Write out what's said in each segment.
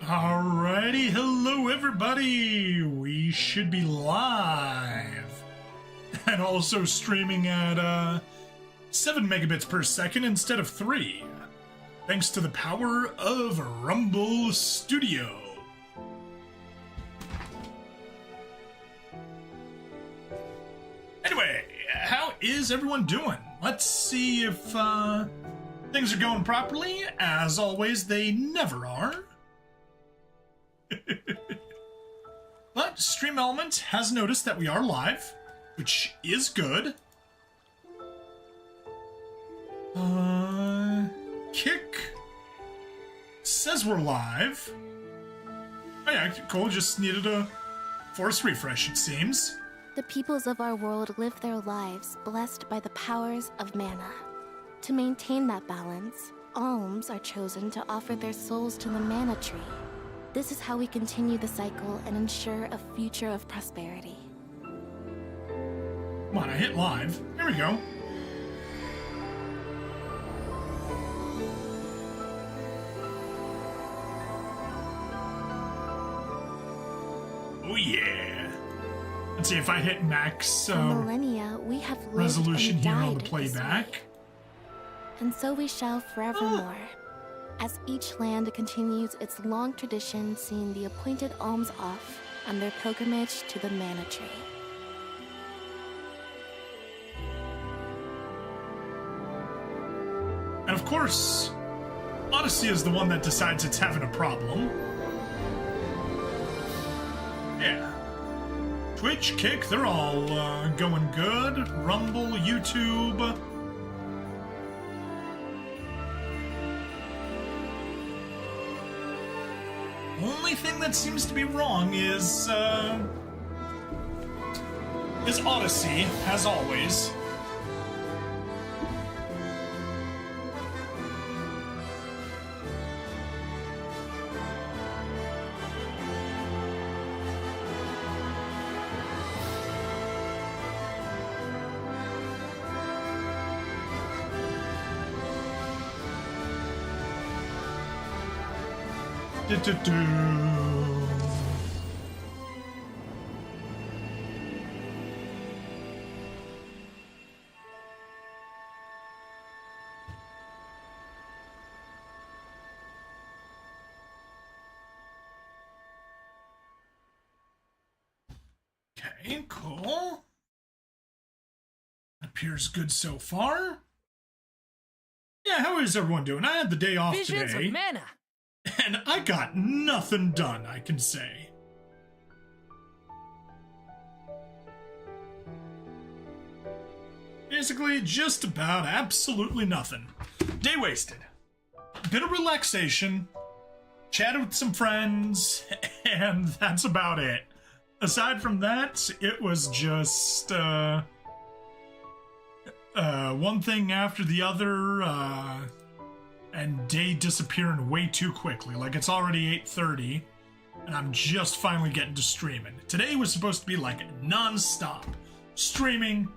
Alrighty, hello everybody! We should be live and also streaming at 7 megabits per second instead of 3, thanks to the power of Rumble Studio. Anyway, how is everyone doing? Let's see if things are going properly. As always, they never are. But Stream Element has noticed that we are live, which is good. Kick says we're live. Oh yeah, cool, just needed a force refresh, it seems. The peoples of our world live their lives blessed by the powers of mana. To maintain that balance, alms are chosen to offer their souls to the mana tree. This is how we continue the cycle and ensure a future of prosperity. Come on, I hit live. Here we go. Oh yeah. Let's see if I hit max For millennia, we have lived resolution and here died on the playback. this way. And so we shall forevermore. As each land continues its long tradition seeing the appointed alms off on their pilgrimage to the mana tree. And of course, Odyssey is the one that decides it's having a problem. Yeah. Twitch, Kick, they're all going good. Rumble, YouTube. Only thing that seems to be wrong is Odyssey, as always. Okay, cool. Appears good so far. Yeah, how is everyone doing? I had the day off Visions today. of mana. And I got nothing done, I can say. Basically, just about absolutely nothing. Day wasted. Bit of relaxation, chatted with some friends, and that's about it. Aside from that, it was just, one thing after the other, and day disappearing way too quickly. Like, it's already 8:30, and I'm just finally getting to streaming. Today was supposed to be like non-stop. Streaming,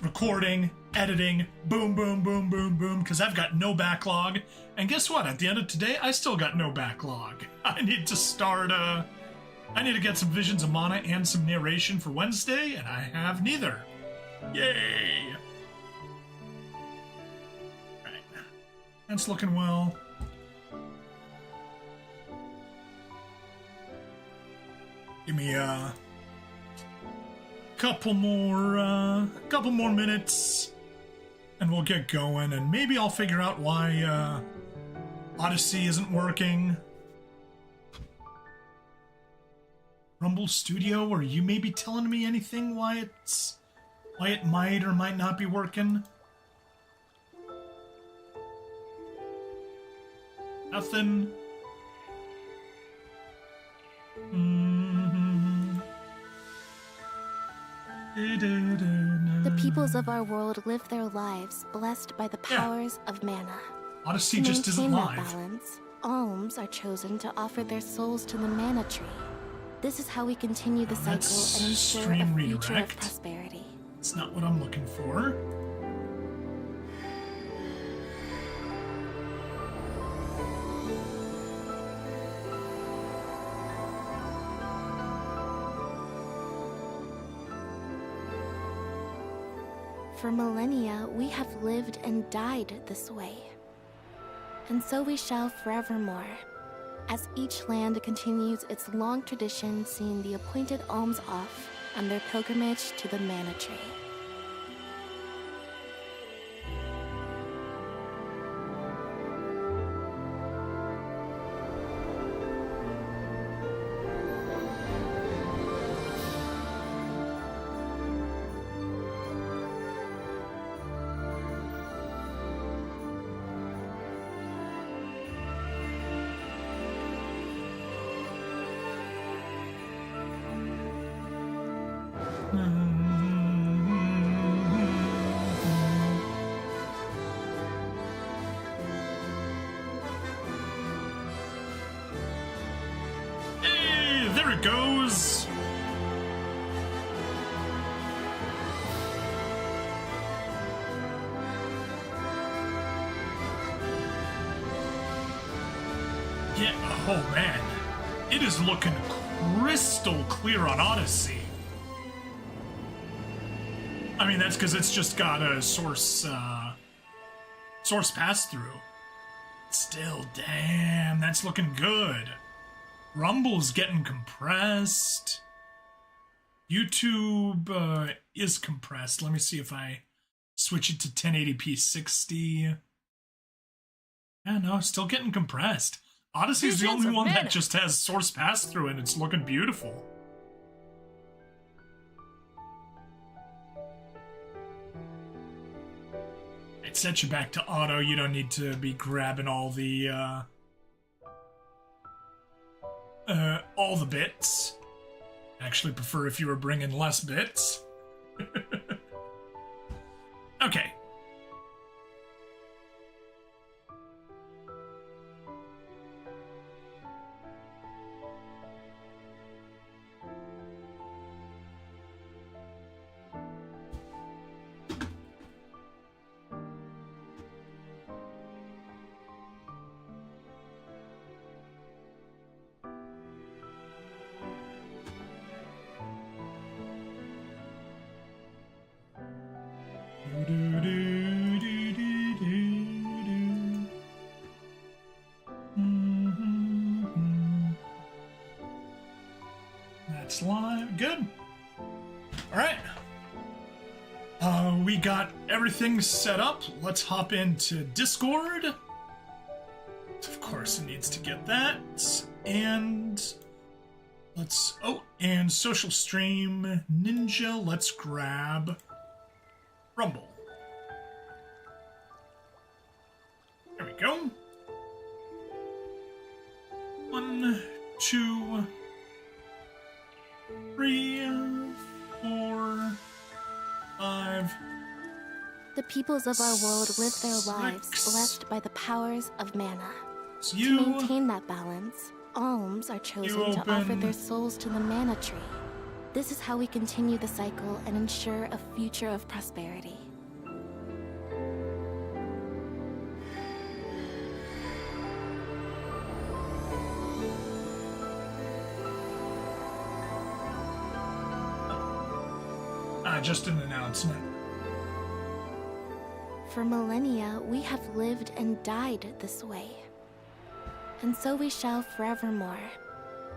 recording, editing, boom, boom, boom, boom, boom, because I've got no backlog. And guess what? At the end of today, I still got no backlog. I need to start, I need to get some Visions of Mana and some narration for Wednesday, and I have neither. Yay! That's looking well. Give me a couple more minutes, and we'll get going. And maybe I'll figure out why Odyssey isn't working. Rumble Studio, are you maybe telling me anything why it might or might not be working? Nothing. The peoples of our world live their lives blessed by the powers of mana. Odyssey To just isn't maintain that live. balance, alms are chosen to offer their souls to the mana tree. This is how we continue the cycle that's and ensure stream a future of redirect. prosperity. It's not what I'm looking for. For millennia, we have lived and died this way. And so we shall forevermore, as each land continues its long tradition seeing the appointed alms off on their pilgrimage to the Mana Tree. Hey, there it goes. Yeah, oh man. It is looking crystal clear on Odyssey. I mean, that's because it's just got a source pass-through. Still, damn, that's looking good. Rumble's getting compressed. YouTube is compressed. Let me see if I switch it to 1080p 60. Yeah, no, still getting compressed. Odyssey's the only one that just has source pass-through and it's looking beautiful. It sets you back to auto. You don't need to be grabbing all the bits. I actually prefer if you were bringing less bits. Okay. That's live. Good. All right. We got everything set up. Let's hop into Discord. Of course, it needs to get that. And let's... Oh, and social stream Ninja. Let's grab Rumble. There we go. 1, 2, 3, 4, 5. The peoples of our world live their lives blessed by the powers of mana. To maintain that balance, alms are chosen to offer their souls to the Mana Tree. This is how we continue the cycle and ensure a future of prosperity. Just an announcement. For millennia, we have lived and died this way. And so we shall forevermore,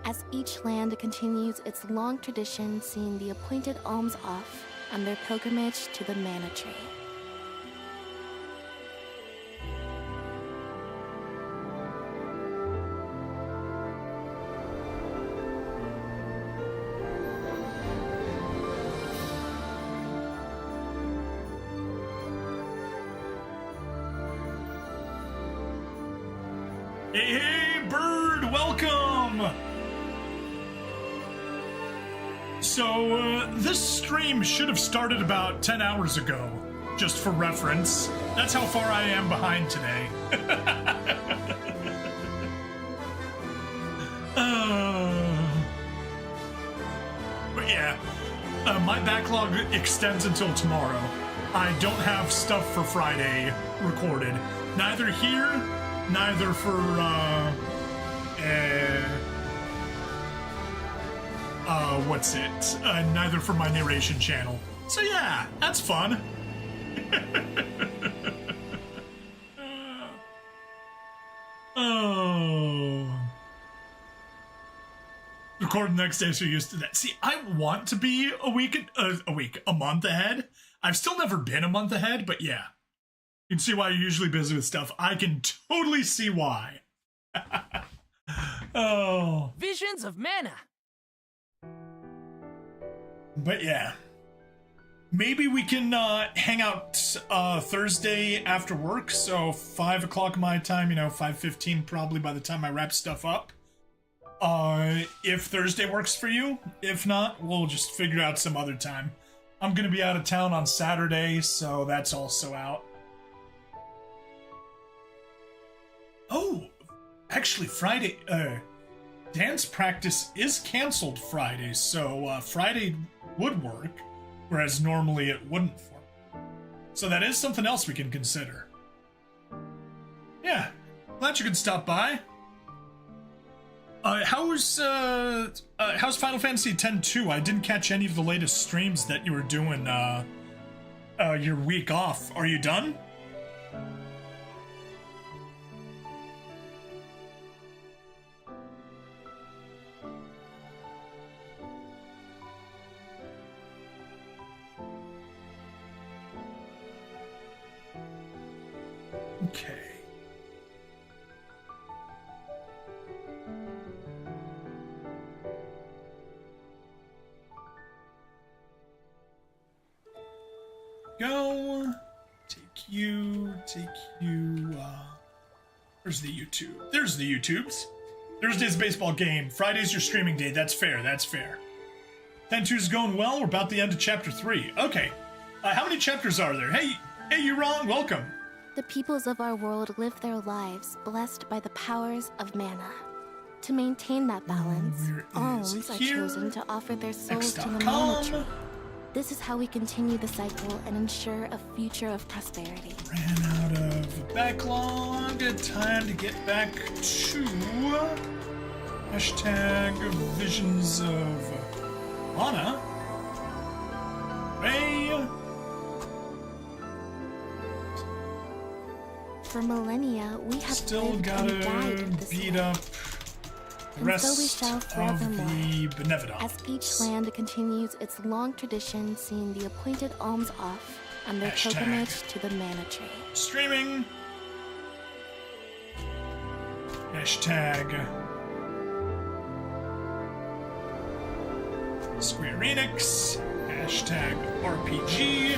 as each land continues its long tradition seeing the appointed alms off on their pilgrimage to the Mana Tree. Hey, Bird, welcome! So, this stream should have started about 10 hours ago, just for reference. That's how far I am behind today. But yeah, my backlog extends until tomorrow. I don't have stuff for Friday recorded. Neither here, neither for, neither for my narration channel. So yeah, that's fun. Oh. Record the next day so you're used to that. See, I want to be a month ahead. I've still never been a month ahead, but yeah. You can see why you're usually busy with stuff. I can totally see why. Oh. Visions of mana. But yeah. Maybe we can hang out Thursday after work, so 5 o'clock my time, 5:15 probably by the time I wrap stuff up. If Thursday works for you. If not, we'll just figure out some other time. I'm gonna be out of town on Saturday, so that's also out. Oh, actually Friday, dance practice is canceled Friday, so Friday would work, whereas normally it wouldn't for me. So that is something else we can consider. Yeah, glad you could stop by. How's Final Fantasy X-2? I didn't catch any of the latest streams that you were doing, your week off. Are you done? Okay. Go. Take you, where's the YouTube? There's the YouTubes. Thursday's a baseball game. Friday's your streaming day. That's fair. That's fair. 10-2's going well. We're about the end of chapter 3. Okay. How many chapters are there? Hey, you're wrong. Welcome. The peoples of our world live their lives blessed by the powers of mana. To maintain that balance, alms are chosen to offer their souls to the mana tree. This is how we continue the cycle and ensure a future of prosperity. Ran out of backlog. Time to get back to hashtag visions of mana. Ray. For millennia, we have Still lived gotta and died in this beat land. up the rest so we shall of forevermore, the Benevedon. as each land continues its long tradition seeing the appointed alms off on their Hashtag. pilgrimage to the mana tree. Streaming. Hashtag Square Enix. Hashtag RPG.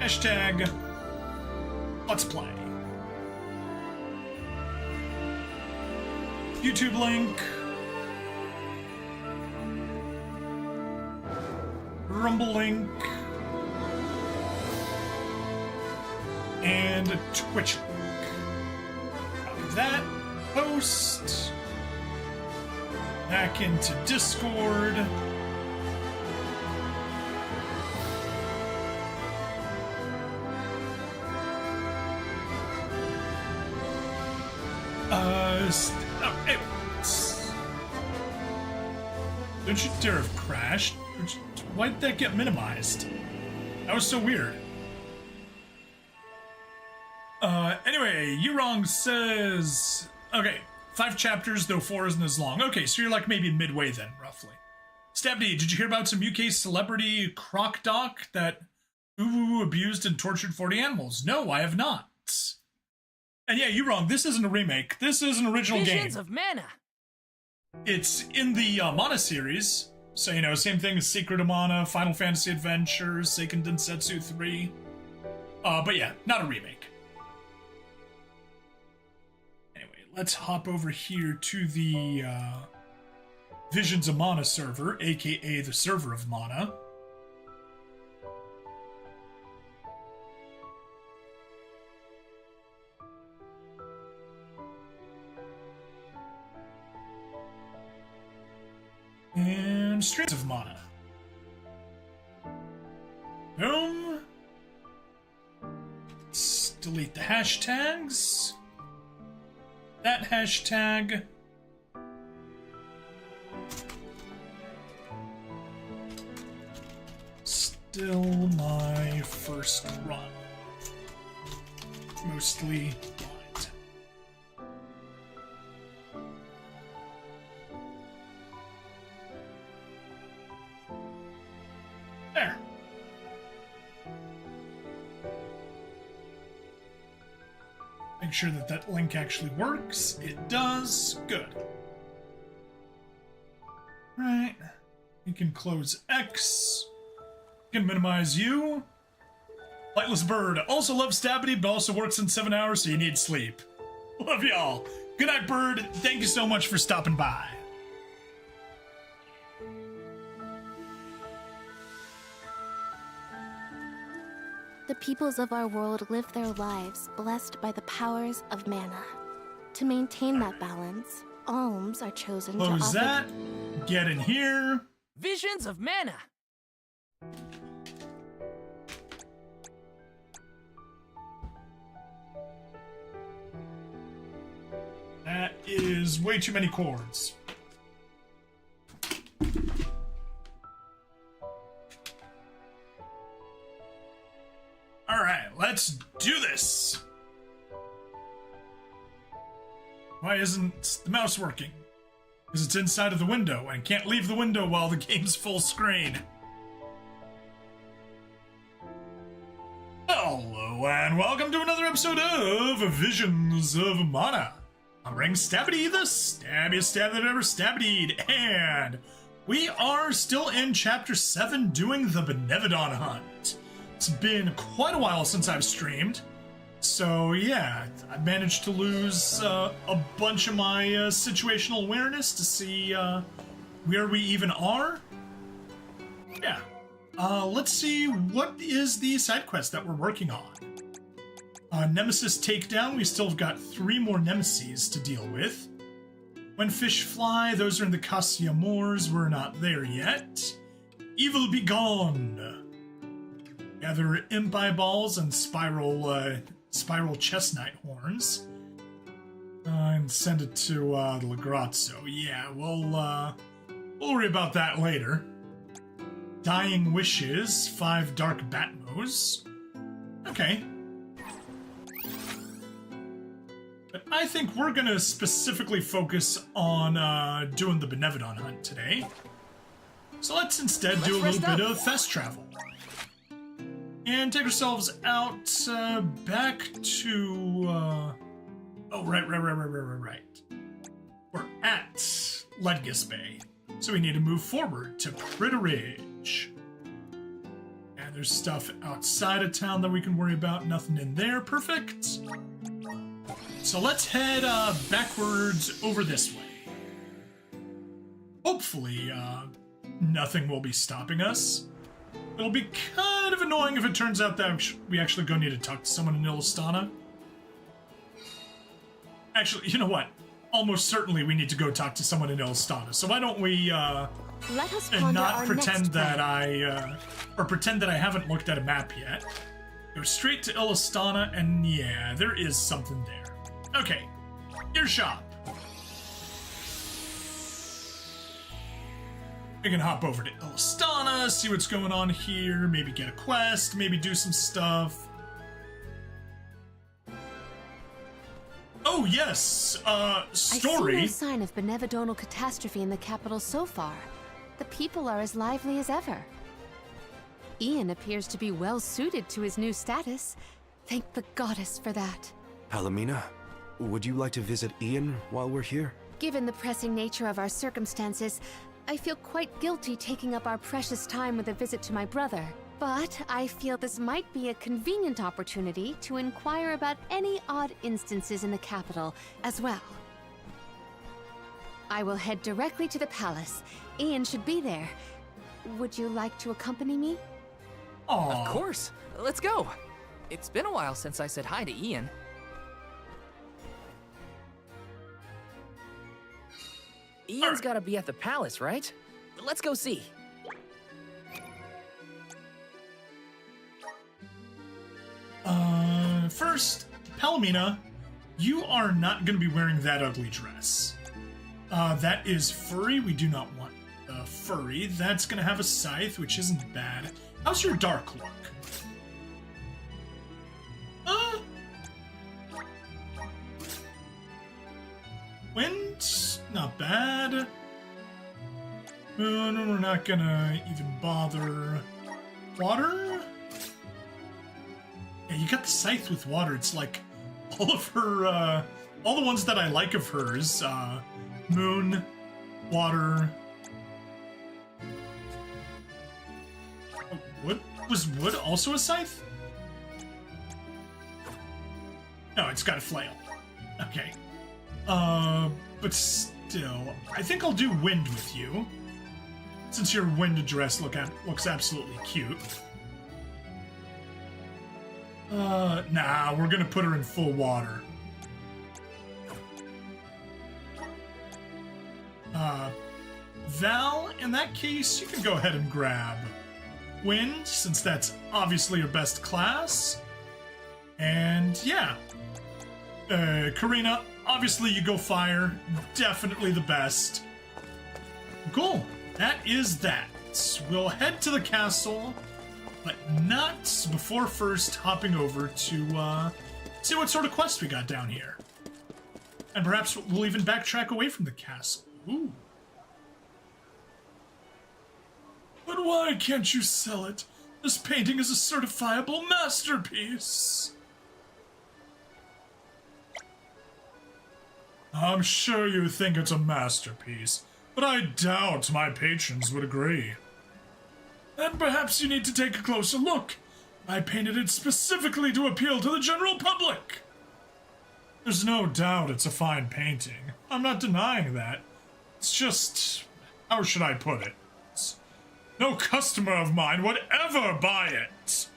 Hashtag Let's Play. YouTube link. Rumble link. And Twitch link. Copy that. Post. Back into Discord. Hey. Don't you dare have crashed. Why did that get minimized? That was so weird. Anyway, Yurong says... Okay, 5 chapters, though 4 isn't as long. Okay, so you're like maybe midway then, roughly. Stabby, did you hear about some UK celebrity croc doc that abused and tortured 40 animals? No, I have not. And yeah, you're wrong. This isn't a remake. This is an original game. Visions of mana. It's in the Mana series. So, same thing as Secret of Mana, Final Fantasy Adventures, Seiken Densetsu 3. But yeah, not a remake. Anyway, let's hop over here to the Visions of Mana server, aka the server of Mana. And Streams of Mana. Boom. Let's delete the hashtags. That hashtag. still my first run. Mostly blind. There. Make sure that that link actually works. It does. Good. Right. You can close X. You can minimize you. Lightless Bird. Also loves Stabity, but also works in 7 hours, so you need sleep. Love y'all. Good night, Bird. Thank you so much for stopping by. The peoples of our world live their lives blessed by the powers of mana. To maintain that balance, alms are chosen to offer... Close that. Get in here. Visions of mana. That is way too many chords. Alright, let's do this! Why isn't the mouse working? Because it's inside of the window and can't leave the window while the game's full screen. Hello and welcome to another episode of Visions of Mana. I'm Ring Stabity, the stabbiest stab that ever stabbied, and we are still in Chapter 7 doing the Benevedon hunt. It's been quite a while since I've streamed, so yeah, I managed to lose a bunch of my situational awareness to see where we even are. Yeah, let's see what is the side quest that we're working on. Nemesis Takedown, we still have got 3 more Nemesis to deal with. When Fish Fly, those are in the Cassia Moors, we're not there yet. Evil Be Gone! Gather imp eyeballs and spiral chestnut horns. And send it to the Lagrazzo. Yeah, we'll worry about that later. Dying Wishes, 5 Dark Batmos. Okay. But I think we're gonna specifically focus on doing the Benevedon hunt today. So let's instead do a little bit of fast travel. And take ourselves out back to... oh, right. We're at Ledgis Bay. So we need to move forward to Pritteridge. And there's stuff outside of town that we can worry about. Nothing in there. Perfect. So let's head backwards over this way. Hopefully, nothing will be stopping us. It'll be kind of annoying if it turns out that we actually go need to talk to someone in Illistana. Actually, you know what? Almost certainly we need to go talk to someone in Illistana. So why don't we, Let us and not our pretend next that plan. or pretend that I haven't looked at a map yet. Go straight to Illistana, and yeah, there is something there. Okay, your shop. We can hop over to Illistana, see what's going on here, maybe get a quest, maybe do some stuff. Oh yes, story. I see no sign of benevedonal catastrophe in the capital so far. The people are as lively as ever. Ian appears to be well suited to his new status. Thank the goddess for that. Palomina, would you like to visit Ian while we're here? Given the pressing nature of our circumstances, I feel quite guilty taking up our precious time with a visit to my brother. But I feel this might be a convenient opportunity to inquire about any odd instances in the capital as well. I will head directly to the palace. Ian should be there. Would you like to accompany me? Aww. Of course. Let's go. It's been a while since I said hi to Ian. Ian's gotta be at the palace, right? Let's go see. First, Palomina, you are not going to be wearing that ugly dress. That is furry. We do not want furry. That's going to have a scythe, which isn't bad. How's your dark look? Wind, not bad. No, we're not gonna even bother. Water? Yeah, you got the scythe with water. It's like all of her, all the ones that I like of hers. Moon, water. Wood? Was wood also a scythe? No, it's got a flail. Okay. But still, I think I'll do wind with you. Since your wind dress looks absolutely cute. Nah, we're gonna put her in full water. Val, in that case, you can go ahead and grab wind, since that's obviously your best class. And yeah. Karina, obviously you go fire. Definitely the best. Cool. That is that. We'll head to the castle, but not before first hopping over to see what sort of quest we got down here. And perhaps we'll even backtrack away from the castle. Ooh. But why can't you sell it? This painting is a certifiable masterpiece. I'm sure you think it's a masterpiece, but I doubt my patrons would agree. Then perhaps you need to take a closer look. I painted it specifically to appeal to the general public. There's no doubt it's a fine painting. I'm not denying that. It's just... how should I put it? No customer of mine would ever buy it.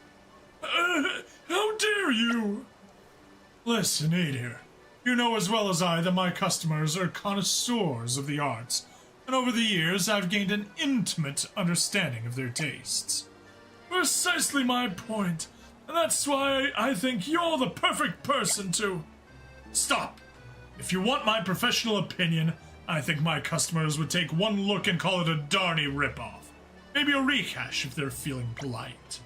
How dare you? Listen, Adir. You know as well as I that my customers are connoisseurs of the arts, and over the years I've gained an intimate understanding of their tastes. Precisely my point, and that's why I think you're the perfect person to... Stop! If you want my professional opinion, I think my customers would take one look and call it a darny ripoff. Maybe a rehash if they're feeling polite.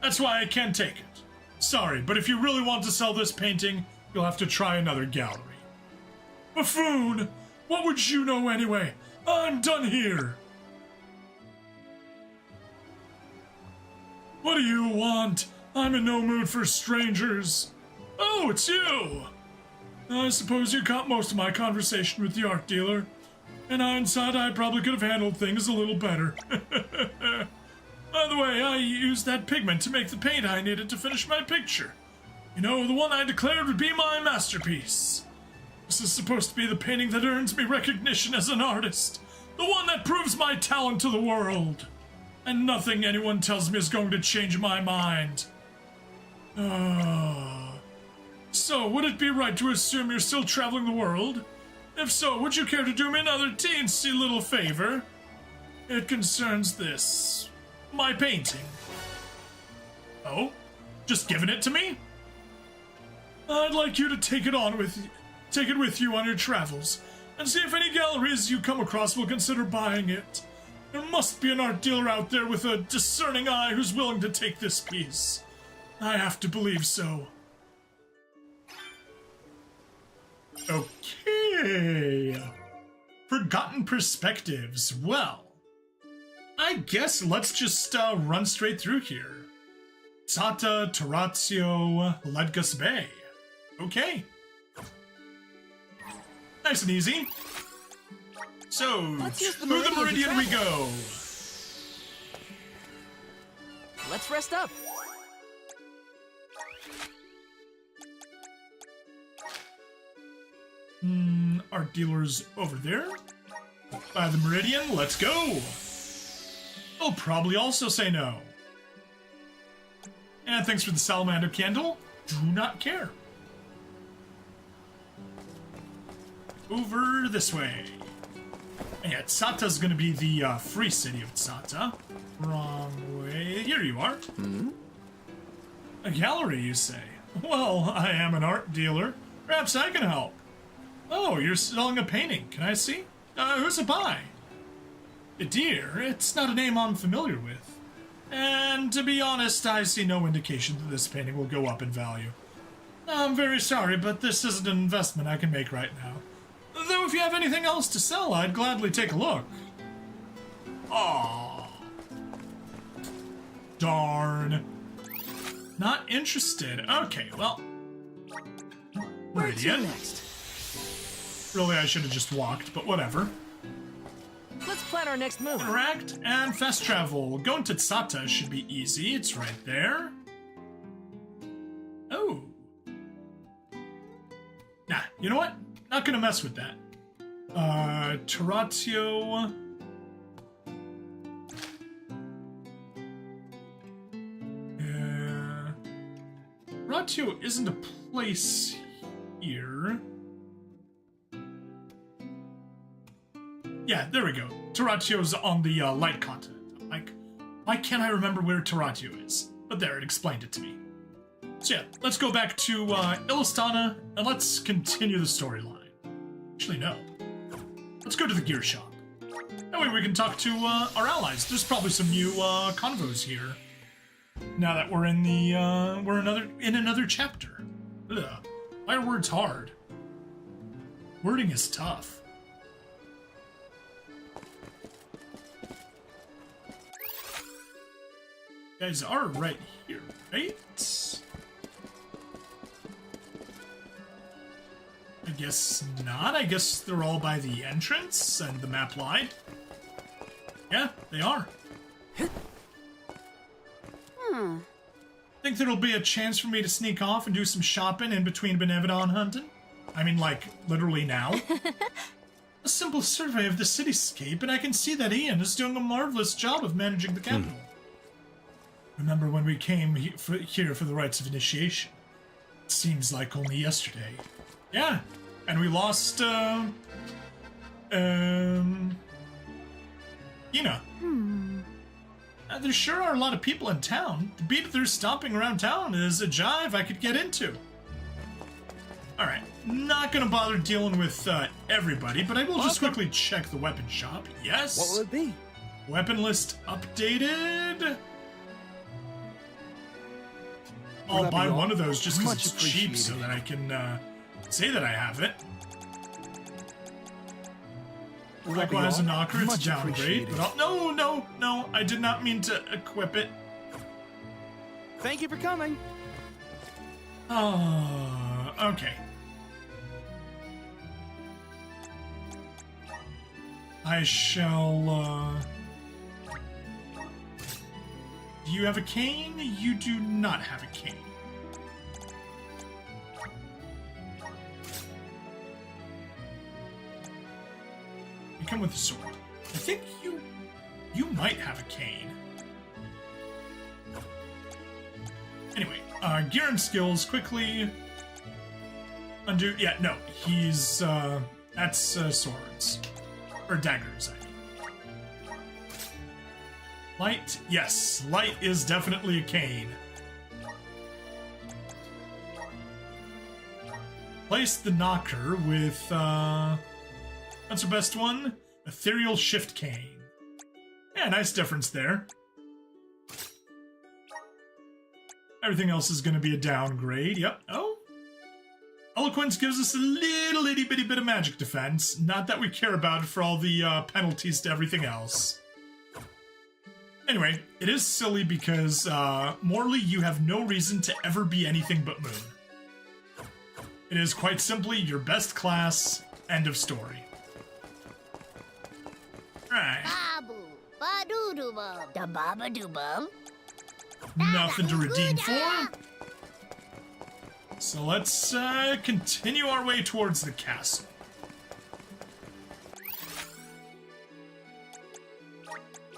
That's why I can't take it. Sorry, but if you really want to sell this painting, you'll have to try another gallery. Buffoon! What would you know anyway? I'm done here! What do you want? I'm in no mood for strangers. Oh, it's you! I suppose you caught most of my conversation with the art dealer. In hindsight, I probably could have handled things a little better. By the way, I used that pigment to make the paint I needed to finish my picture. You know, the one I declared would be my masterpiece. This is supposed to be the painting that earns me recognition as an artist. The one that proves my talent to the world. And nothing anyone tells me is going to change my mind. So, would it be right to assume you're still traveling the world? If so, would you care to do me another teensy little favor? It concerns this. My painting. Oh? Just giving it to me? I'd like you to take it with you on your travels, and see if any galleries you come across will consider buying it. There must be an art dealer out there with a discerning eye who's willing to take this piece. I have to believe so. Okay. Forgotten perspectives. Well, I guess let's just run straight through here. Tata Tarazio Ledgus Bay. Okay. Nice and easy. So, through the meridian we go. Let's rest up. Art dealer's over there. By the meridian, let's go. They'll probably also say no. And thanks for the salamander candle. Do not care. Over this way. Yeah, Tsata's gonna be the free city of Tsata. Wrong way. Here you are. A gallery, you say? Well, I am an art dealer. Perhaps I can help. Oh, you're selling a painting. Can I see? Who's it by? Dear, it's not a name I'm familiar with. And to be honest, I see no indication that this painting will go up in value. I'm very sorry, but this isn't an investment I can make right now. Though if you have anything else to sell, I'd gladly take a look. Aww. Darn. Not interested. Okay, well. Where to Meridian. next? Really, I should have just walked, but whatever. Let's plan our next move. Interact and fast travel. Going to Tsata should be easy. It's right there. Oh. Nah, you know what? Not gonna mess with that. Taratio. Taratio isn't a place here. Yeah, there we go. Taratio's on the light continent. Like, why can't I remember where Taratio is? But there, it explained it to me. So yeah, let's go back to Illistana, and let's continue the storyline. Actually, no. Let's go to the gear shop. That way we can talk to our allies. There's probably some new convos here. Now that we're in the in another chapter. Ugh. Why are words hard? Wording is tough. You guys are right here, right? I guess not. I guess they're all by the entrance and the map lied. Yeah, they are. Think there'll be a chance for me to sneak off and do some shopping in between Benevedon hunting? I mean, like, literally now. A simple survey of the cityscape, and I can see that Ian is doing a marvelous job of managing the capital. Remember when we came here for the rites of initiation? It seems like only yesterday. Yeah, and we lost, Ina. There sure are a lot of people in town. The beat they're stomping around town is a jive I could get into. Alright, not gonna bother dealing with everybody, but I will just quickly check the weapon shop. Yes. What will it be? Weapon list updated. I'll buy one of those just because it's cheap so that I can say that I have it. Likewise, a knocker, it's a downgrade. But no, I did not mean to equip it. Thank you for coming. Okay. I shall, Do you have a cane? You do not have a cane. You come with a sword. I think you might have a cane. Anyway, gear and skills quickly. Undo. Yeah, no, he's that's swords or daggers. I mean. Light, yes, light is definitely a cane. Place the knocker with what's the best one? Ethereal shift cane. Yeah, nice difference there. Everything else is going to be a downgrade. Yep. Oh. Eloquence gives us a little itty bitty bit of magic defense. Not that we care about for all the penalties to everything else. Anyway, it is silly because, morally, you have no reason to ever be anything but Moon. It is quite simply your best class, end of story. Right. Nothing to redeem for. So let's continue our way towards the castle.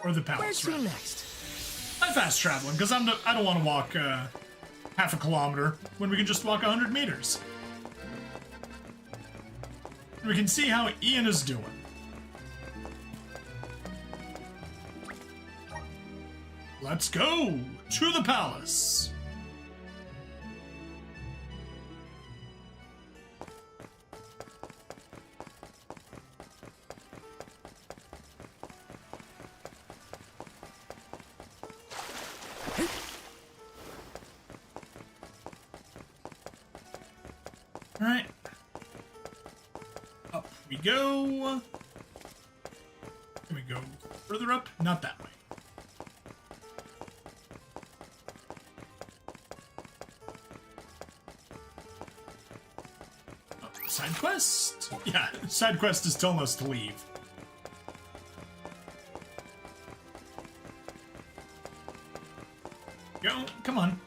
Or the palace. Where's to next? I'm fast traveling because I don't want to walk half a kilometer when we can just walk 100 meters. We can see how Ian is doing. Let's go to the palace. Alright. Up we go. Can we go further up? Not that way. Oh, side quest? Yeah, side quest is telling us to leave. Go, come on.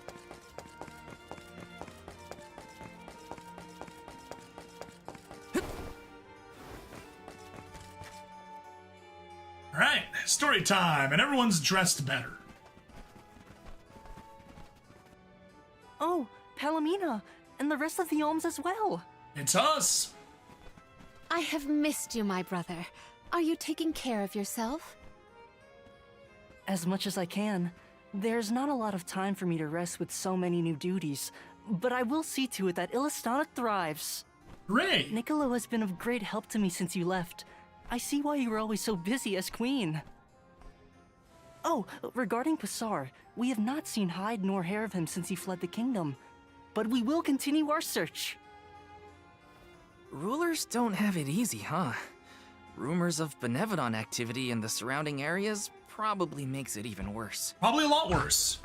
Alright, story time, and everyone's dressed better. Oh, Palomina, and the rest of the Ohms as well. It's us! I have missed you, my brother. Are you taking care of yourself? As much as I can. There's not a lot of time for me to rest with so many new duties, but I will see to it that Illistana thrives. Hooray! Niccolo has been of great help to me since you left. I see why you were always so busy as queen. Oh, regarding Passar, we have not seen hide nor hair of him since he fled the kingdom, but we will continue our search. Rulers don't have it easy, huh? Rumors of Benevedon activity in the surrounding areas probably makes it even worse. Probably a lot worse.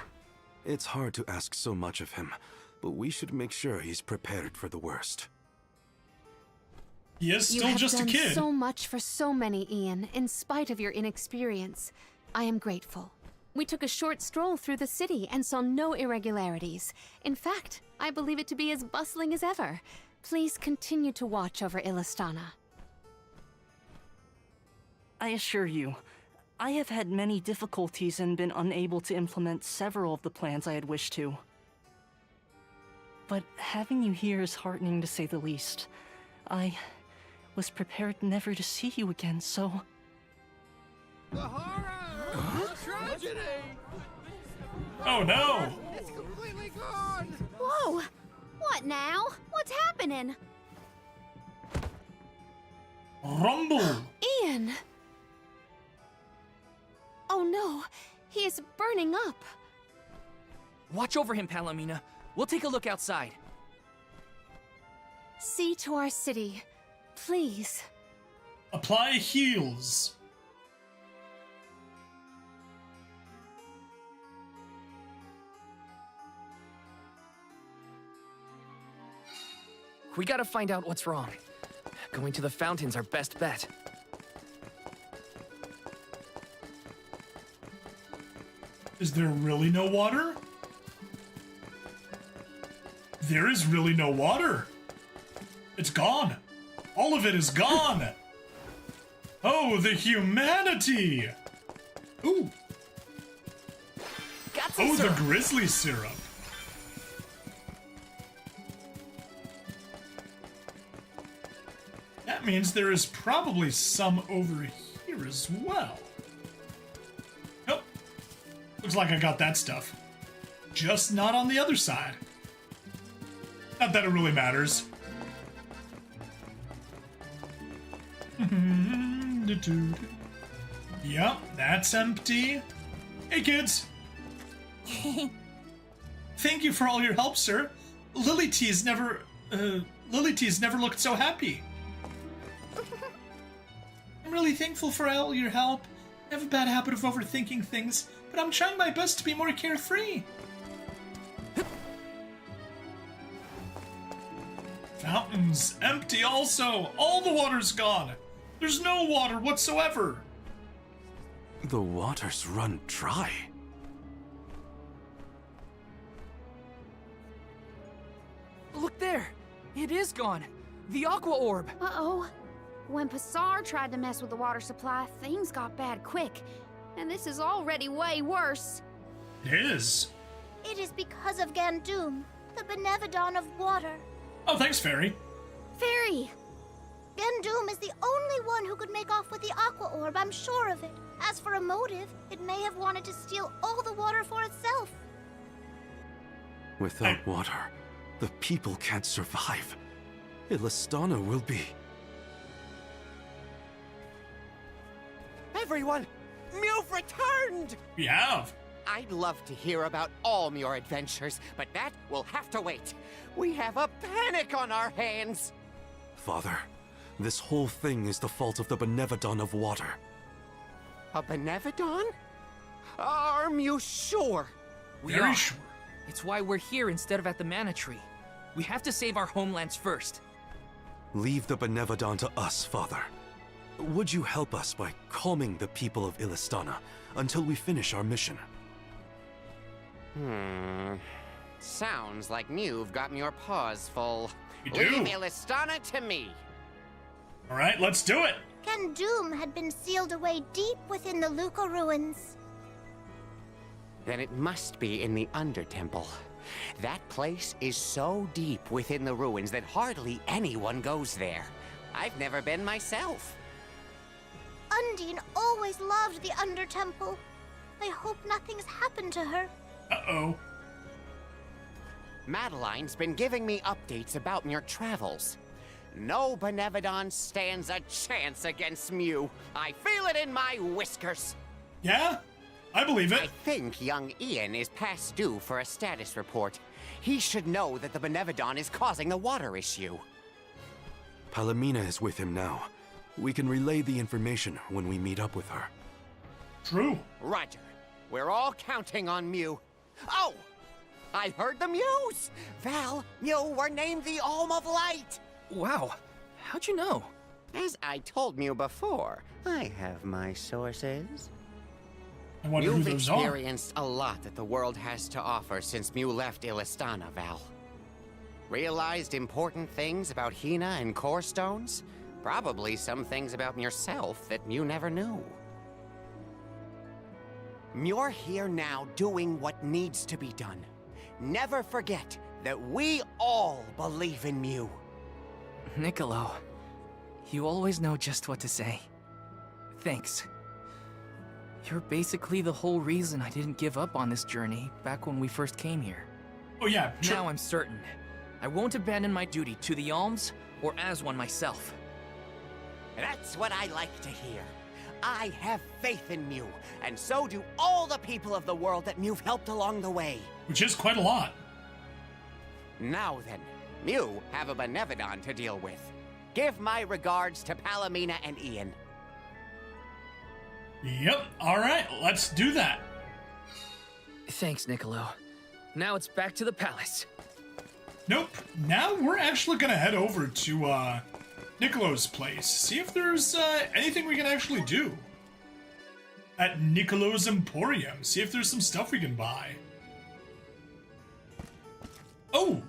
It's hard to ask so much of him, but we should make sure he's prepared for the worst. He is You still have just a done kid. so much for so many, Ian, in spite of your inexperience. I am grateful. We took a short stroll through the city and saw no irregularities. In fact, I believe it to be as bustling as ever. Please continue to watch over Illistana. I assure you, I have had many difficulties and been unable to implement several of the plans I had wished to. But having you here is heartening to say the least. I was prepared never to see you again, so... The horror! The tragedy! Oh no! It's completely gone! Whoa! What now? What's happening? Rumble! Ian! Oh no, he is burning up. Watch over him, Palomina. We'll take a look outside. See to our city, please. Apply heals. We gotta find out what's wrong. Going to the fountain's our best bet. Is there really no water? There is really no water. It's gone. All of it is gone. Oh, the humanity. Ooh. Got some Oh, the syrup. grizzly syrup. That means there is probably some over here as well. Nope. Looks like I got that stuff. Just not on the other side. Not that it really matters. Yep, that's empty. Hey, kids. Thank you for all your help, sir. Lily T's never looked so happy. I'm really thankful for all your help. I have a bad habit of overthinking things, but I'm trying my best to be more carefree. Fountain's empty also. All the water's gone. There's no water whatsoever. The waters run dry. Look there! It is gone! The Aqua Orb! Uh-oh. When Passar tried to mess with the water supply, things got bad quick. And this is already way worse. It is. It is because of Gandoom, the Benevedon of water. Oh, thanks, Fairy. Fairy! Gandoom is the only one who could make off with the Aqua Orb, I'm sure of it. As for a motive, it may have wanted to steal all the water for itself. Without water, the people can't survive. Illistana will be. Everyone! Mewf returned! We have. I'd love to hear about all your adventures, but that will have to wait. We have a panic on our hands. Father, this whole thing is the fault of the Benevedon of water. A Benevedon? Are you sure? We Very are. sure. It's why we're here instead of at the Mana Tree. We have to save our homelands first. Leave the Benevedon to us, Father. Would you help us by calming the people of Illistana until we finish our mission? Sounds like you've got your paws full. You do. Leave Illistana to me. All right, let's do it. Ken Doom had been sealed away deep within the Luca ruins. Then it must be in the Undertemple. That place is so deep within the ruins that hardly anyone goes there. I've never been myself. Undine always loved the Undertemple. I hope nothing's happened to her. Uh-oh. Madeline's been giving me updates about your travels. No Benevedon stands a chance against Mew. I feel it in my whiskers. Yeah? I believe I it. think young Ian is past due for a status report. He should know that the Benevedon is causing the water issue. Palomina is with him now. We can relay the information when we meet up with her. True. Roger. We're all counting on Mew. Oh! I heard the Mews! Val, Mew were named the Alm of Light! Wow, how'd you know? As I told Mew before, I have my sources. I wonder who You've those are. experienced a lot that the world has to offer since Mew left Illistana, Val. Realized important things about Hina and Core Stones? Probably some things about yourself that Mew never knew. You're here now doing what needs to be done. Never forget that we all believe in Mew. Niccolo, you always know just what to say. Thanks. You're basically the whole reason I didn't give up on this journey back when we first came here. Oh, yeah. True. Now I'm certain. I won't abandon my duty to the Alms or as one myself. That's what I like to hear. I have faith in Mew, and so do all the people of the world that Mew've helped along the way. Which is quite a lot. Now then, Mew have a Benevedon to deal with. Give my regards to Palomina and Ian. Yep. All right, let's do that. Thanks, Niccolo. Now it's back to the palace. Nope. Now we're actually gonna head over to Niccolo's place. See if there's anything we can actually do. At Niccolo's Emporium. See if there's some stuff we can buy. Oh!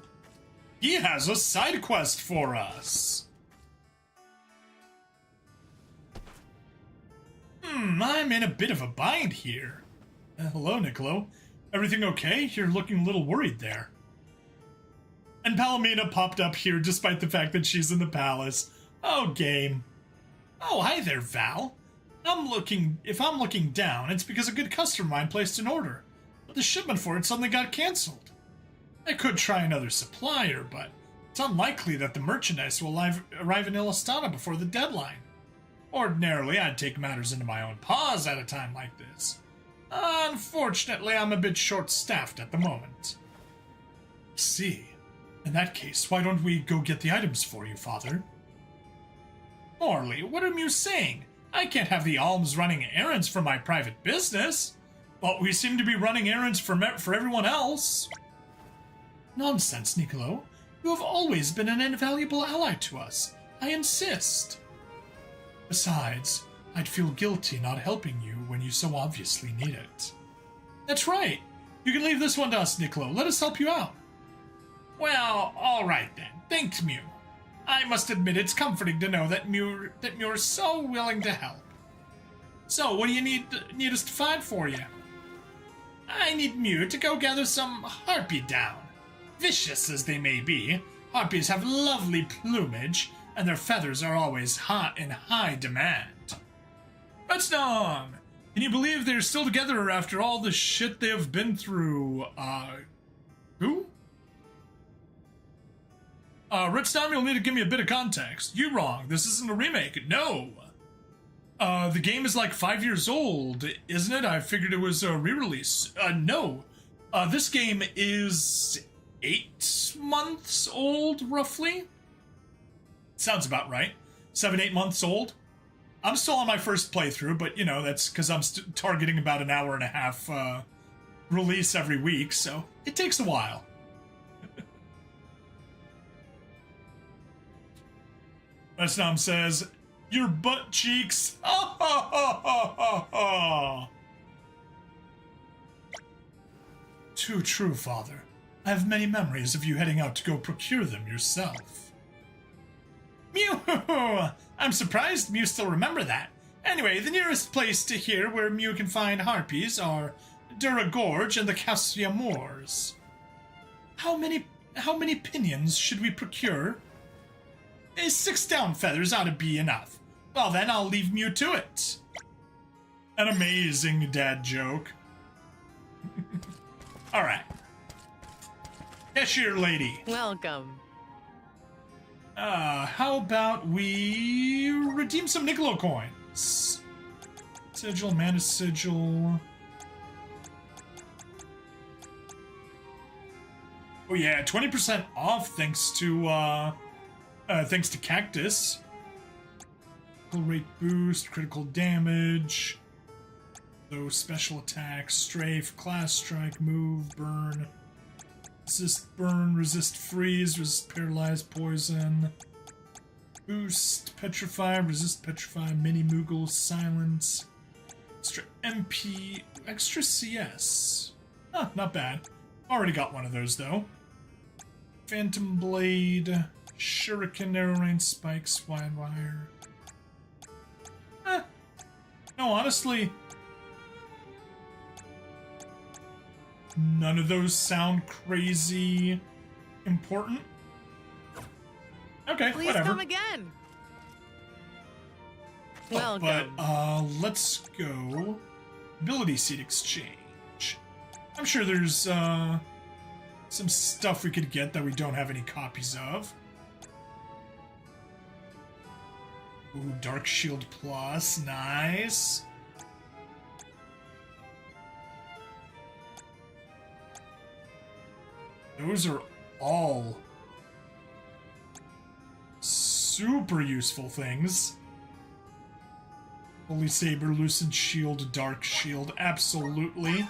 He has a side quest for us. I'm in a bit of a bind here. Hello, Niccolo. Everything okay? You're looking a little worried there. And Palomina popped up here despite the fact that she's in the palace. Oh, game. Oh, hi there, Val. If I'm looking down, it's because a good customer of mine placed an order, but the shipment for it suddenly got canceled. I could try another supplier, but it's unlikely that the merchandise will arrive in Illistana before the deadline. Ordinarily, I'd take matters into my own paws at a time like this. Unfortunately, I'm a bit short-staffed at the moment. See. In that case, why don't we go get the items for you, Father? Morley, what are you saying? I can't have the Alms running errands for my private business. But we seem to be running errands for everyone else. Nonsense, Niccolo. You have always been an invaluable ally to us. I insist. Besides, I'd feel guilty not helping you when you so obviously need it. That's right. You can leave this one to us, Niccolo. Let us help you out. Well, all right then. Thanks, Mew. I must admit it's comforting to know that Mew're so willing to help. So, what do you need us to find for you? I need Mew to go gather some harpy down. Vicious as they may be, harpies have lovely plumage, and their feathers are always in high demand. Redstone! Can you believe they're still together after all the shit they have been through? Who? Redstone, you'll need to give me a bit of context. You wrong. This isn't a remake. No. The game is like 5 years old, isn't it? I figured it was a re-release. No. This game is 8 months old, roughly. Sounds about right. 7-8 months old. I'm still on my first playthrough, but you know, that's because I'm targeting about an hour and a half release every week, so it takes a while. Vesnom says, "Your butt cheeks." Ha ha ha ha ha ha. Too true, Father. I have many memories of you heading out to go procure them yourself. Mew! I'm surprised Mew still remember that. Anyway, the nearest place to here where Mew can find harpies are Dura Gorge and the Cassia Moors. How many pinions should we procure? 6 down feathers ought to be enough. Well then, I'll leave Mew to it. An amazing dad joke. Alright. Cashier lady. Welcome. How about we redeem some Niccolo coins? Sigil, mana sigil. Oh yeah, 20% off thanks to Cactus. Critical rate boost, critical damage. So special attack, strafe, class strike, move, burn. Resist burn, resist freeze, resist paralyze, poison. Boost, petrify, resist petrify, mini moogle, silence. Extra MP, extra CS. Huh, not bad. Already got one of those though. Phantom blade, shuriken, arrow rain, spikes, wide wire. No, honestly, none of those sound crazy important. Okay, Please whatever. come again. Welcome. But let's go ability seed exchange. I'm sure there's some stuff we could get that we don't have any copies of. Ooh, Dark Shield Plus, nice. Those are all super useful things. Holy Saber, Lucid Shield, Dark Shield, absolutely.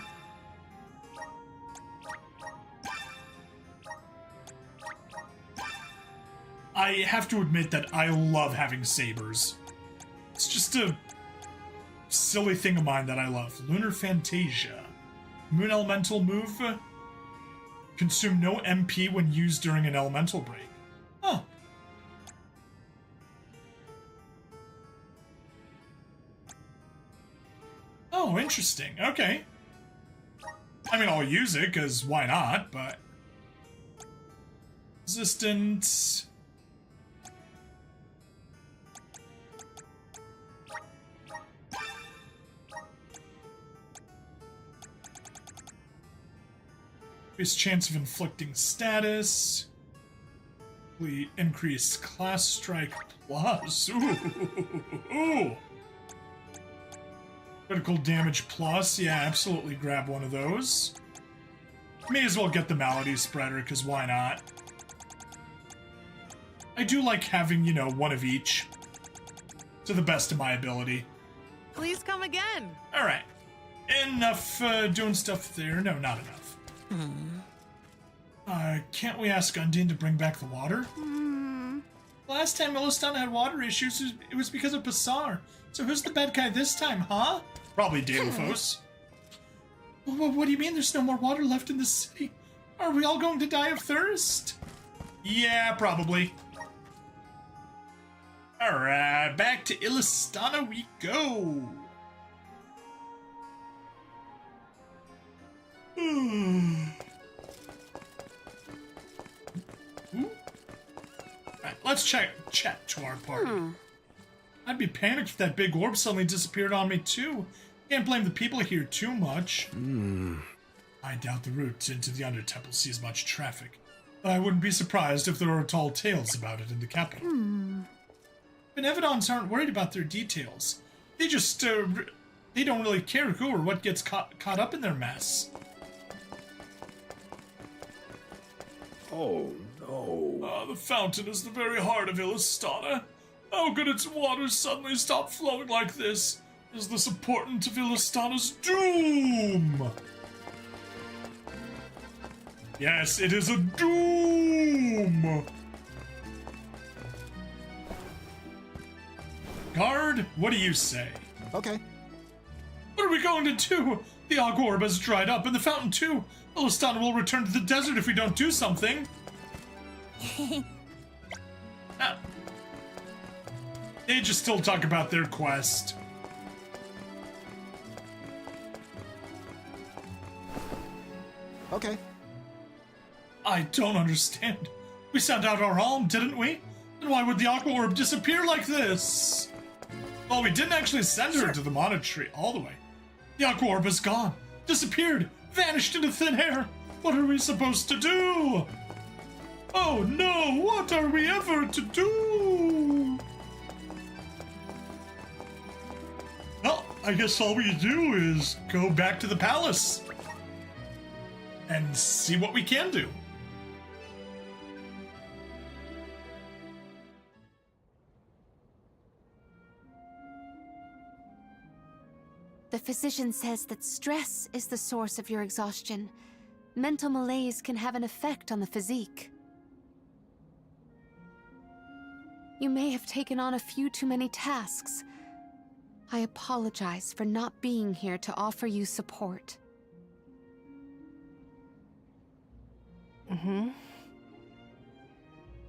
I have to admit that I love having sabers. It's just a silly thing of mine that I love. Lunar Fantasia. Moon Elemental move. Consume no MP when used during an elemental break. Huh. Oh, interesting. Okay. I mean, I'll use it, because why not, but... Resistance... Chance of inflicting status. We increase class strike plus. Ooh. Critical damage plus. Yeah, absolutely grab one of those. May as well get the malady spreader, because why not? I do like having, you know, one of each. To the best of my ability. Please come again. Alright. Enough doing stuff there. No, not enough. Can't we ask Undine to bring back the water? Last time Illistana had water issues, it was because of Passar. So who's the bad guy this time, huh? Probably Delophos. What do you mean there's no more water left in the city? Are we all going to die of thirst? Yeah, probably. Alright, back to Illistana we go. Right, let's chat to our party. I'd be panicked if that big orb suddenly disappeared on me too. Can't blame the people here too much. I doubt the route into the Undertemple sees much traffic, but I wouldn't be surprised if there are tall tales about it in the capital. Benevedons aren't worried about their details. They just, they don't really care who or what gets caught up in their mess. Oh, no. The fountain is the very heart of Illistana. How could its waters suddenly stop flowing like this? Is this a portent of Illistana's doom? Yes, it is a doom! Guard, what do you say? Okay. What are we going to do? The Aqua Orb has dried up, and the fountain too. Illistana will return to the desert if we don't do something. They just still talk about their quest. Okay. I don't understand. We sent out our alm, didn't we? Then why would the Aqua Orb disappear like this? Well, we didn't actually send her to the monastery all the way. The Aqua Orb is gone, disappeared, vanished into thin air. What are we supposed to do? Oh no, what are we ever to do? Well, I guess all we do is go back to the palace and see what we can do. The physician says that stress is the source of your exhaustion. Mental malaise can have an effect on the physique. You may have taken on a few too many tasks. I apologize for not being here to offer you support. Mm-hmm.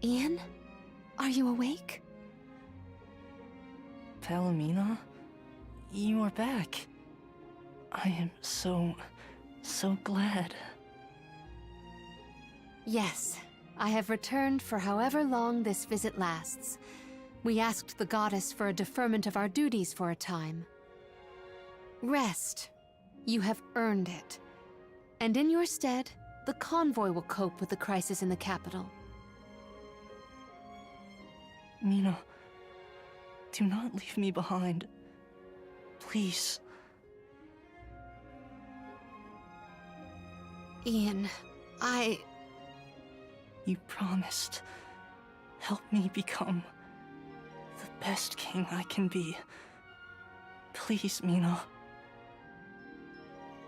Ian? Are you awake? Palomina? You are back. I am so glad. Yes, I have returned for however long this visit lasts. We asked the goddess for a deferment of our duties for a time. Rest. You have earned it. And in your stead, the convoy will cope with the crisis in the capital. Mina, do not leave me behind. Please. Ian, You promised. Help me become the best king I can be. Please, Mina.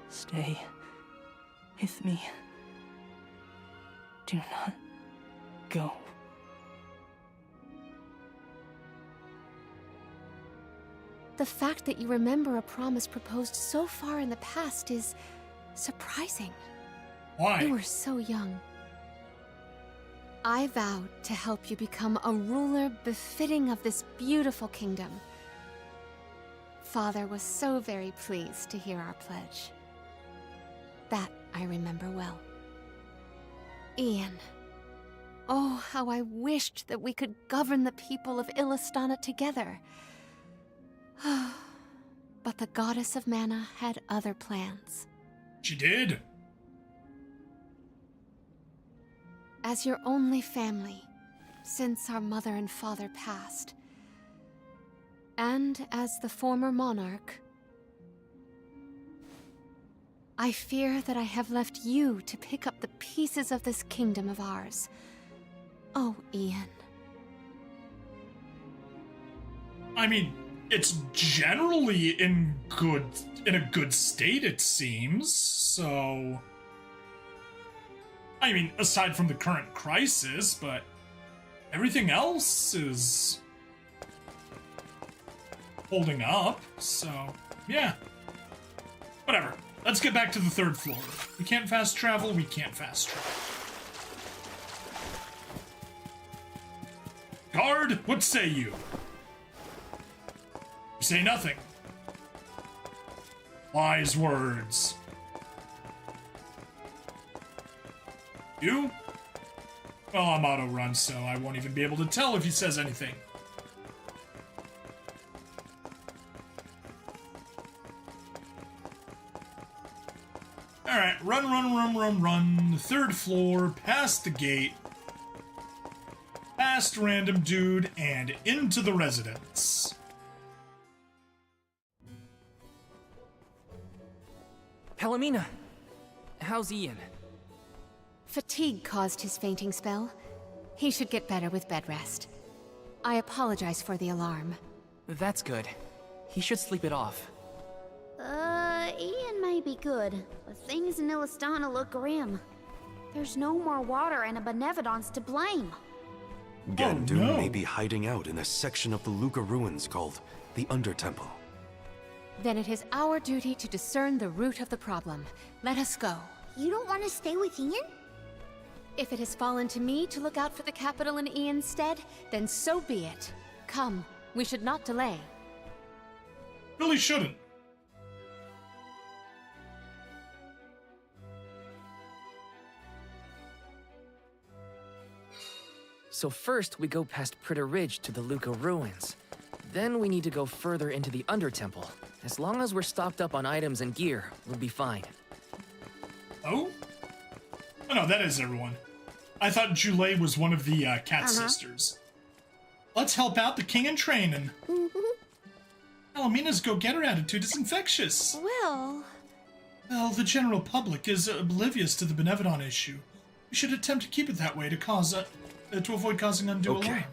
Stay with me. Do not go. The fact that you remember a promise proposed so far in the past is surprising. Why? You were so young. I vowed to help you become a ruler befitting of this beautiful kingdom. Father was so very pleased to hear our pledge. That I remember well. Ian. Oh, how I wished that we could govern the people of Illistana together. But the goddess of mana had other plans. She did. As your only family, since our mother and father passed, and as the former monarch, I fear that I have left you to pick up the pieces of this kingdom of ours. Oh, Ian. I mean, it's generally in a good state, it seems, so... I mean, aside from the current crisis, but everything else is holding up, so yeah. Whatever. Let's get back to the third floor. We can't fast travel, we can't fast travel. Guard, what say you? You say nothing. Wise words. You? Well, I'm auto-run, so I won't even be able to tell if he says anything. Alright, run. The third floor, past the gate, past random dude, and into the residence. Helmina, how's Ian? Fatigue caused his fainting spell. He should get better with bed rest. I apologize for the alarm. That's good. He should sleep it off. Ian may be good, but things in Illistana look grim. There's no more water and a Benevedon's to blame. Gandu no. may be hiding out in a section of the Luca ruins called the Undertemple. Then it is our duty to discern the root of the problem. Let us go. You don't want to stay with Ian? If it has fallen to me to look out for the capital in Ian's stead, then so be it. Come, we should not delay. Really shouldn't. So first, we go past Pritter Ridge to the Luca ruins. Then we need to go further into the Undertemple. As long as we're stocked up on items and gear, we'll be fine. Oh? Oh no, that is everyone. I thought Jule was one of the cat sisters. Let's help out the king in training. Alamina's go-getter attitude is infectious. Well, The general public is oblivious to the Benevedon issue. We should attempt to keep it that way to avoid causing undue alarm.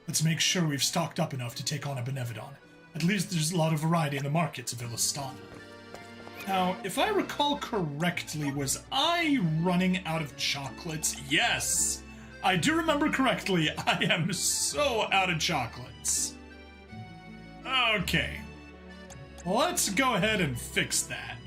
Let's make sure we've stocked up enough to take on a Benevedon. At least there's a lot of variety in the markets of Illistana. Now, if I recall correctly, was I running out of chocolates? Yes! I do remember correctly. I am so out of chocolates. Okay. Let's go ahead and fix that.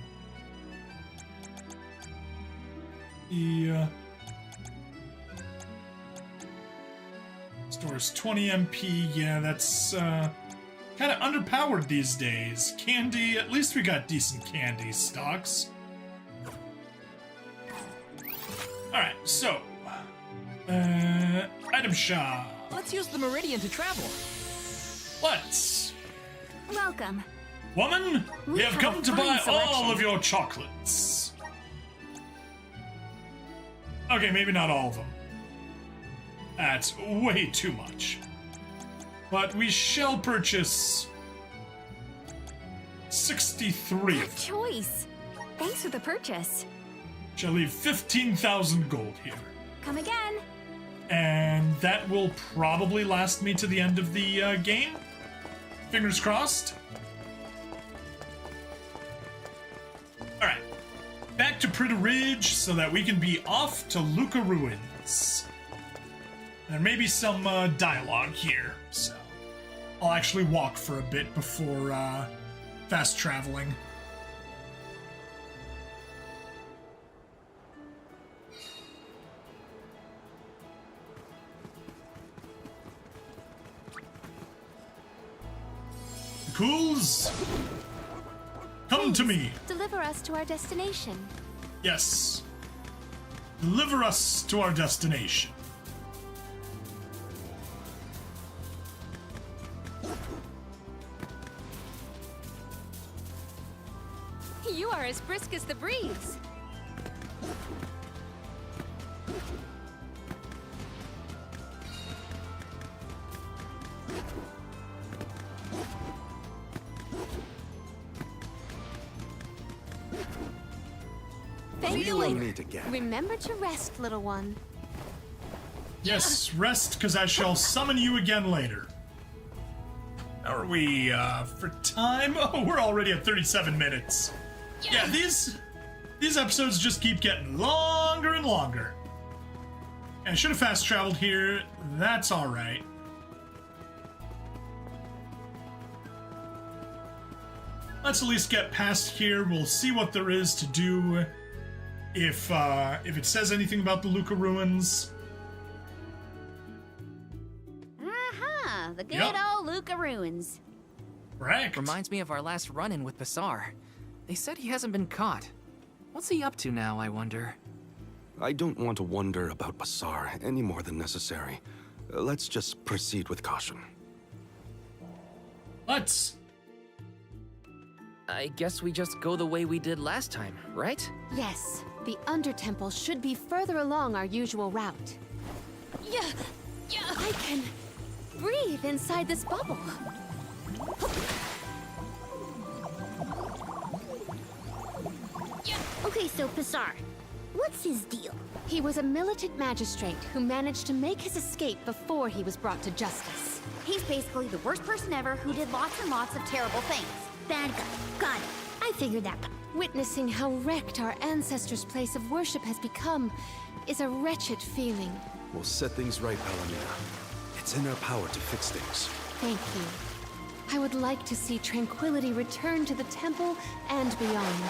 Stores 20 MP. Yeah, that's kind of underpowered these days. Candy, at least we got decent candy stocks. Alright, so item shop. Let's use the Meridian to travel. Let's. Welcome. Woman, we have come to buy fine all selection. of your chocolates. Okay, maybe not all of them. That's way too much. But we shall purchase 63 of them. Choice. Thanks for the purchase. Shall leave 15,000 gold here. Come again. And that will probably last me to the end of the game. Fingers crossed. Alright. Back to Pritter Ridge so that we can be off to Luca Ruins. There may be some dialogue here, so I'll actually walk for a bit before fast traveling. Cools, come to me. Deliver us to our destination. Yes. Deliver us to our destination. you are as brisk as the breeze. Thank you. We'll meet again. Remember to rest, little one. Yes, rest, because I shall summon you again later. How are we, for time? Oh, we're already at 37 minutes. Yeah, these episodes just keep getting longer and longer. And I should have fast traveled here. That's alright. Let's at least get past here. We'll see what there is to do. If it says anything about the Luca ruins. Aha! The good Yep. old Luca ruins. Correct. Reminds me of our last run-in with Basar. They said he hasn't been caught. What's he up to now, I wonder? I don't want to wonder about Basar any more than necessary. Let's just proceed with caution. Let's. I guess we just go the way we did last time, right? Yes, the Undertemple should be further along our usual route. Yeah, I can breathe inside this bubble. Okay, so Psar, what's his deal? He was a militant magistrate who managed to make his escape before he was brought to justice. He's basically the worst person ever who did lots and lots of terrible things. Bad guy. Got it. I figured that. Witnessing how wrecked our ancestors' place of worship has become is a wretched feeling. We'll set things right, Palomina. It's in our power to fix things. Thank you. I would like to see tranquility return to the temple and beyond.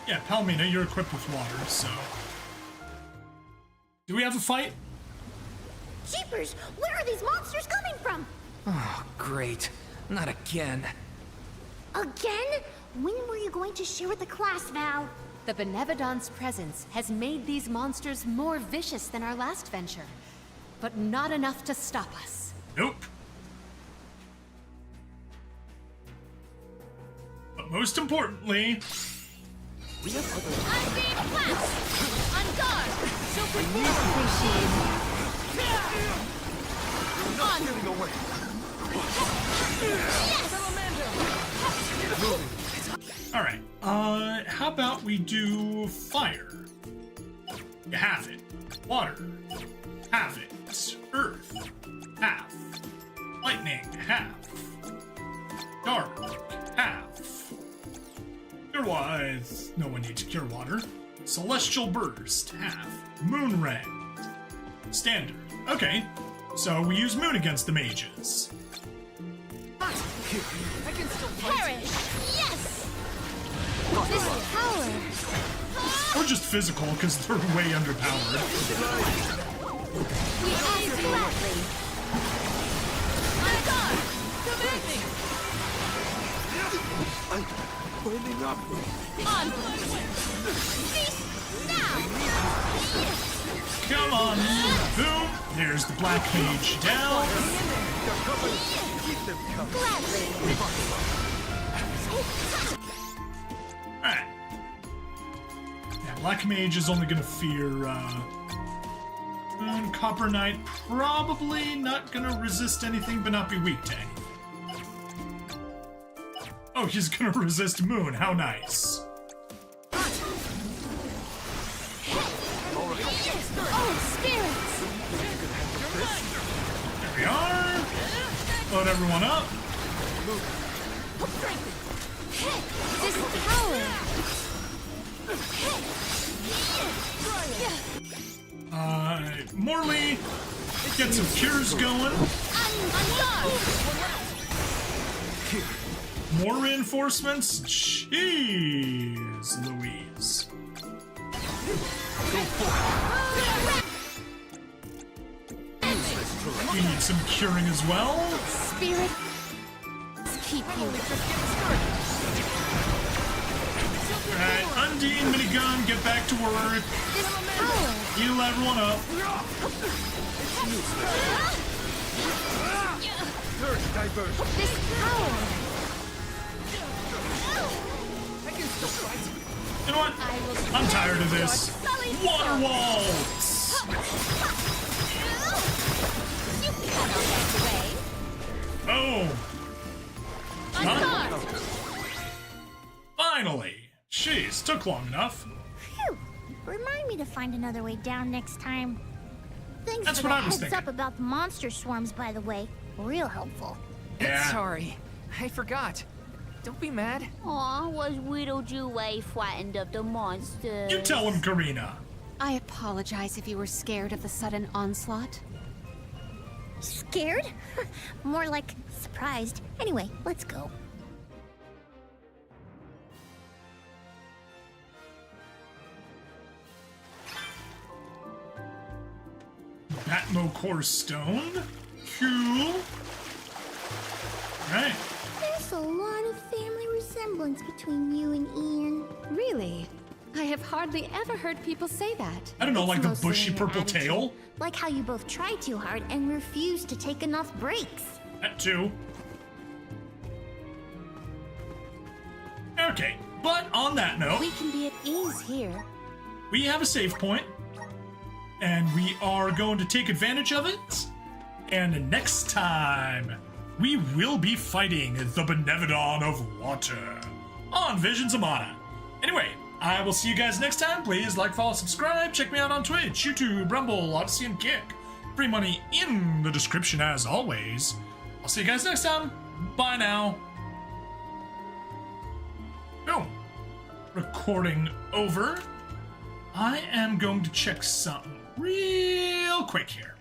Yeah, Palomina, you're equipped with water, so... Do we have a fight? Jeepers, where are these monsters coming from? Oh, great. Not again. Again? When were you going to share with the class, Val? The Benevedon's presence has made these monsters more vicious than our last venture, but not enough to stop us. Nope. But most importantly... I'm being blessed! On guard! So Not getting away. Alright, how about we do fire? You have it. Water. Have it. Earth. Half. Lightning. Half. Dark. Half. Cure wise. No one needs cure water. Celestial burst. Half. Moon ray. Standard. Okay. So we use moon against the mages. perish! Yes! This power! Or just physical, because they're way underpowered. We aid gladly! My God! Commanding! I'm burning up. On! Cease now! Come on! Boom! There's the black mage down. Gladly! Alright. Yeah, black mage is only gonna fear, Copper Knight probably not gonna resist anything but not be weak to anything. Oh, he's gonna resist Moon. How nice. Oh, spirits! There we are. Load everyone up. This power! Morley, get some cures going. More reinforcements? Jeez, Louise. We need some curing as well. Spirit, keep you. Alright, Undine, Minigun, get back to work. This power! Heal everyone up. This power! You know what? I'm tired of this. Water waltz! You cannot back away! Boom! On guard! Finally! Jeez, took long enough. Phew! Remind me to find another way down next time. Thanks That's for what the I was heads thinking. up about the monster swarms, by the way. Real helpful. Yeah. Sorry, I forgot. Don't be mad. Aw, was Widow Jeway frightened of the monsters? You tell him, Karina. I apologize if you were scared of the sudden onslaught. Scared? More like surprised. Anyway, let's go. Batmo Core Stone. Cool. Right. There's a lot of family resemblance between you and Ian. Really? I have hardly ever heard people say that. I don't know, It's like the mostly bushy in your purple attitude. tail? Like how you both try too hard and refuse to take enough breaks. That too. Okay, but on that note, We can be at ease here. we have a save point, and we are going to take advantage of it. And next time we will be fighting the Benevedon of Water on Visions of Mana. Anyway, I will see you guys next time. Please like, follow, subscribe. Check me out on Twitch, YouTube, Rumble, Odyssey, and Kick. Free money in the description as always. I'll see you guys next time. Bye now. Boom. Recording over. I am going to check something real quick here.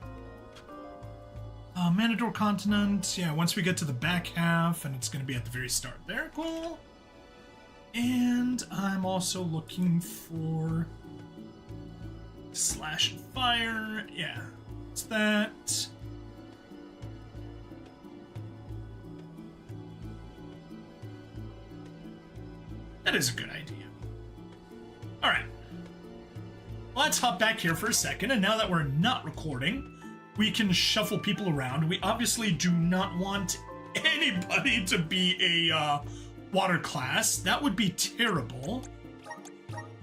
Manador Continent. Yeah, once we get to the back half, and it's going to be at the very start there. Cool. And I'm also looking for Slash and Fire. Yeah, it's that. That is a good idea. All right. Let's hop back here for a second, and now that we're not recording, we can shuffle people around. We obviously do not want anybody to be a water class. That would be terrible.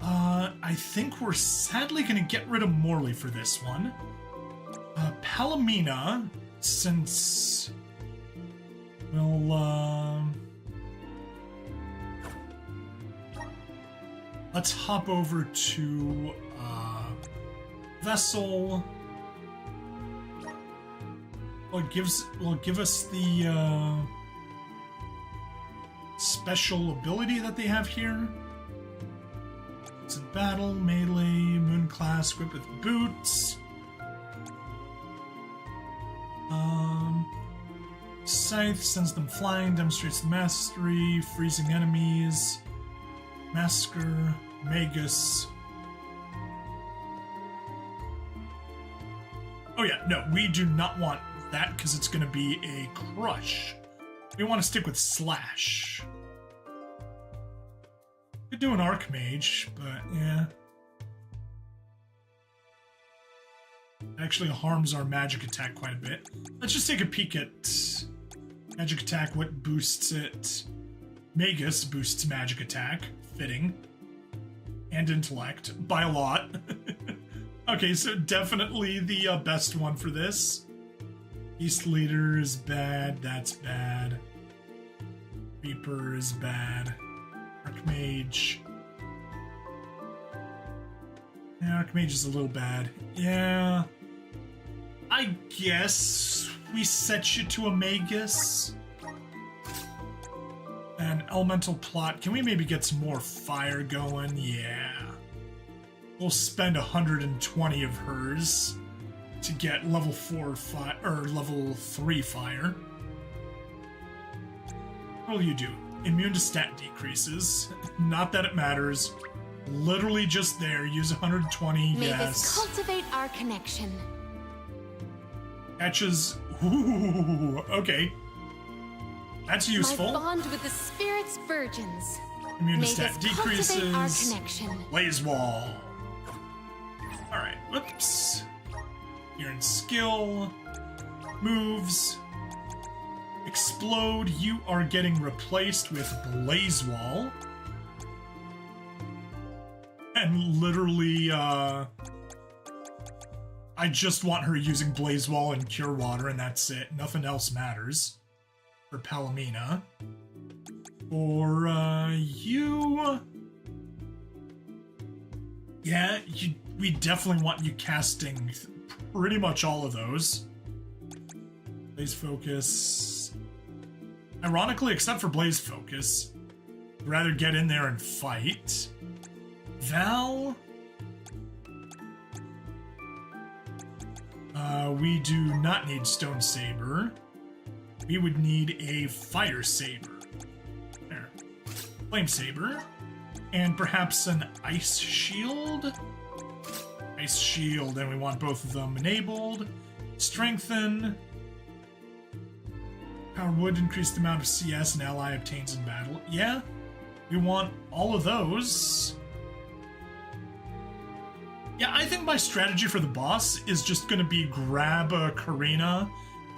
I think we're sadly going to get rid of Morley for this one. Palomina, since... Well, let's hop over to Vessel. Will give us the special ability that they have here. It's a battle, melee, moon class, equipped with boots. Scythe sends them flying, demonstrates the mastery, freezing enemies. Massacre, Magus. Oh yeah, no, we do not want that because it's going to be a crush. We want to stick with Slash. Could do an Archmage, but yeah. Actually harms our magic attack quite a bit. Let's just take a peek at magic attack, what boosts it. Magus boosts magic attack, fitting. And intellect, by a lot. Okay, so definitely the best one for this. Beast Leader is bad, that's bad. Reaper is bad. Archmage. Yeah, Archmage is a little bad. Yeah. I guess we set you to a Magus. And Elemental Plot. Can we maybe get some more fire going? Yeah. We'll spend 120 of hers to get level 4 fire, or level 3 fire. What will you do? Immune to stat decreases. Not that it matters. Literally just there. Use 120. May yes. this cultivate our connection. Catches. Ooh, okay. That's useful. My bond with the spirit's virgins. Immune to May stat this cultivate our decreases. connection. Blaze Wall. Alright, whoops. You're in skill. Moves. Explode. You are getting replaced with Blaze Wall. And literally, I just want her using Blaze Wall and Cure Water, and that's it. Nothing else matters. For Palomina. For, you... Yeah, we definitely want you casting pretty much all of those. Blaze Focus. Ironically, except for Blaze Focus, I'd rather get in there and fight. Val. We do not need Stone Saber. We would need a Fire Saber. There. Flame Saber. And perhaps an Ice Shield? Ice Shield, and we want both of them enabled. Strengthen. Power would increase the amount of CS an ally obtains in battle. Yeah, we want all of those. Yeah, I think my strategy for the boss is just going to be grab Karina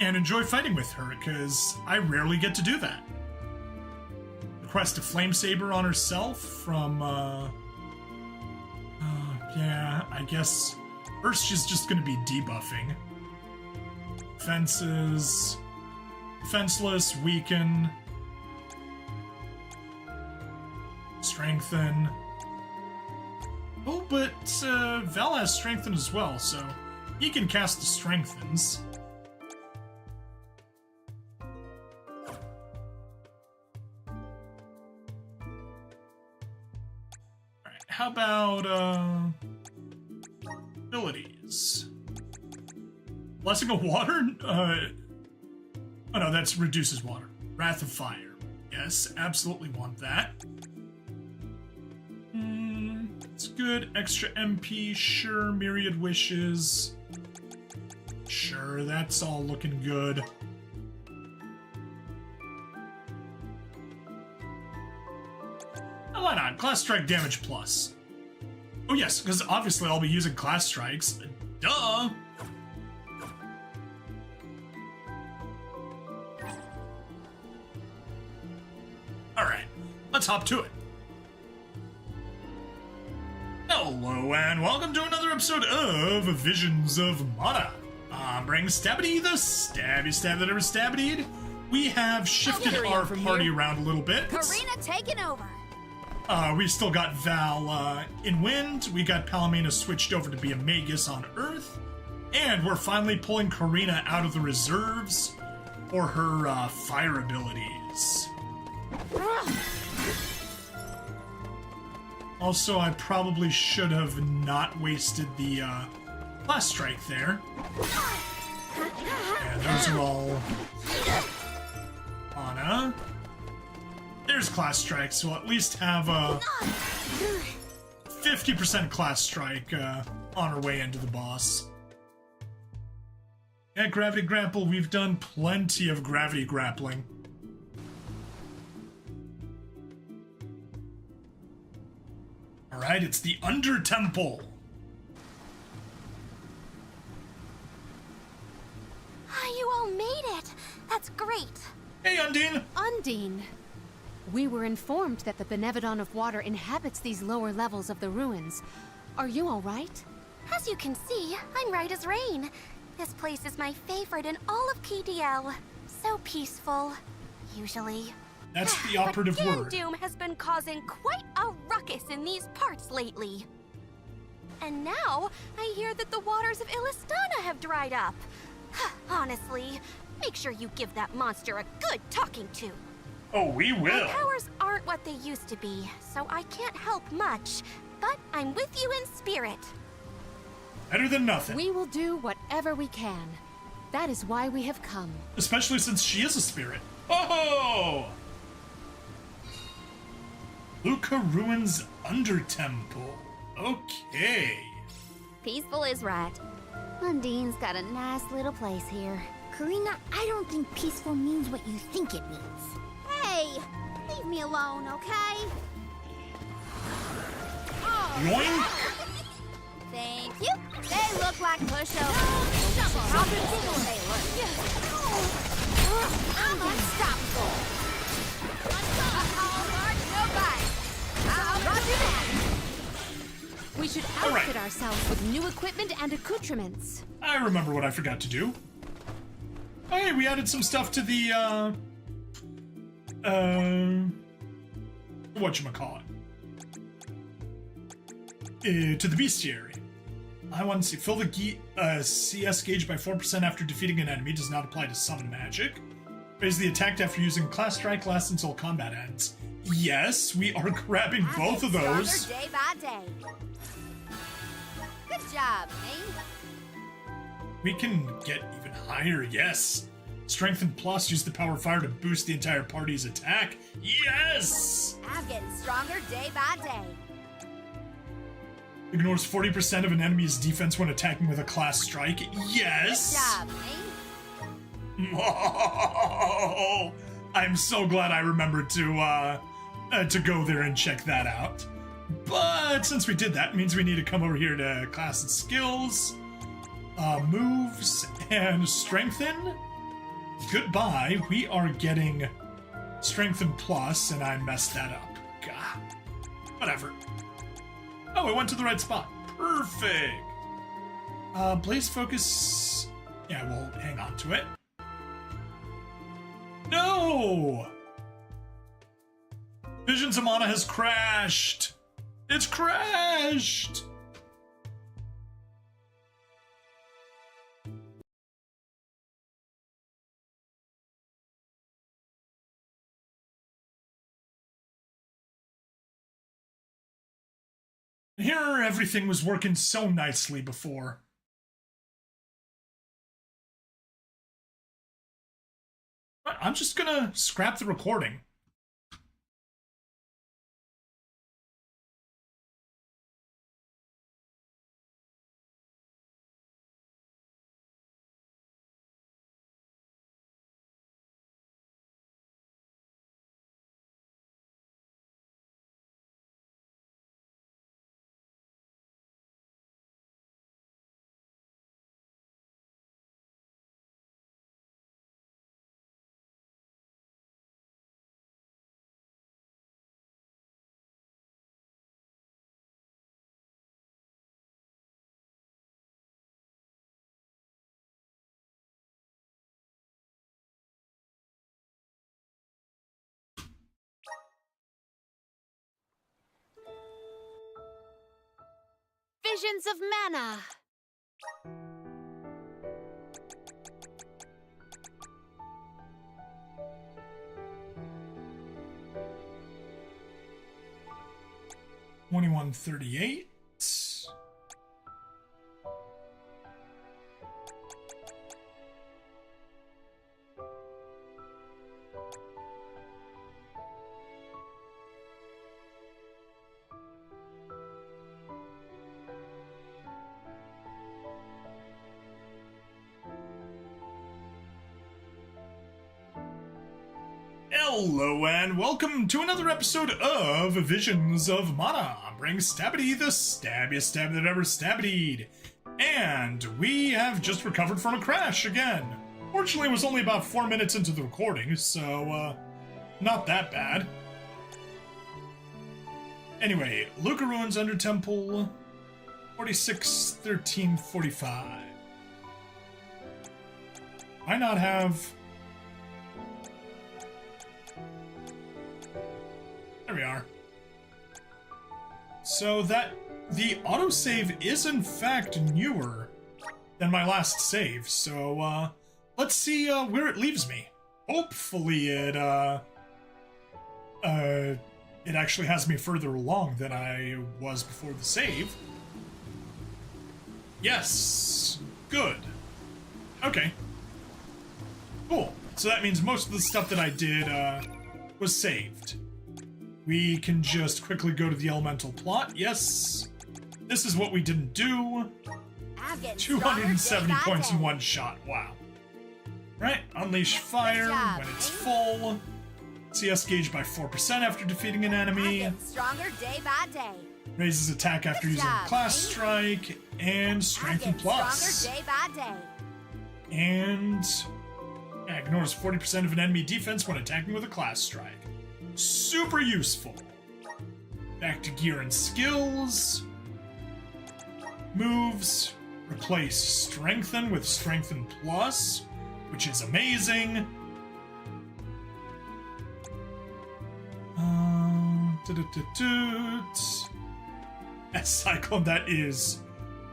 and enjoy fighting with her, because I rarely get to do that. Request a Flame Saber on herself from, yeah, I guess first she's just going to be debuffing. Fences. Defenseless, weaken, strengthen. Oh, but Val has strengthen as well, so he can cast the strengthens. Alright, how about abilities? Blessing of Water? Oh no, that's reduces water. Wrath of Fire. Yes, absolutely want that. It's good. Extra MP, sure. Myriad Wishes. Sure, that's all looking good. Oh, why not? Class Strike damage plus. Oh yes, because obviously I'll be using Class Strikes. Duh! Alright, let's hop to it. Hello and welcome to another episode of Visions of Mana. I'm bringing Stabity, the stabby stab that ever stabbity'd. We have shifted our party around a little bit. Karina taking over. We still got Val in Wind. We got Palomena switched over to be a Magus on Earth. And we're finally pulling Karina out of the reserves for her fire abilities. Also, I probably should have not wasted the Class Strike there. And those are all Anna. There's Class Strike, so we'll at least have a 50% Class Strike on our way into the boss. At Gravity Grapple, we've done plenty of Gravity Grappling. Alright, it's the Under Temple. You all made it. That's great. Hey, Undine. Undine. We were informed that the Benevedon of Water inhabits these lower levels of the ruins. Are you all right? As you can see, I'm right as rain. This place is my favorite in all of KDL. So peaceful, usually. That's the operative but word. Doom has been causing quite a ruckus in these parts lately. And now, I hear that the waters of Illistana have dried up. Honestly, make sure you give that monster a good talking to. Oh, we will. My powers aren't what they used to be, so I can't help much. But I'm with you in spirit. Better than nothing. We will do whatever we can. That is why we have come. Especially since she is a spirit. Oh! Luca Ruins Under Temple. Okay. Peaceful is right. Undine's got a nice little place here. Karina, I don't think peaceful means what you think it means. Hey, leave me alone, okay? Yoink! Thank you. They look like pushovers. How ridiculous they look. I'm unstoppable. Roger that. We should outfit ourselves with new equipment and accoutrements. I remember what I forgot to do. Oh, hey, we added some stuff to the, whatchamacallit? To the bestiary. I want to see. Fill the CS gauge by 4% after defeating an enemy. Does not apply to summon magic. Raise the attack after using Class Strike. Lasts until combat ends. Yes, we are grabbing both of those. Day by day. Good job, me. We can get even higher, yes. Strengthen plus, use the power of fire to boost the entire party's attack. Yes! I'm getting stronger day by day. Ignores 40% of an enemy's defense when attacking with a class strike. Yes! Good job, me. Oh, I'm so glad I remembered to go there and check that out. But since we did that, it means we need to come over here to class and skills, moves, and strengthen. Goodbye. We are getting strengthen plus, and I messed that up. God. Whatever. Oh, I went to the right spot. Perfect. Blaze focus. Yeah, we'll hang on to it. No! Visions of Mana has crashed! It's crashed! Here, everything was working so nicely before. I'm just gonna scrap the recording. Visions of Mana. $21.38. Hello and welcome to another episode of Visions of Mana. I'm bringing Stabbity, the stabbiest stab that ever stabbity'd. And we have just recovered from a crash again. Fortunately, it was only about 4 minutes into the recording, so, not that bad. Anyway, Luca Ruins Under Temple, 46-13-45. Why not have... There we are. So that the autosave is in fact newer than my last save, so let's see where it leaves me. Hopefully it actually has me further along than I was before the save. Yes. Good. Okay. Cool. So that means most of the stuff that I did was saved. We can just quickly go to the elemental plot. Yes. This is what we didn't do. 270 points in one shot. Wow. Right. Unleash fire when it's full. CS gauge by 4% after defeating an enemy. Stronger day by day. Raises attack after using class strike. And strengthen plus. Stronger day by day. And ignores 40% of an enemy defense when attacking with a class strike. Super useful. Back to gear and skills. Moves. Replace Strengthen with Strengthen Plus, which is amazing. That Cyclone, that is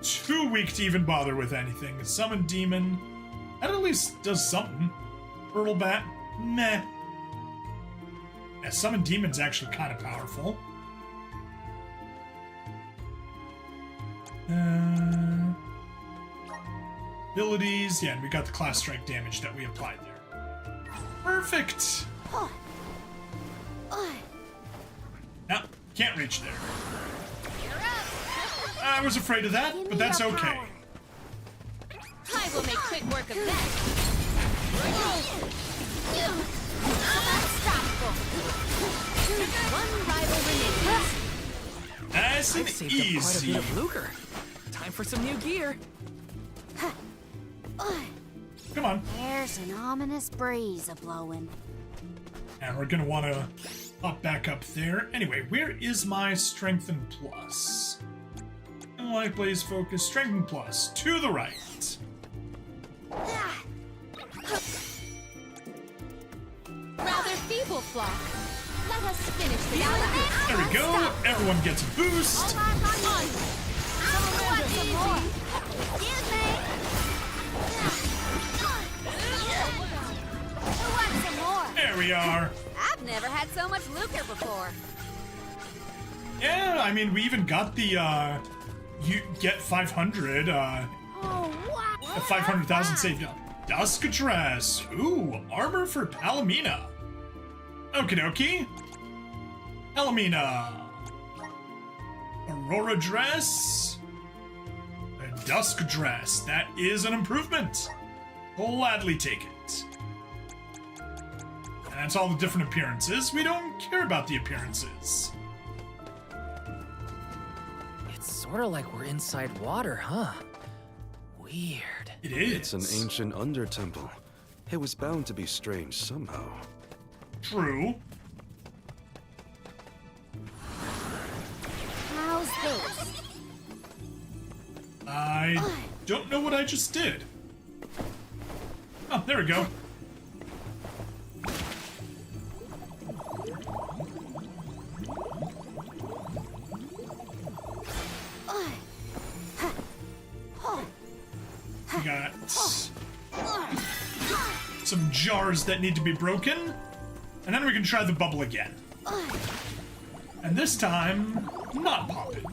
too weak to even bother with anything. Summon Demon. That at least does something. Hurtle Bat. Meh. Yeah, Summon Demon's actually kind of powerful. Abilities. Yeah, and we got the class strike damage that we applied there. Perfect! No, can't reach there. I was afraid of that, but that's okay. I will make quick work of that. One rival remains. Nice and I've saved up quite a easy. bit of lucre. Time for some new gear. Come on. There's an ominous breeze a-blowing. And we're gonna want to hop back up there. Anyway, where is my Strengthen Plus? Light Blaze Focus, Strengthen Plus, to the right. beautiful flock. Let us finish the There we go. Everyone gets a boost. Excuse me. Who wants some more? There we are. I've never had so much lucre before. Yeah, I mean, we even got the, you get 500, Oh, wow. 500,000 saved up. Dusk dress. Ooh, armor for Palomina. Okie dokie. Palomina. Aurora dress. A dusk dress. That is an improvement. Gladly take it. And that's all the different appearances. We don't care about the appearances. It's sort of like we're inside water, huh? Weird. It is. It's an ancient under-temple. It was bound to be strange somehow. True. How's this? I don't know what I just did. Oh, there we go. We got some jars that need to be broken, and then we can try the bubble again. And this time, not pop it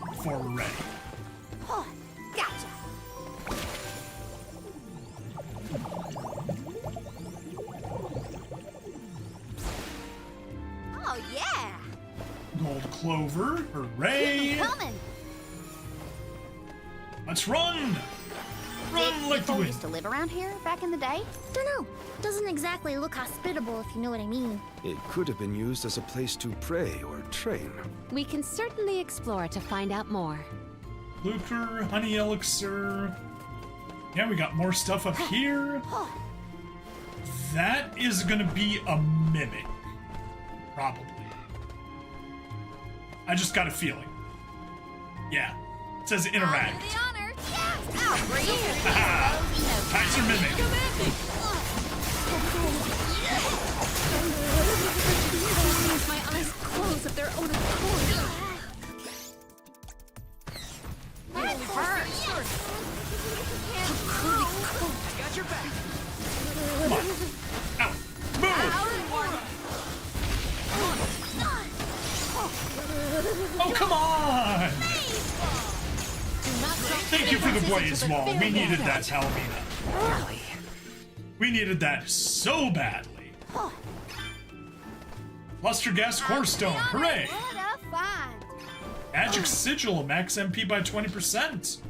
before we're ready. Gotcha. Oh, yeah. Gold clover, hooray! Coming. Let's run! Run like the People wind. used to live around here back in the day? Dunno. Doesn't exactly look hospitable, if you know what I mean. It could have been used as a place to pray or train. We can certainly explore to find out more. Lucre, honey elixir. Yeah, we got more stuff up here. That is gonna be a mimic. Probably. I just got a feeling. Yeah. It says interact. The honor. Yes. I'll bring you. Haha. Kaiser mimic. My eyes close of their own accord. That hurts. I got your back. Come on. Out. Move! Oh, come on! Thank you for the blaze wall. We needed that, Palomina. Really? We needed that so badly. Luster gas core stone. Hooray! What a find. Magic sigil. Max MP by 20%.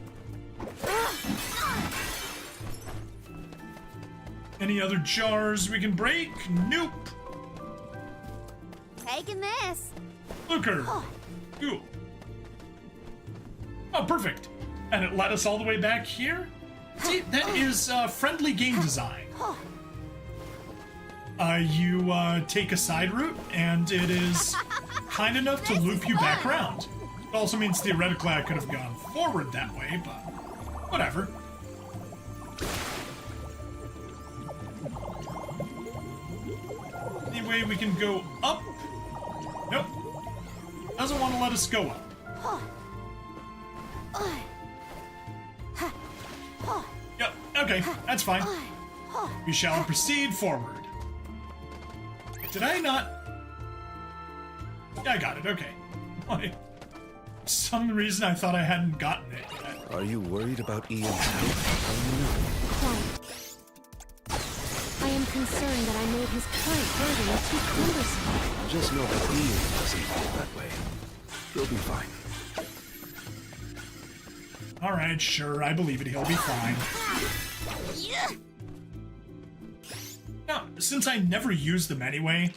Any other jars we can break? Nope. Taking this. Lucre. Ooh. Oh, perfect. And it led us all the way back here? See, that is friendly game design. You take a side route, and it is kind enough to loop you back around. It also means theoretically I could have gone forward that way, but whatever. Anyway, we can go up. Nope. Doesn't want to let us go up. Yep, okay, that's fine. We shall proceed forward. Did I not? Yeah, I got it, okay. For some reason I thought I hadn't gotten it yet. Are you worried about Ian's health? Quite. I am concerned that I made his current burden too cumbersome. Just know that Ian doesn't feel that way. He'll be fine. Alright, sure, I believe it. He'll be fine. Now, since I never use them anyway,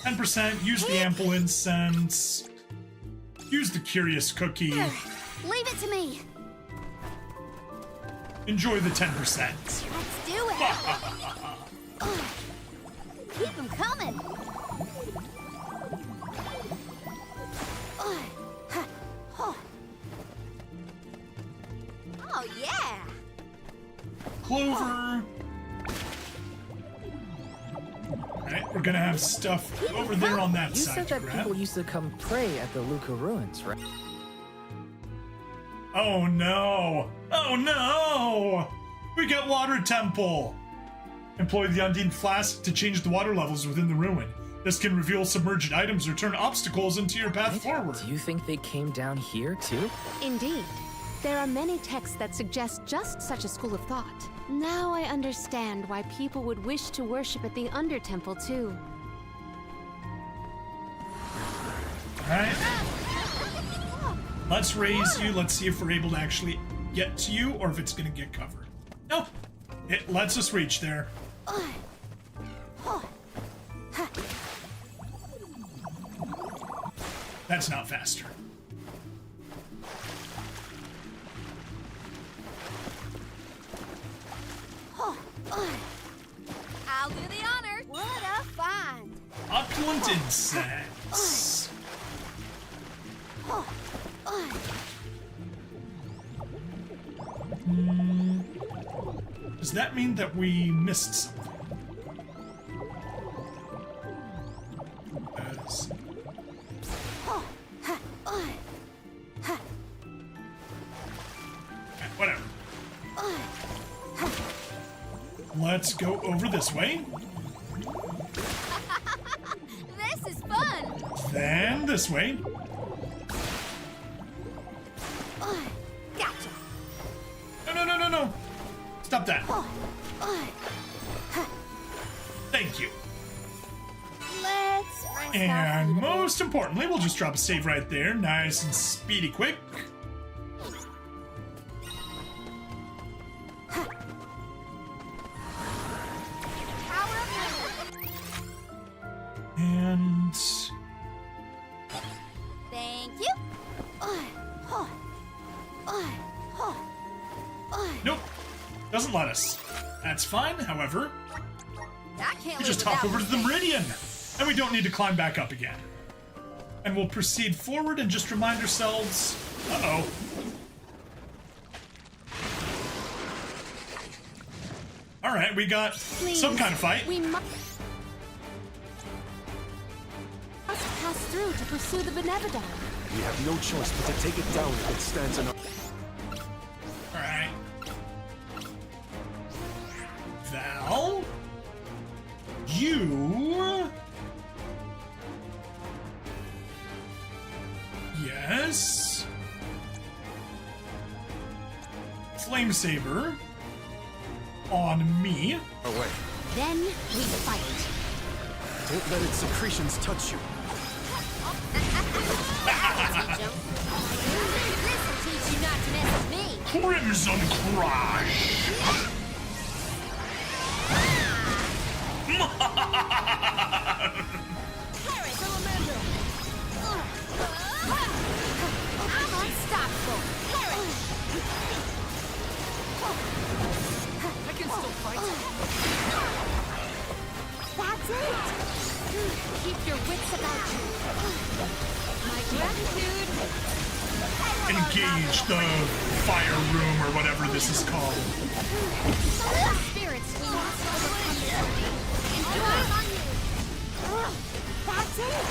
10%, use the ample incense, use the curious cookie, Leave it to me. enjoy the 10%. Let's do it. Keep them coming. Oh, yeah. Clover. we're gonna have stuff over there on that You side said to that grab. people used to come pray at the Luca ruins, right? Oh no! Oh no! We got water temple! Employ the Undine Flask to change the water levels within the ruin. This can reveal submerged items or turn obstacles into your path forward. Do you think they came down here too? Indeed. There are many texts that suggest just such a school of thought. Now I understand why people would wish to worship at the Under Temple too. Alright. Let's raise you. Let's see if we're able to actually get to you or if it's gonna get covered. No! It lets us reach there. That's not faster. I'll do the honors. What a find. Opulent insects. Does that mean that we missed something? Yes. Whatever. Let's go over this way. This is fun. Then this way. Gotcha. No. Stop that. Thank you. Let's rinse And off the most importantly, we'll just drop a save right there. Nice and speedy quick. power of memory. And Thank you. nope, doesn't let us. That's fine, however. I can't We live just hop without over to the mistakes. meridian, and we don't need to climb back up again. And we'll proceed forward and just remind ourselves. Uh-oh. All right, we got some kind of fight. We must pass through to pursue the Benevedon. We have no choice but to take it down if it stands in our... All right. Val, you. Yes. Flame Saber on me. Away. Then we fight. Don't let its secretions touch you. This'll teach you not to mess with me. Crimson Crush. I'm unstoppable. I can still fight. That's it. Keep your wits about you. My gratitude. Engage the fire room or whatever this is called. Spirits we must overcome. That's it.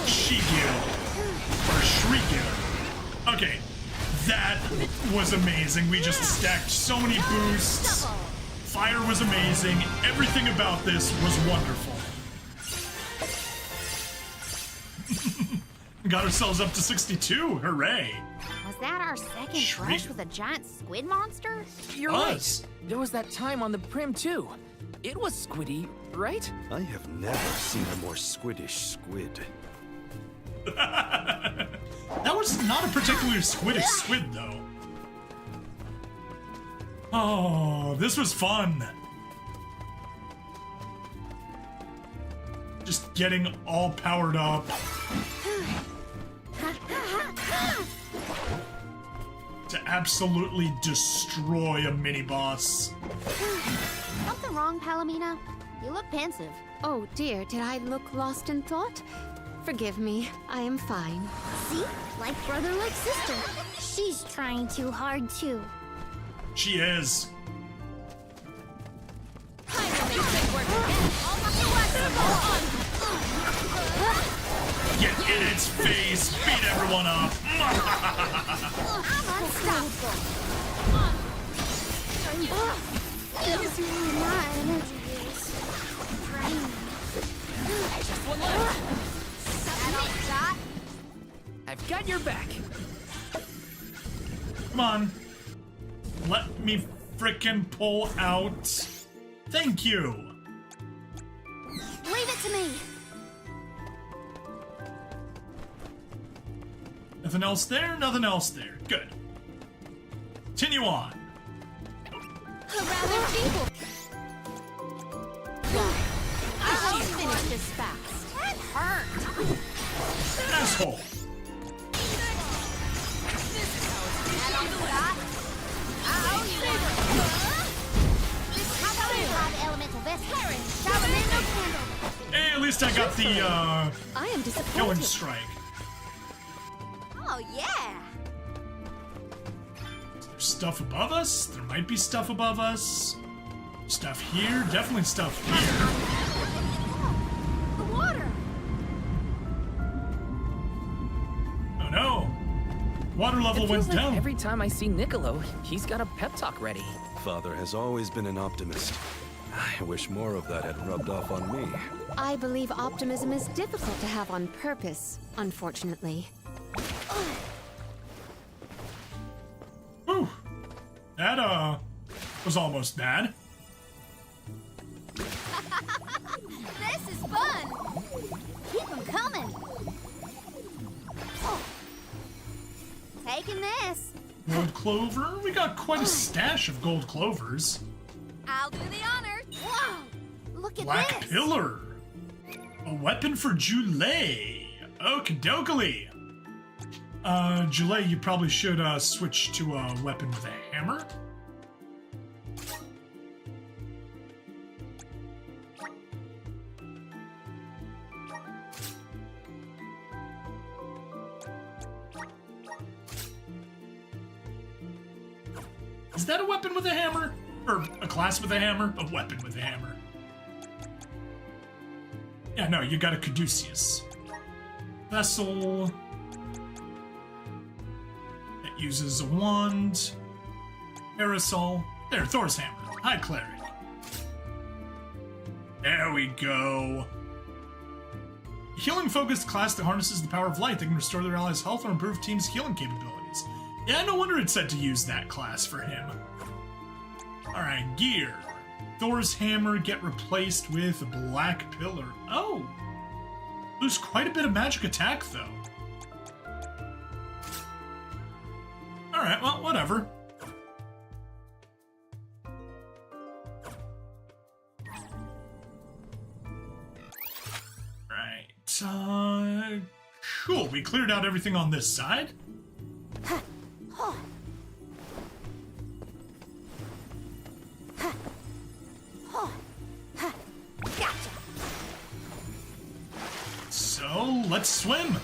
Shigil. Or Shrigil. Okay. That was amazing. We just stacked so many boosts. Fire was amazing. Everything about this was wonderful. Got ourselves up to 62. Hooray. Was that our second Shriek. brush with a giant squid monster? You're Us. right. There was that time on the Prim too. It was squiddy, right? I have never seen a more squiddish squid. That was not a particularly squiddish squid, though. Oh, this was fun. Just getting all powered up. To absolutely destroy a mini-boss. Something wrong, Palomina? You look pensive. Oh dear, did I look lost in thought? Forgive me, I am fine. See? Like brother, like sister. She's trying too hard, too. She is. I will make quick work of it. All my Get in its face! Beat everyone up! I'm unstoppable. My energy is draining. Just one left. That shot. I've got your back. Come on. Let me frickin' pull out. Thank you. Leave it to me. Nothing else there? Nothing else there. Good. Continue on. Rather feeble. I won't finish this fast. That hurt. Asshole. Hey, at least I got the I am disappointed. killing strike. Oh yeah. There's stuff above us. There might be stuff above us. Stuff here. Definitely stuff here. The water. Oh no. Water level It went feels like down. every time I see Niccolo, he's got a pep talk ready. Father has always been an optimist. I wish more of that had rubbed off on me. I believe optimism is difficult to have on purpose, unfortunately. Whew. That, was almost bad. This is fun. Keep them coming. Oh. Taking this. Gold clover? We got quite a stash of gold clovers. I'll do the honor. Whoa! Look at Black this. pillar. A weapon for Jule. Okey-dokey. Jule, you probably should, switch to a weapon with a hammer. Is that a weapon with a hammer? Or a class with a hammer? A weapon with a hammer. Yeah, no, you got a Caduceus. Vessel. That uses a wand. Parasol. There, Thor's hammer. High cleric. There we go. A healing-focused class that harnesses the power of light that can restore their allies' health or improve teams' healing capabilities. Yeah, no wonder it said to use that class for him. Alright, gear. Thor's hammer get replaced with a black pillar. Oh! Lose quite a bit of magic attack, though. Alright, well, whatever. Right, cool. We cleared out everything on this side. Gotcha. So, let's swim.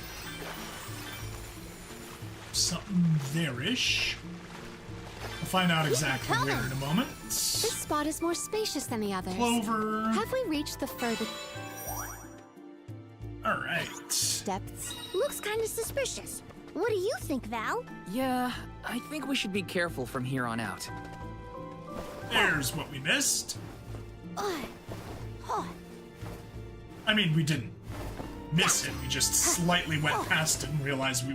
Something there-ish. We'll find out exactly where in a moment. This spot is more spacious than the others. Clover. Have we reached the furthest Alright. depths? Looks kind of suspicious. What do you think, Val? Yeah, I think we should be careful from here on out. There's what we missed. I mean, we didn't miss it. We just slightly went past it and realized we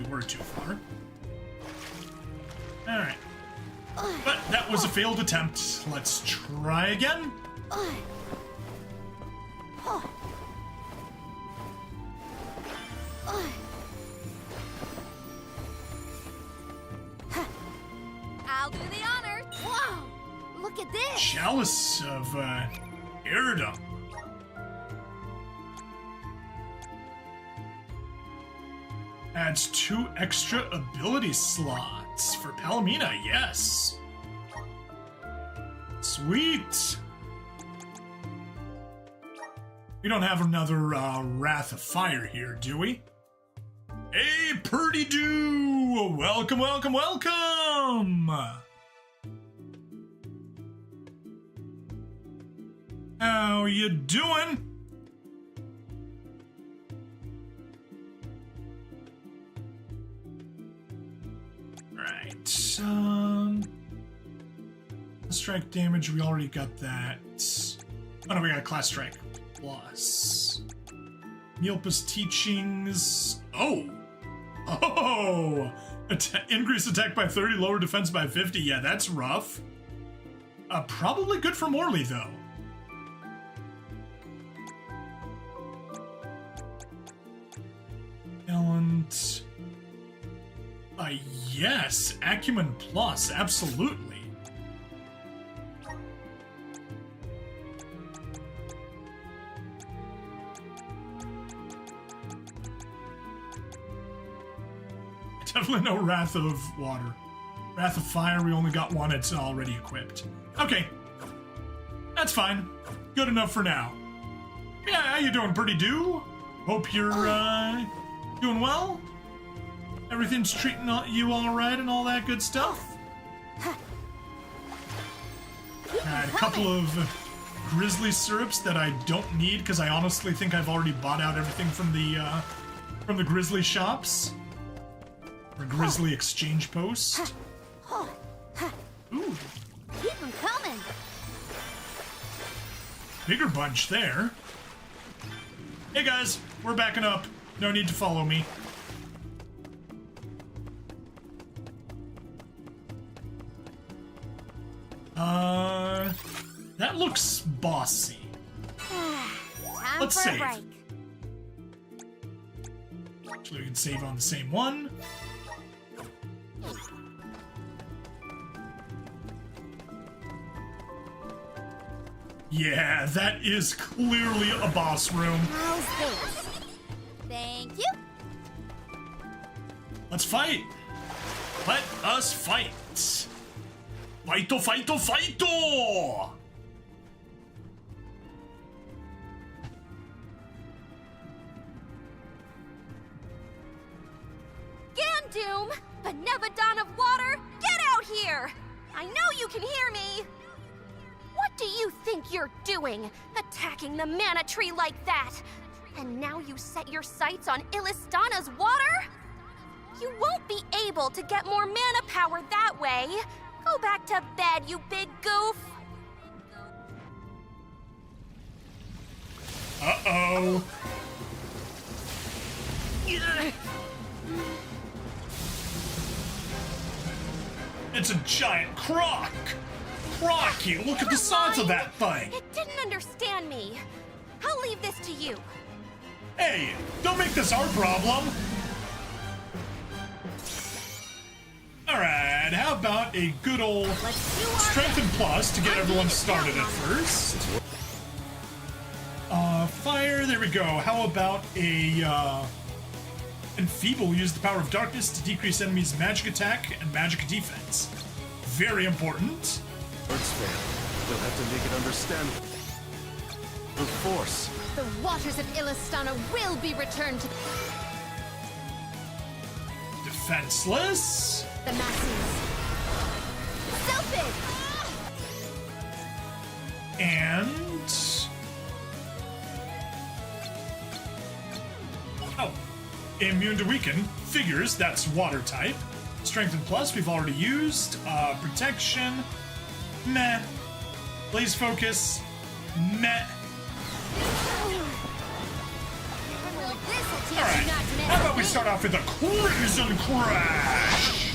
were too far. Alright. But that was a failed attempt. Let's try again. I'll do the honor. Whoa! Look at this. Chalice of, Benevedon. Adds 2 extra ability slots for Palomina, yes. Sweet. We don't have another, Wrath of Fire here, do we? Hey, Purdy Doo! Welcome, welcome, welcome! How you doing? Alright, strike damage, we already got that. Oh no, we got class strike plus. Neilpa's teachings. Oh! Oh! Increase attack by 30, lower defense by 50. Yeah, that's rough. Probably good for Morley, though. And... yes, Acumen Plus, absolutely. Definitely no Wrath of Water. Wrath of Fire, we only got one, it's already equipped. Okay. That's fine. Good enough for now. Yeah, how you doing, Birdie Doo? Hope you're, doing well? Everything's treating you alright and all that good stuff? Alright, a couple of Grizzly syrups that I don't need, because I honestly think I've already bought out everything from the Grizzly shops. Or Grizzly exchange post. Ooh. Keep them coming. Bigger bunch there. Hey guys, we're backing up. No need to follow me. That looks bossy. Time Let's for save. a break. Actually, we can save on the same one. Yeah, that is clearly a boss room. How's this? Thank you. Let's fight. Let us fight. Fighto, fighto, fighto! Gandoom! Benevedon of water, get out here! I know you can hear me! What do you think you're doing, attacking the mana tree like that? And now you set your sights on Illistana's water? You won't be able to get more mana power that way. Go back to bed, you big goof. Uh-oh. It's a giant croc! Crocky, look at the size of that thing! It didn't understand me. I'll leave this to you. Hey, don't make this our problem! Alright, how about a good old Strength and Plus to get everyone started at first? Fire, there we go. How about a, Enfeeble, use the power of darkness to decrease enemies' magic attack and magic defense. Very important. Words fail. We'll have to make it understandable. The Force. The waters of Illistana will be returned to Defenseless. the masses. Selfish! And... oh. Immune to weaken. Figures, that's water type. Strength and Plus, we've already used. Protection. Meh. Blaze Focus. Meh. Alright, how about we start off with a Crimson Crash?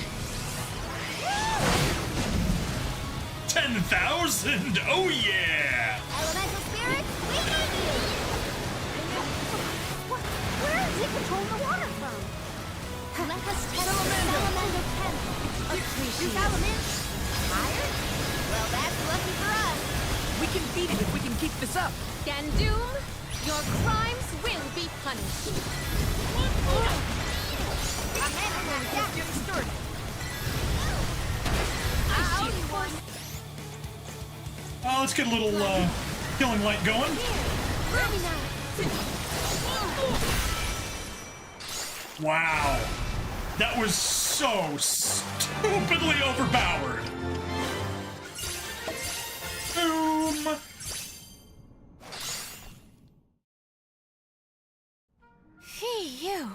10,000! Oh yeah! Elemental spirit, we need you! Where is he controlling the water from? Let us test Salamander Pen. Use element. Higher? Well, that's lucky for us. We can beat it if we can keep this up. Gandoom, your crimes will be punished. I'm handling that. Get started. Let's get a little, Killing Light going. Wow. That was so stupidly overpowered. Boom. Hey, you.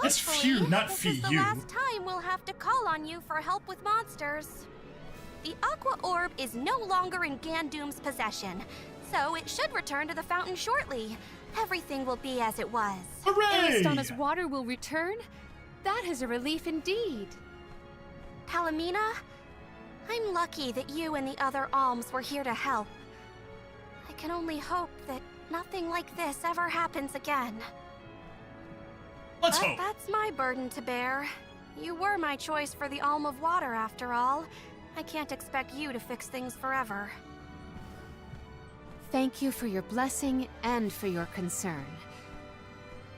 That's few, not this fee is the you. last time we'll have to call on you for help with monsters. The Aqua Orb is no longer in Gandoom's possession, so it should return to the fountain shortly. Everything will be as it was. Hooray! Illistana's water will return? That is a relief indeed. Palomina, I'm lucky that you and the other alms were here to help. I can only hope that nothing like this ever happens again. Let's But hope. that's my burden to bear. You were my choice for the Alm of Water, after all. I can't expect you to fix things forever. Thank you for your blessing and for your concern.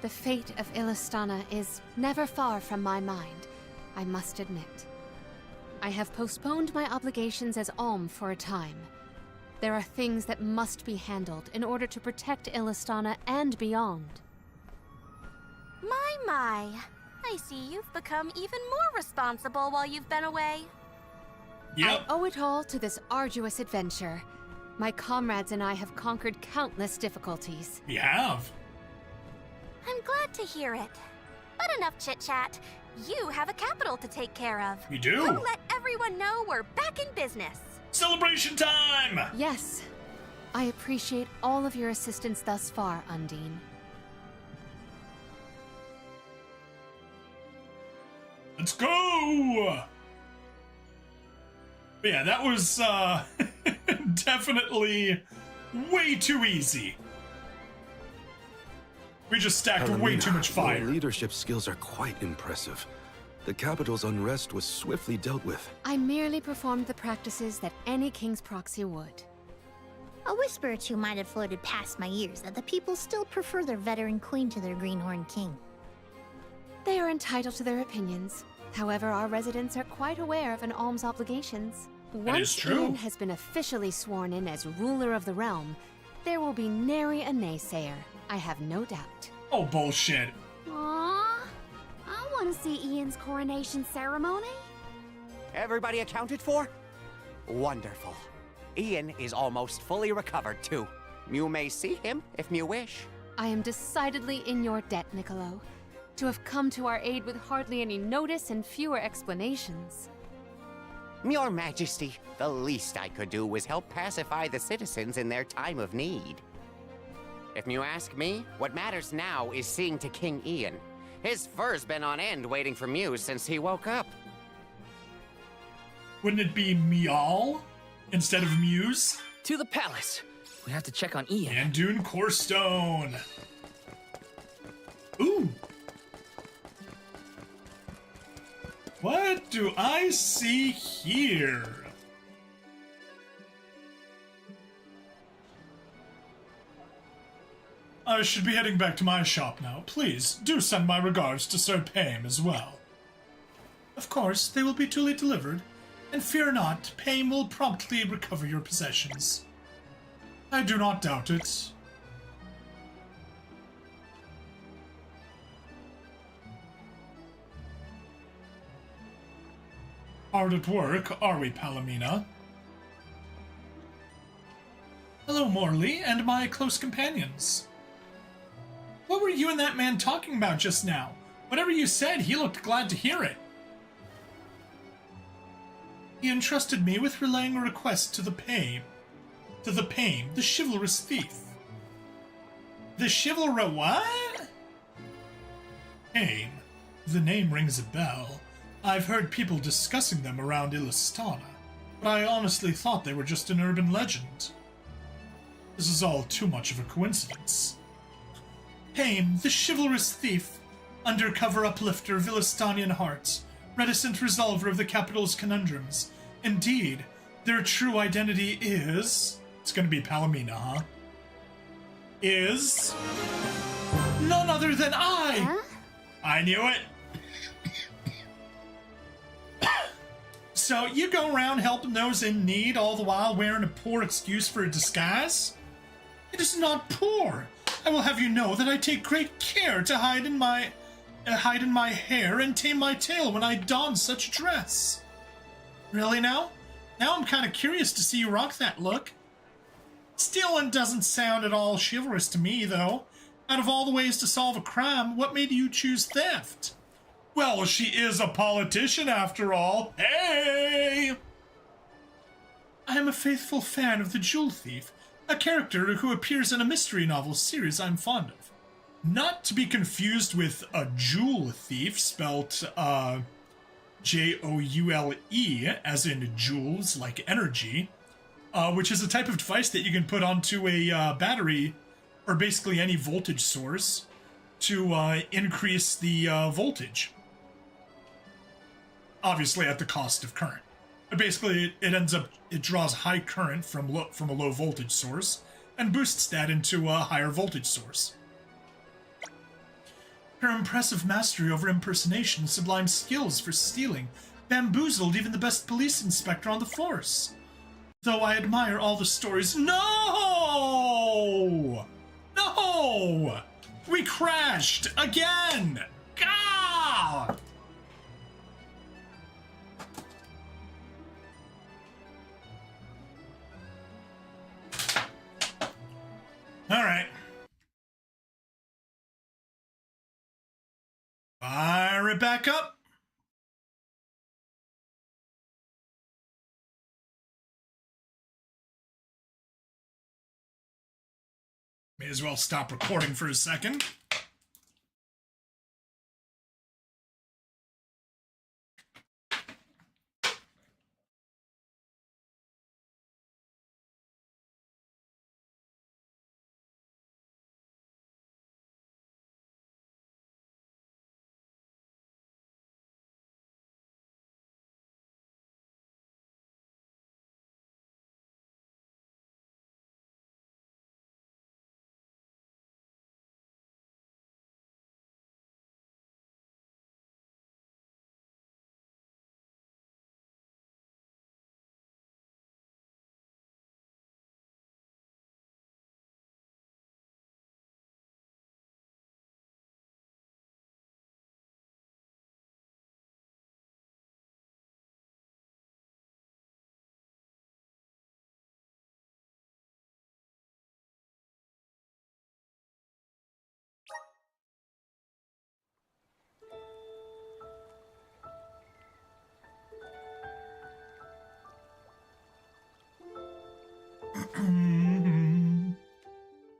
The fate of Illistana is never far from my mind, I must admit. I have postponed my obligations as Alm for a time. There are things that must be handled in order to protect Illistana and beyond. My. I see you've become even more responsible while you've been away. Yep. I owe it all to this arduous adventure. My comrades and I have conquered countless difficulties. We have. I'm glad to hear it. But enough chit-chat. You have a capital to take care of. We do. Come let everyone know we're back in business. Celebration time! Yes. I appreciate all of your assistance thus far, Undine. Let's go! But yeah, that was definitely way too easy. We just stacked way too much fire. Your leadership skills are quite impressive. The capital's unrest was swiftly dealt with. I merely performed the practices that any king's proxy would. A whisper or two might have floated past my ears that the people still prefer their veteran queen to their greenhorn king. They are entitled to their opinions. However, our residents are quite aware of an alm's obligations. Once true. Ian has been officially sworn in as ruler of the realm, there will be nary a naysayer. I have no doubt. Oh, bullshit. Aww. I want to see Ian's coronation ceremony. Everybody accounted for? Wonderful. Ian is almost fully recovered, too. You may see him if you wish. I am decidedly in your debt, Niccolo. To have come to our aid with hardly any notice and fewer explanations. Your Majesty, the least I could do was help pacify the citizens in their time of need. If you ask me, what matters now is seeing to King Ian. His fur's been on end waiting for Muse since he woke up. Wouldn't it be Mial instead of Muse? To the palace. We have to check on Ian. And Dune Corestone. Ooh. What do I see here? I should be heading back to my shop now. Please, do send my regards to Sir Pame as well. Of course, they will be duly delivered. And fear not, Pame will promptly recover your possessions. I do not doubt it. Hard at work, are we, Palomina? Hello, Morley, and my close companions. What were you and that man talking about just now? Whatever you said, he looked glad to hear it. He entrusted me with relaying a request to the Pame, the chivalrous thief. The chivalrous what? Pame. The name rings a bell. I've heard people discussing them around Illistana, but I honestly thought they were just an urban legend. This is all too much of a coincidence. Pame, the chivalrous thief, undercover uplifter of Illistanian hearts, reticent resolver of the capital's conundrums. Indeed, their true identity is... It's gonna be Palomina, huh? Is... none other than I! Huh? I knew it! So, you go around helping those in need, all the while wearing a poor excuse for a disguise? It is not poor! I will have you know that I take great care to hide in my hair and tame my tail when I don such a dress. Really now? Now I'm kind of curious to see you rock that look. Still, it doesn't sound at all chivalrous to me, though. Out of all the ways to solve a crime, what made you choose theft? Well, she is a politician after all. Hey! I am a faithful fan of the Jewel Thief, a character who appears in a mystery novel series I'm fond of. Not to be confused with a jewel thief, spelt Joule, as in jewels, like energy, which is a type of device that you can put onto a battery, or basically any voltage source, to increase the voltage. Obviously at the cost of current. But basically, it draws high current from a low voltage source, and boosts that into a higher voltage source. Her impressive mastery over impersonation, sublime skills for stealing, bamboozled even the best police inspector on the force. Though I admire all the stories— No! No! We crashed again! God! All right. Fire it back up. May as well stop recording for a second.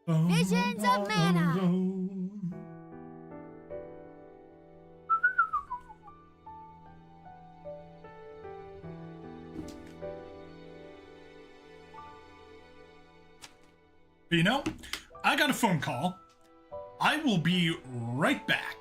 Visions of mana. But you know, I got a phone call. I will be right back.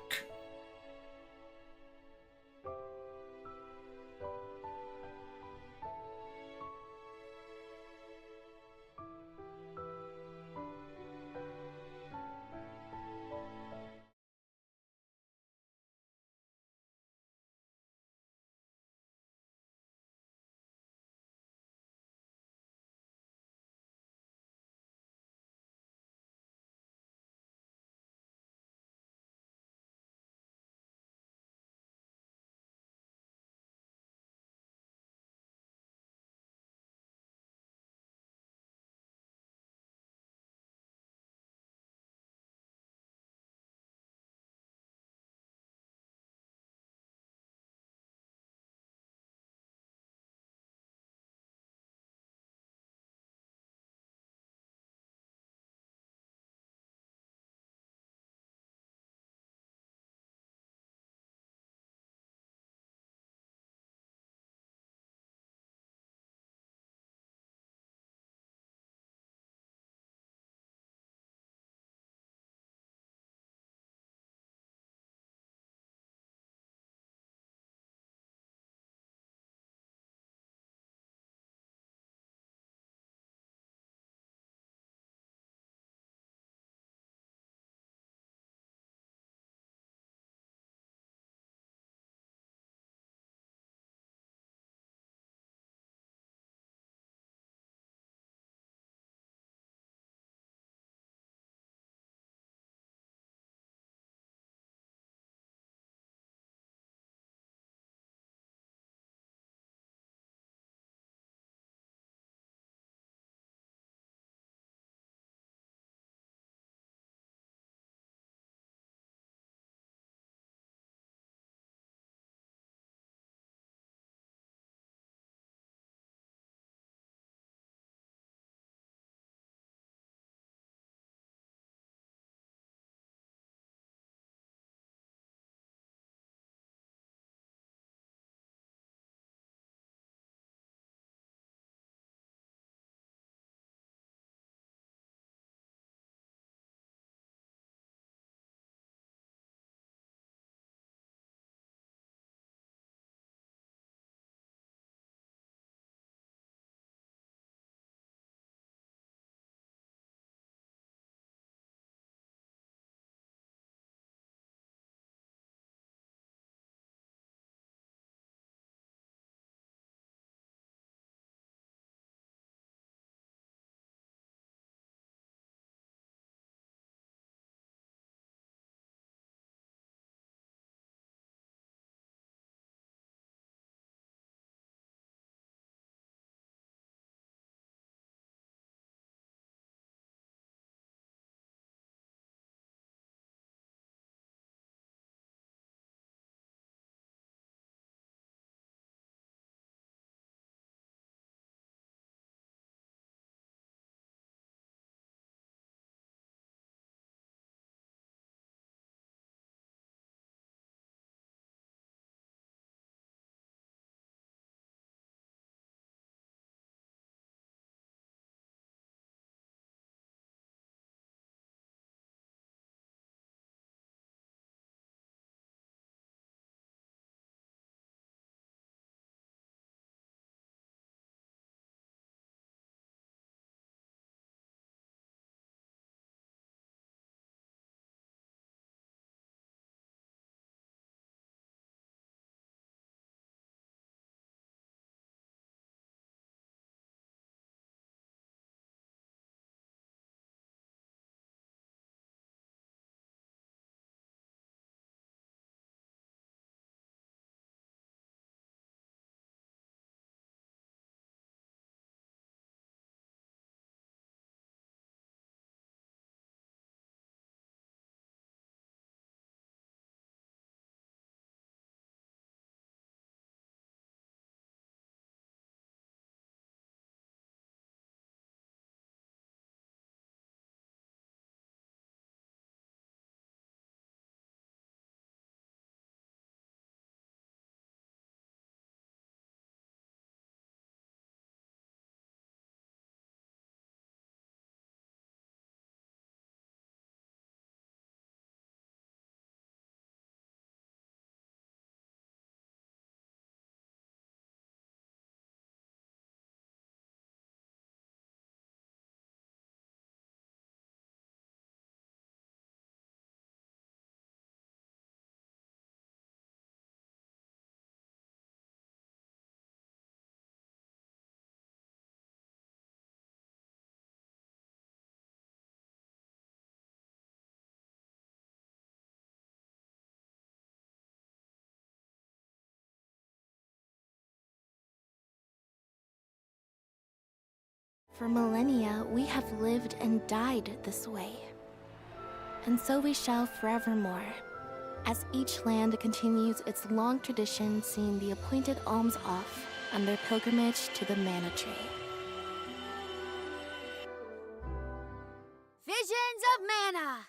For millennia, we have lived and died this way. And so we shall forevermore, as each land continues its long tradition seeing the appointed alms off on their pilgrimage to the Mana Tree. Visions of Mana!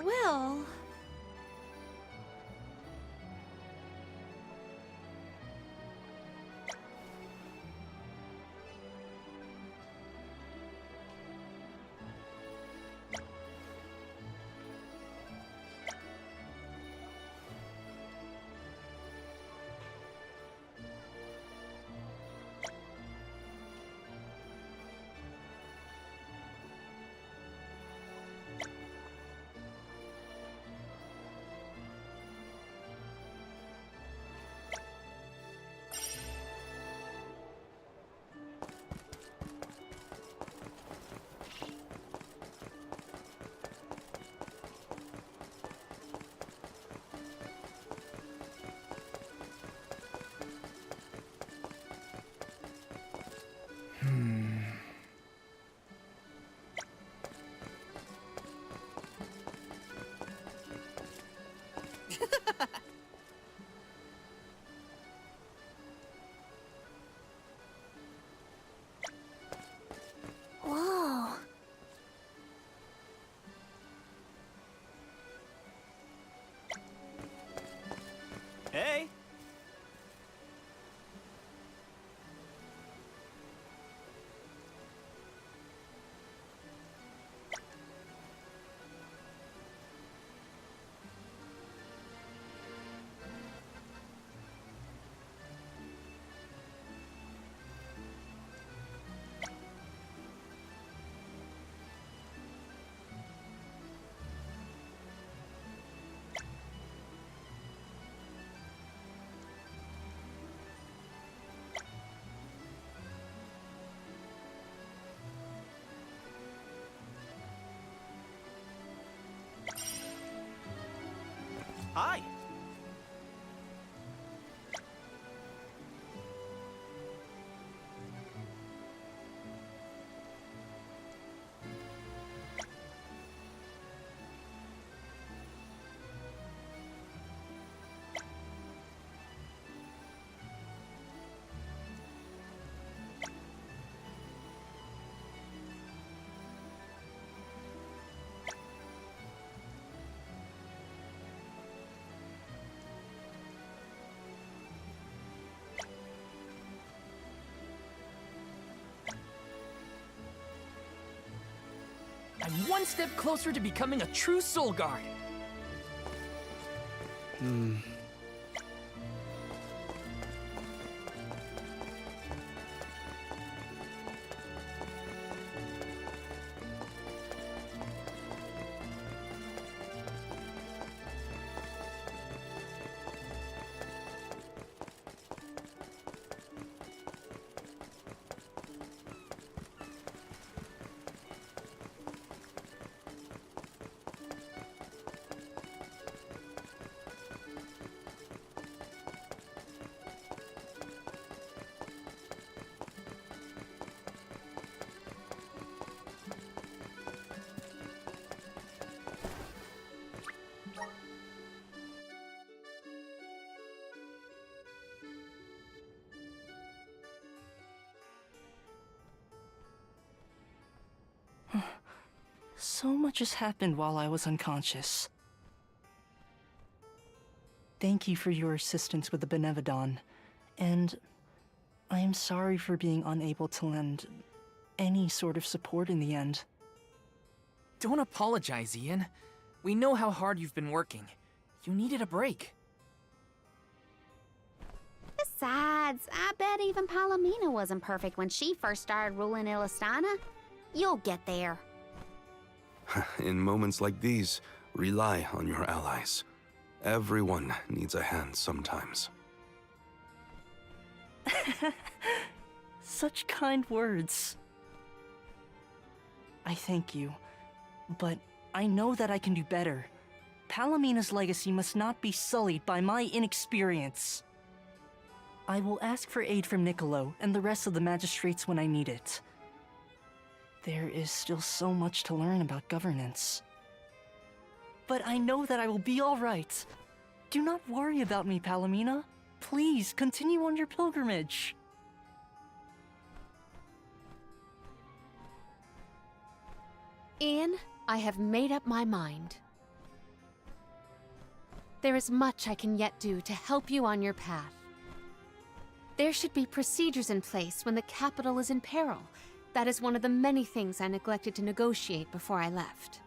Well... Whoa. Hey! Hi! I'm one step closer to becoming a true Soul Guard. So much has happened while I was unconscious. Thank you for your assistance with the Benevedon, and I am sorry for being unable to lend any sort of support in the end. Don't apologize, Ian. We know how hard you've been working. You needed a break. Besides, I bet even Palomina wasn't perfect when she first started ruling Illistana. You'll get there. In moments like these, rely on your allies. Everyone needs a hand sometimes. Such kind words. I thank you, but I know that I can do better. Palomina's legacy must not be sullied by my inexperience. I will ask for aid from Niccolo and the rest of the magistrates when I need it. There is still so much to learn about governance. But I know that I will be all right. Do not worry about me, Palomina. Please, continue on your pilgrimage. Ian, I have made up my mind. There is much I can yet do to help you on your path. There should be procedures in place when the capital is in peril. That is one of the many things I neglected to negotiate before I left.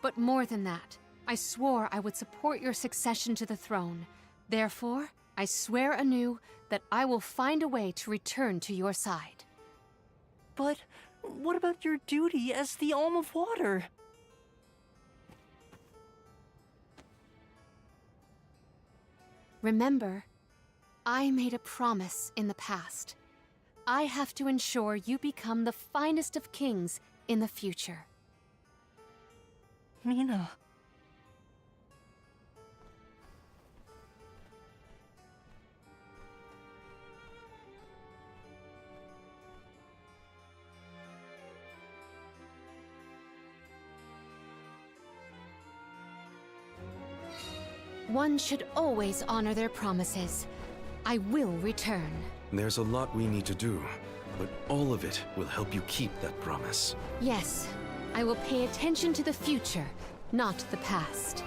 But more than that, I swore I would support your succession to the throne. Therefore, I swear anew that I will find a way to return to your side. But what about your duty as the Alm of Water? Remember, I made a promise in the past. I have to ensure you become the finest of kings in the future. Mina. One should always honor their promises. I will return. There's a lot we need to do, but all of it will help you keep that promise. Yes, I will pay attention to the future, not the past.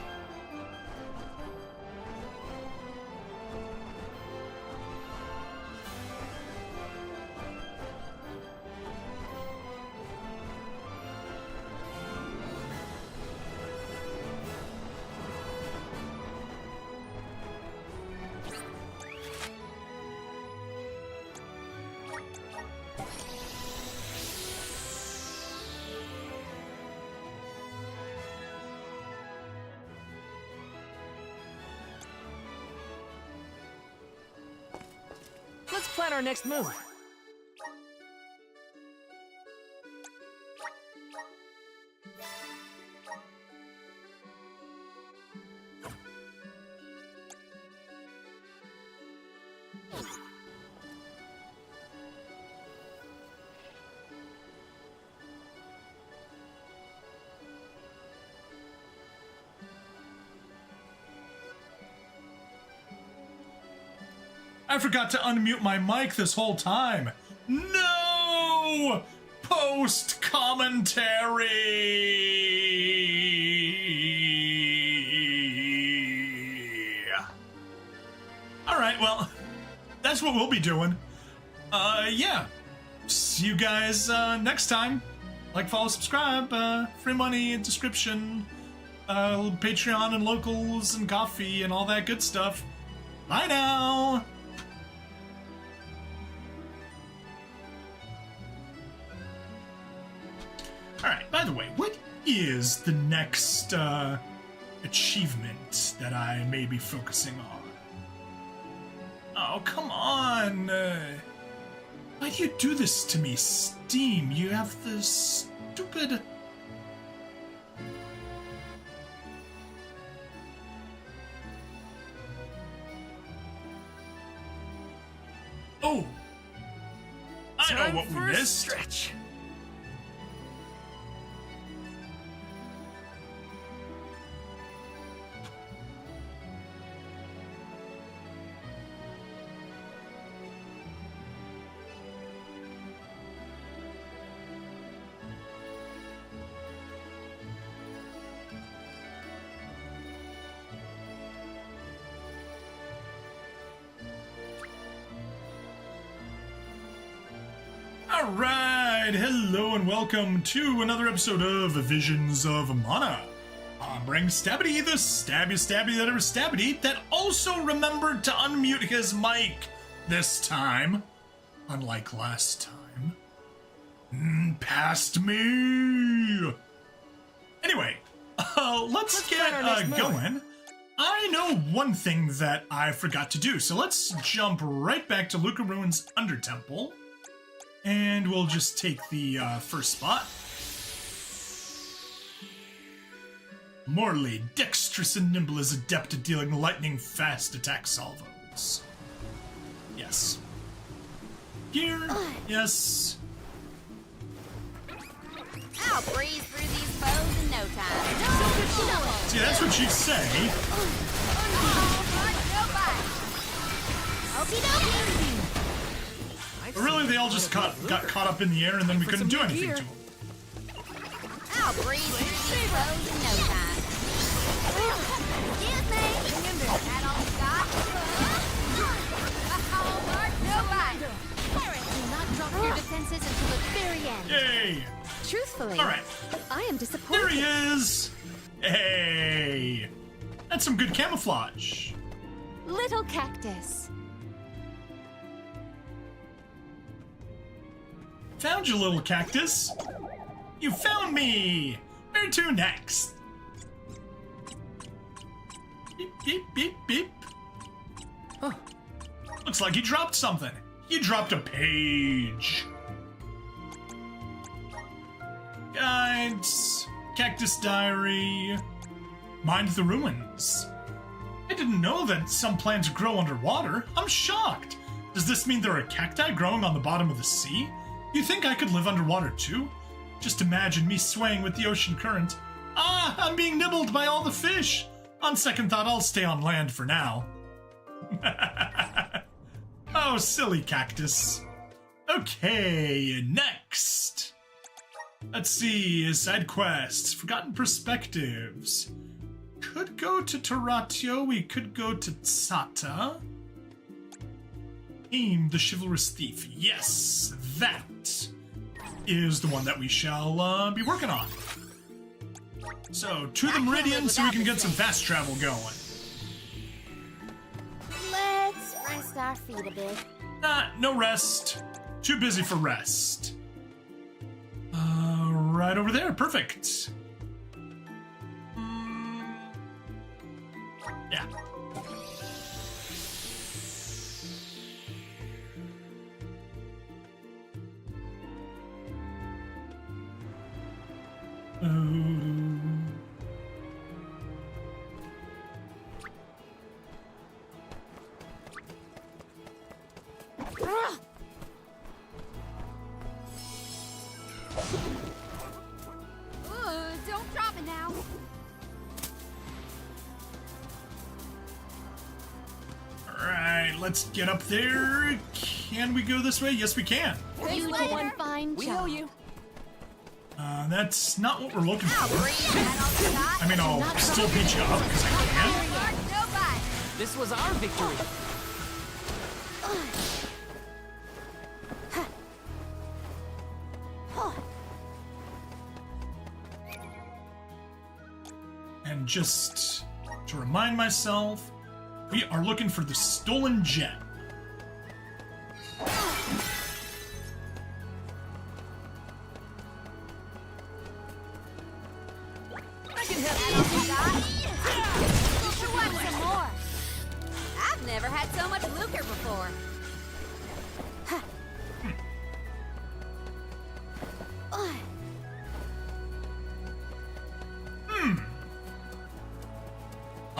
Let's plan our next move. I forgot to unmute my mic this whole time. No! Post commentary! Alright, well, that's what we'll be doing. Yeah. See you guys next time. Like, follow, subscribe, free money, description, Patreon and locals and coffee and all that good stuff. Bye now! Alright, by the way, what is the next achievement that I may be focusing on? Oh, come on! Why do you do this to me, Steam? You have this stupid... Oh! I know what we missed! Stretch. Alright, hello and welcome to another episode of Visions of Mana. I'm Bring Stabbity, the stabby that ever stabbity, that also remembered to unmute his mic this time. Unlike last time. Past me! Anyway, let's get going. I know one thing that I forgot to do, so let's jump right back to Luca Ruin's Undertemple. And we'll just take the first spot. Morley, dexterous and nimble, is adept at dealing lightning-fast attack salvos. Yes. Here, yes. I'll breeze through these foes in no time. See, that's what you say. Okie dokie. But really, they all just got caught up in the air, and then we couldn't do anything to them. I'll breeze through these foes in no time. Excuse me. That all you got? Do not drop your defenses until the very end. Yay! Truthfully, All right. I am disappointed. There he is! Hey! That's some good camouflage. Little cactus. Found you, little cactus. You found me! Where to next? Beep, beep, beep, beep. Huh. Looks like you dropped something. You dropped a page. Guides, Cactus Diary, Mind the Ruins. I didn't know that some plants grow underwater. I'm shocked. Does this mean there are cacti growing on the bottom of the sea? You think I could live underwater too? Just imagine me swaying with the ocean current. Ah, I'm being nibbled by all the fish. On second thought, I'll stay on land for now. Oh, silly cactus. Okay, next. Let's see, side quests, Forgotten Perspectives. Could go to Taratio, we could go to Tsata. Aim the Chivalrous Thief. Yes, that is the one that we shall be working on. So, to the Meridian so we can get some fast travel going. Let's rest our feet a bit. No rest. Too busy for rest. Right over there. Perfect. Yeah. Don't drop it now. Alright, let's get up there. Can we go this way? Yes, we can. You did one fine We job. know you. That's not what we're looking I'll for. breeze that all you got. I mean, I'll still beat you up because I can. Nobody. This was our victory. And just to remind myself, we are looking for the stolen gem. I've never had so much lucre before.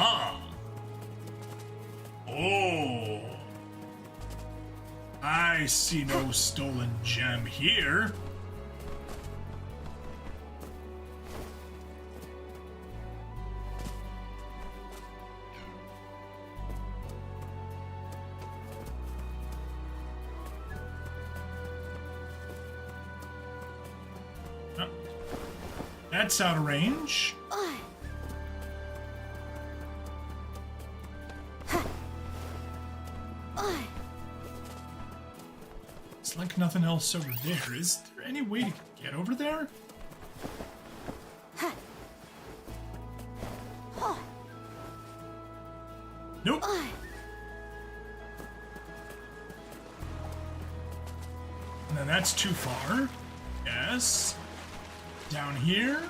Ah. Oh. I see no stolen gem here. That's out of range. It's like nothing else over there. Is there any way to get over there? Nope. And then that's too far. Yes. Down here.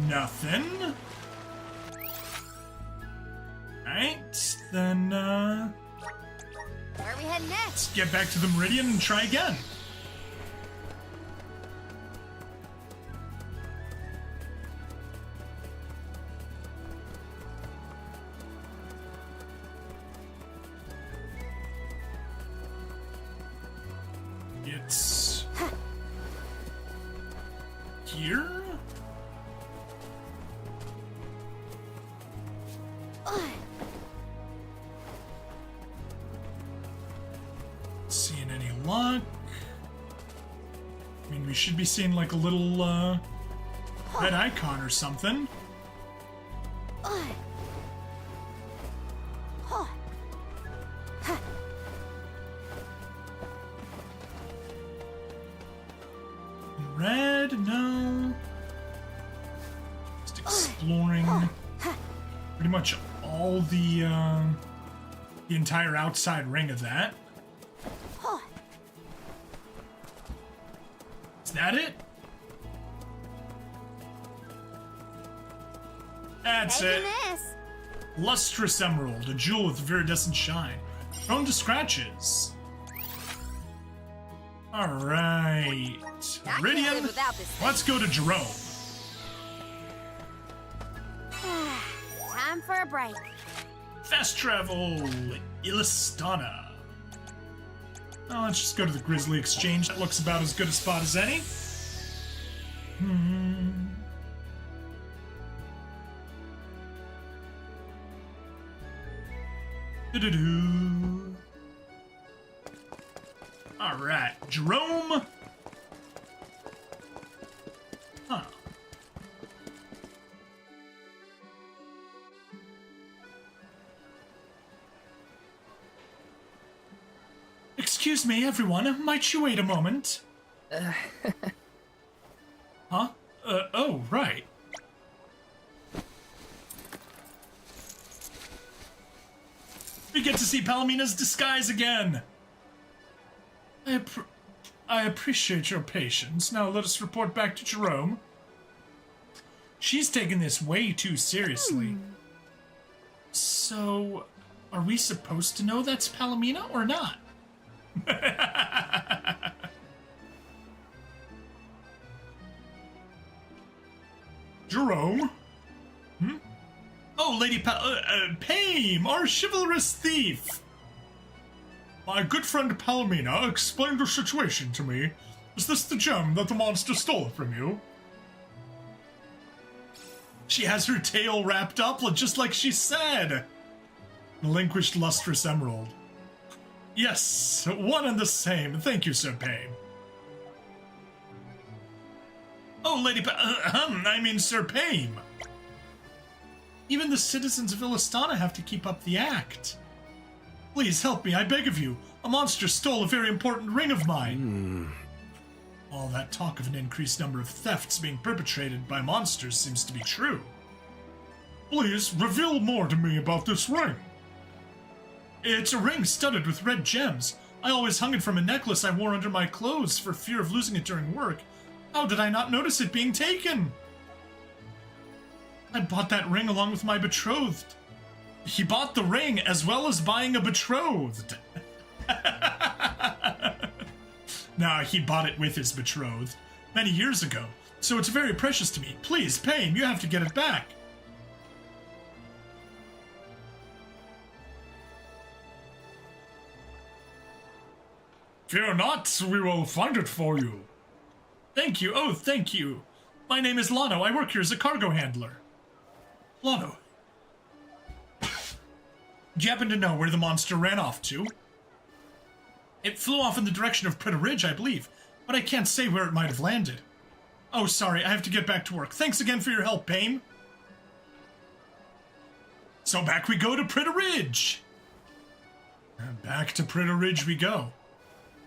Nothing. Right, then, Where are we heading next? let's get back to the Meridian and try again. It's here. Seeing any luck? I mean, we should be seeing like a little red icon or something. Red, no. Just exploring pretty much all the entire outside ring of that. Is that it? That's it. Lustrous emerald, a jewel with viridescent shine, prone to scratches. All right, Meridian. Let's go to Jerome. Time for a break. Fast travel, Illistana. Oh, let's just go to the Grizzly Exchange. That looks about as good a spot as any. Do-do-do. All right, Jerome. Huh. Excuse me, everyone. Might you wait a moment? Huh? Oh, right. We get to see Palomina's disguise again. I appreciate your patience. Now let us report back to Jerome. She's taking this way too seriously. So, are we supposed to know that's Palomina or not? Jerome? Oh, Lady Pame, our chivalrous thief! My good friend Palomina explained the situation to me. Is this the gem that the monster stole from you? She has her tail wrapped up just like she said. Relinquished lustrous emerald. Yes, one and the same. Thank you, Sir Pame. Oh, Lady I mean Sir Pame. Even the citizens of Illistana have to keep up the act. Please help me, I beg of you. A monster stole a very important ring of mine. All that talk of an increased number of thefts being perpetrated by monsters seems to be true. Please, reveal more to me about this ring. It's a ring studded with red gems. I always hung it from a necklace I wore under my clothes for fear of losing it during work. How did I not notice it being taken? I bought that ring along with my betrothed. He bought the ring as well as buying a betrothed. Nah, he bought it with his betrothed many years ago, so it's very precious to me. Please, pay him. You have to get it back. Fear not, we will find it for you. Thank you. Oh, thank you. My name is Lano. I work here as a cargo handler. Lano. Do you happen to know where the monster ran off to? It flew off in the direction of Pritta Ridge, I believe, but I can't say where it might have landed. Oh, sorry, I have to get back to work. Thanks again for your help, Payne. So back we go to Pritta Ridge. And back to Pritta Ridge we go.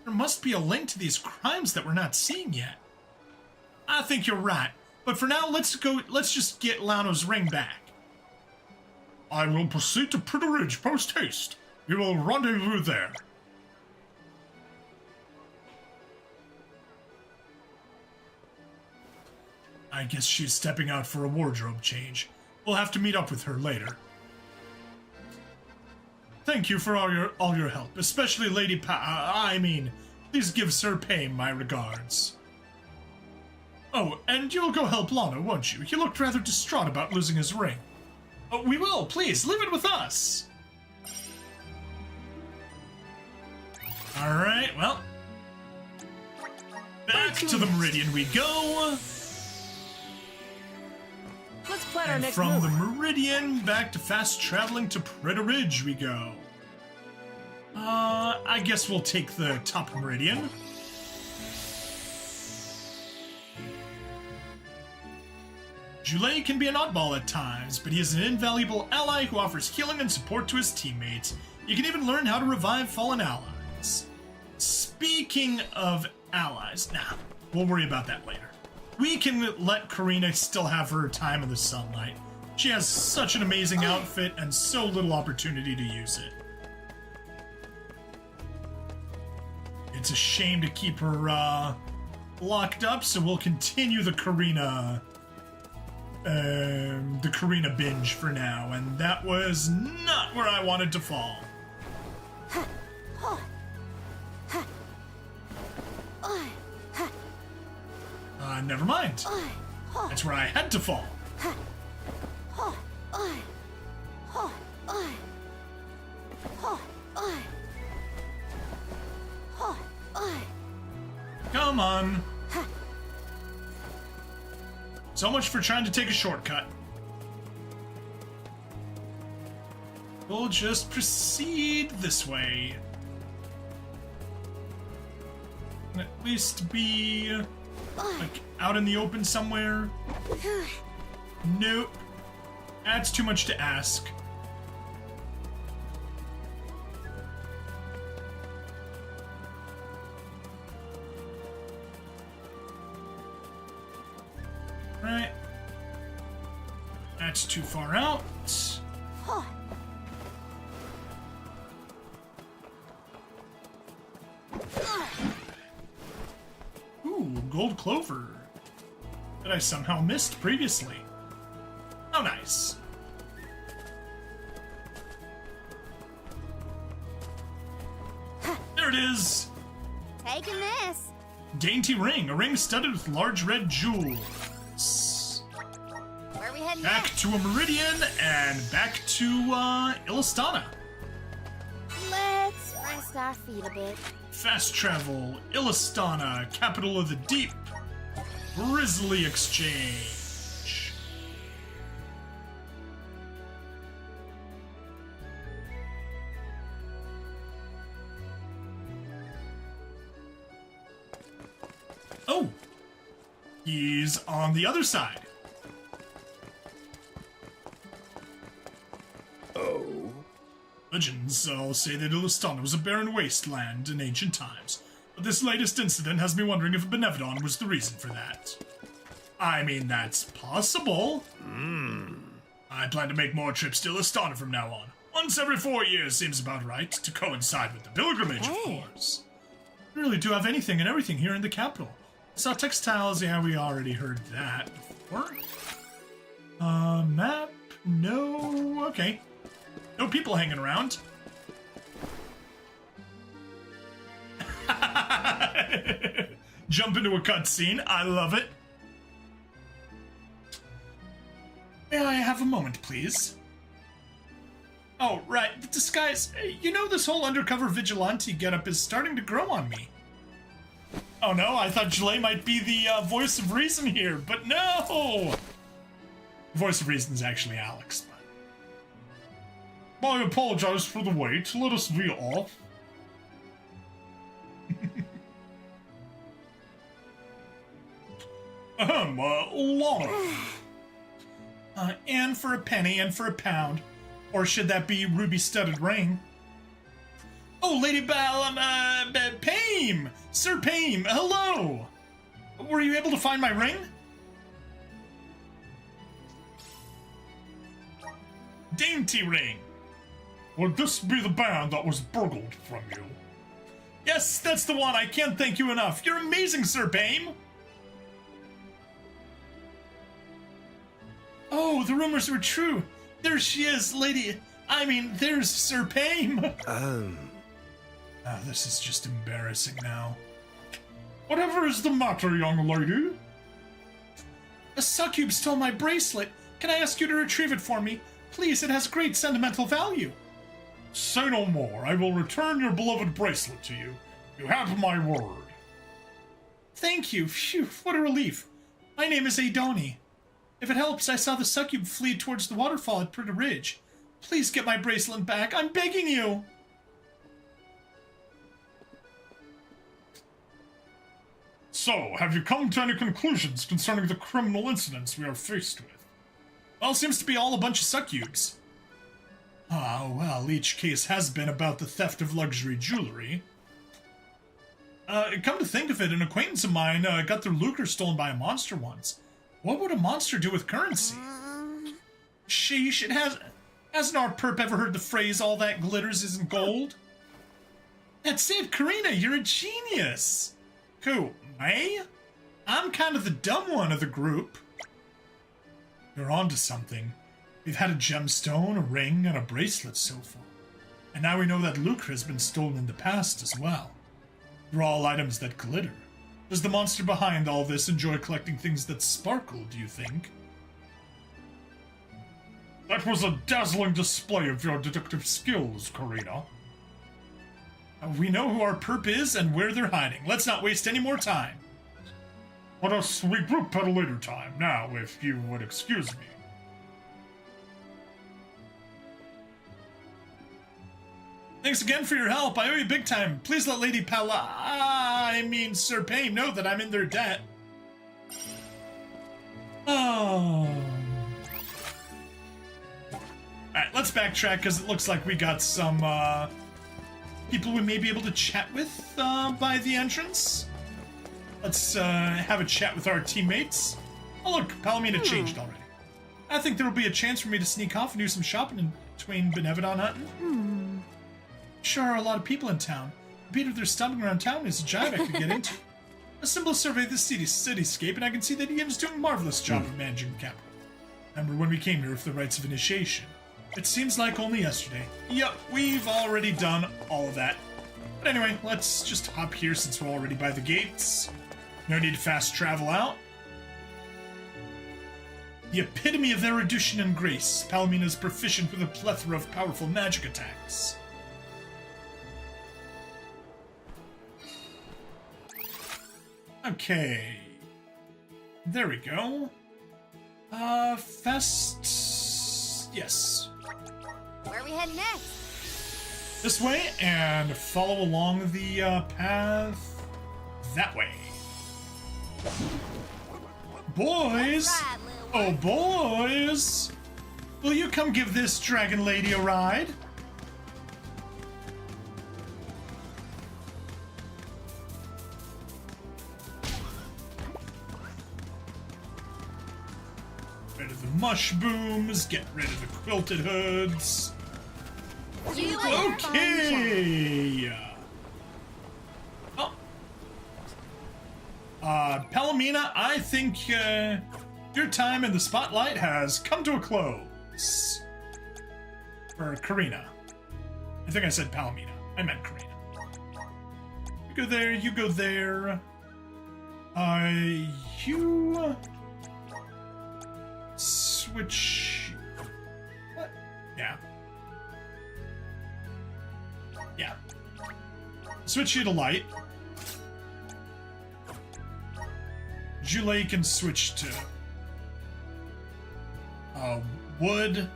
There must be a link to these crimes that we're not seeing yet. I think you're right, but for now, let's just get Lano's ring back. I will proceed to Pritta Ridge post-haste. We will rendezvous there. I guess she's stepping out for a wardrobe change. We'll have to meet up with her later. Thank you for all your help, especially Lady please give Sir Payne my regards. Oh, and you'll go help Lana, won't you? He looked rather distraught about losing his ring. Oh, we will, please, leave it with us. Alright, well. Back to the Meridian we go. Let's plan our And next from move. the Meridian, back to fast traveling to Pritta Ridge we go. I guess we'll take the top Meridian. Joulet can be an oddball at times, but he is an invaluable ally who offers healing and support to his teammates. You can even learn how to revive fallen allies. Speaking of allies, we'll worry about that later. We can let Karina still have her time in the sunlight. She has such an amazing outfit and so little opportunity to use it. It's a shame to keep her locked up, so we'll continue the Karina binge for now, and that was not where I wanted to fall. Never mind. That's where I had to fall. Come on. So much for trying to take a shortcut. We'll just proceed this way. And at least be like out in the open somewhere. Nope. That's too much to ask. Right. That's too far out. Ooh, gold clover that I somehow missed previously. How nice. There it is. Taking this. Dainty ring, a ring studded with large red jewels. Where are we heading Back next? to a Meridian and back to Illistana. Let's rest our feet a bit. Fast travel, Illistana, capital of the deep. Grizzly Exchange. Oh, he's on the other side. Oh? Legends all say that Illistana was a barren wasteland in ancient times, but But this latest incident has me wondering if Benevedon was the reason for that. I mean, that's possible. I plan to make more trips to Listana from now on. Once every 4 years seems about right, to coincide with the pilgrimage, of course. We really do have anything and everything here in the capital. Saw textiles, yeah, we already heard that before. Map, no, okay. No people hanging around. Jump into a cutscene, I love it. May I have a moment, please? Oh, right, the disguise. You know, this whole undercover vigilante getup is starting to grow on me. Oh no, I thought Jale might be the voice of reason here, but no! The voice of reason is actually Alex. I apologize for the wait. Let us be off. Lana. And for a penny and for a pound. Or should that be ruby-studded ring? Oh, Lady Pame! Sir Pame, hello! Were you able to find my ring? Dainty ring. Would this be the band that was burgled from you? Yes, that's the one. I can't thank you enough. You're amazing, Sir Pame! Oh, the rumors were true. There she is, there's Sir Pame. This is just embarrassing now. Whatever is the matter, young lady? A succube stole my bracelet. Can I ask you to retrieve it for me? Please, it has great sentimental value. Say no more. I will return your beloved bracelet to you. You have my word. Thank you. Phew, what a relief. My name is Adoni. If it helps, I saw the succube flee towards the waterfall at Pretty Ridge. Please get my bracelet back. I'm begging you. So, have you come to any conclusions concerning the criminal incidents we are faced with? Well, it seems to be all a bunch of succubes. Ah, well, each case has been about the theft of luxury jewelry. Come to think of it, an acquaintance of mine got their lucre stolen by a monster once. What would a monster do with currency? Sheesh, hasn't our perp ever heard the phrase, all that glitters isn't gold? That saved Karina, you're a genius! Who, me? I'm kind of the dumb one of the group. You're onto something. We've had a gemstone, a ring, and a bracelet so far. And now we know that lucre has been stolen in the past as well. They're all items that glitter. Does the monster behind all this enjoy collecting things that sparkle, do you think? That was a dazzling display of your deductive skills, Karina. We know who our perp is and where they're hiding. Let's not waste any more time. Let us regroup at a later time. Now, if you would excuse me. Thanks again for your help. I owe you big time. Please let Lady Sir Pame know that I'm in their debt. Oh. Alright, let's backtrack because it looks like we got some people we may be able to chat with by the entrance. Let's have a chat with our teammates. Oh look, Palomina changed already. I think there will be a chance for me to sneak off and do some shopping in between Benevedon hunting. Sure are a lot of people in town. The beat of their stomping around town is a jive I could get into. A simple survey of the cityscape, and I can see that Ian's doing a marvelous job of managing the capital. Remember when we came here with the rites of initiation? It seems like only yesterday. Yup, we've already done all of that. But anyway, let's just hop here since we're already by the gates. No need to fast travel out. The epitome of erudition and grace, Palomina is proficient with a plethora of powerful magic attacks. Okay. There we go. Yes. Where are we heading next? This way, and follow along the path that way. Boys! Right, oh, boys! Will you come give this dragon lady a ride? mush booms, get rid of the quilted hoods. You Okay! Oh. Palomina, I think your time in the spotlight has come to a close. Or Karina. I think I said Palomina. I meant Karina. You go there, you go there. You... Switch... What? Yeah. Yeah. Switch you to light. Jule can switch to... wood.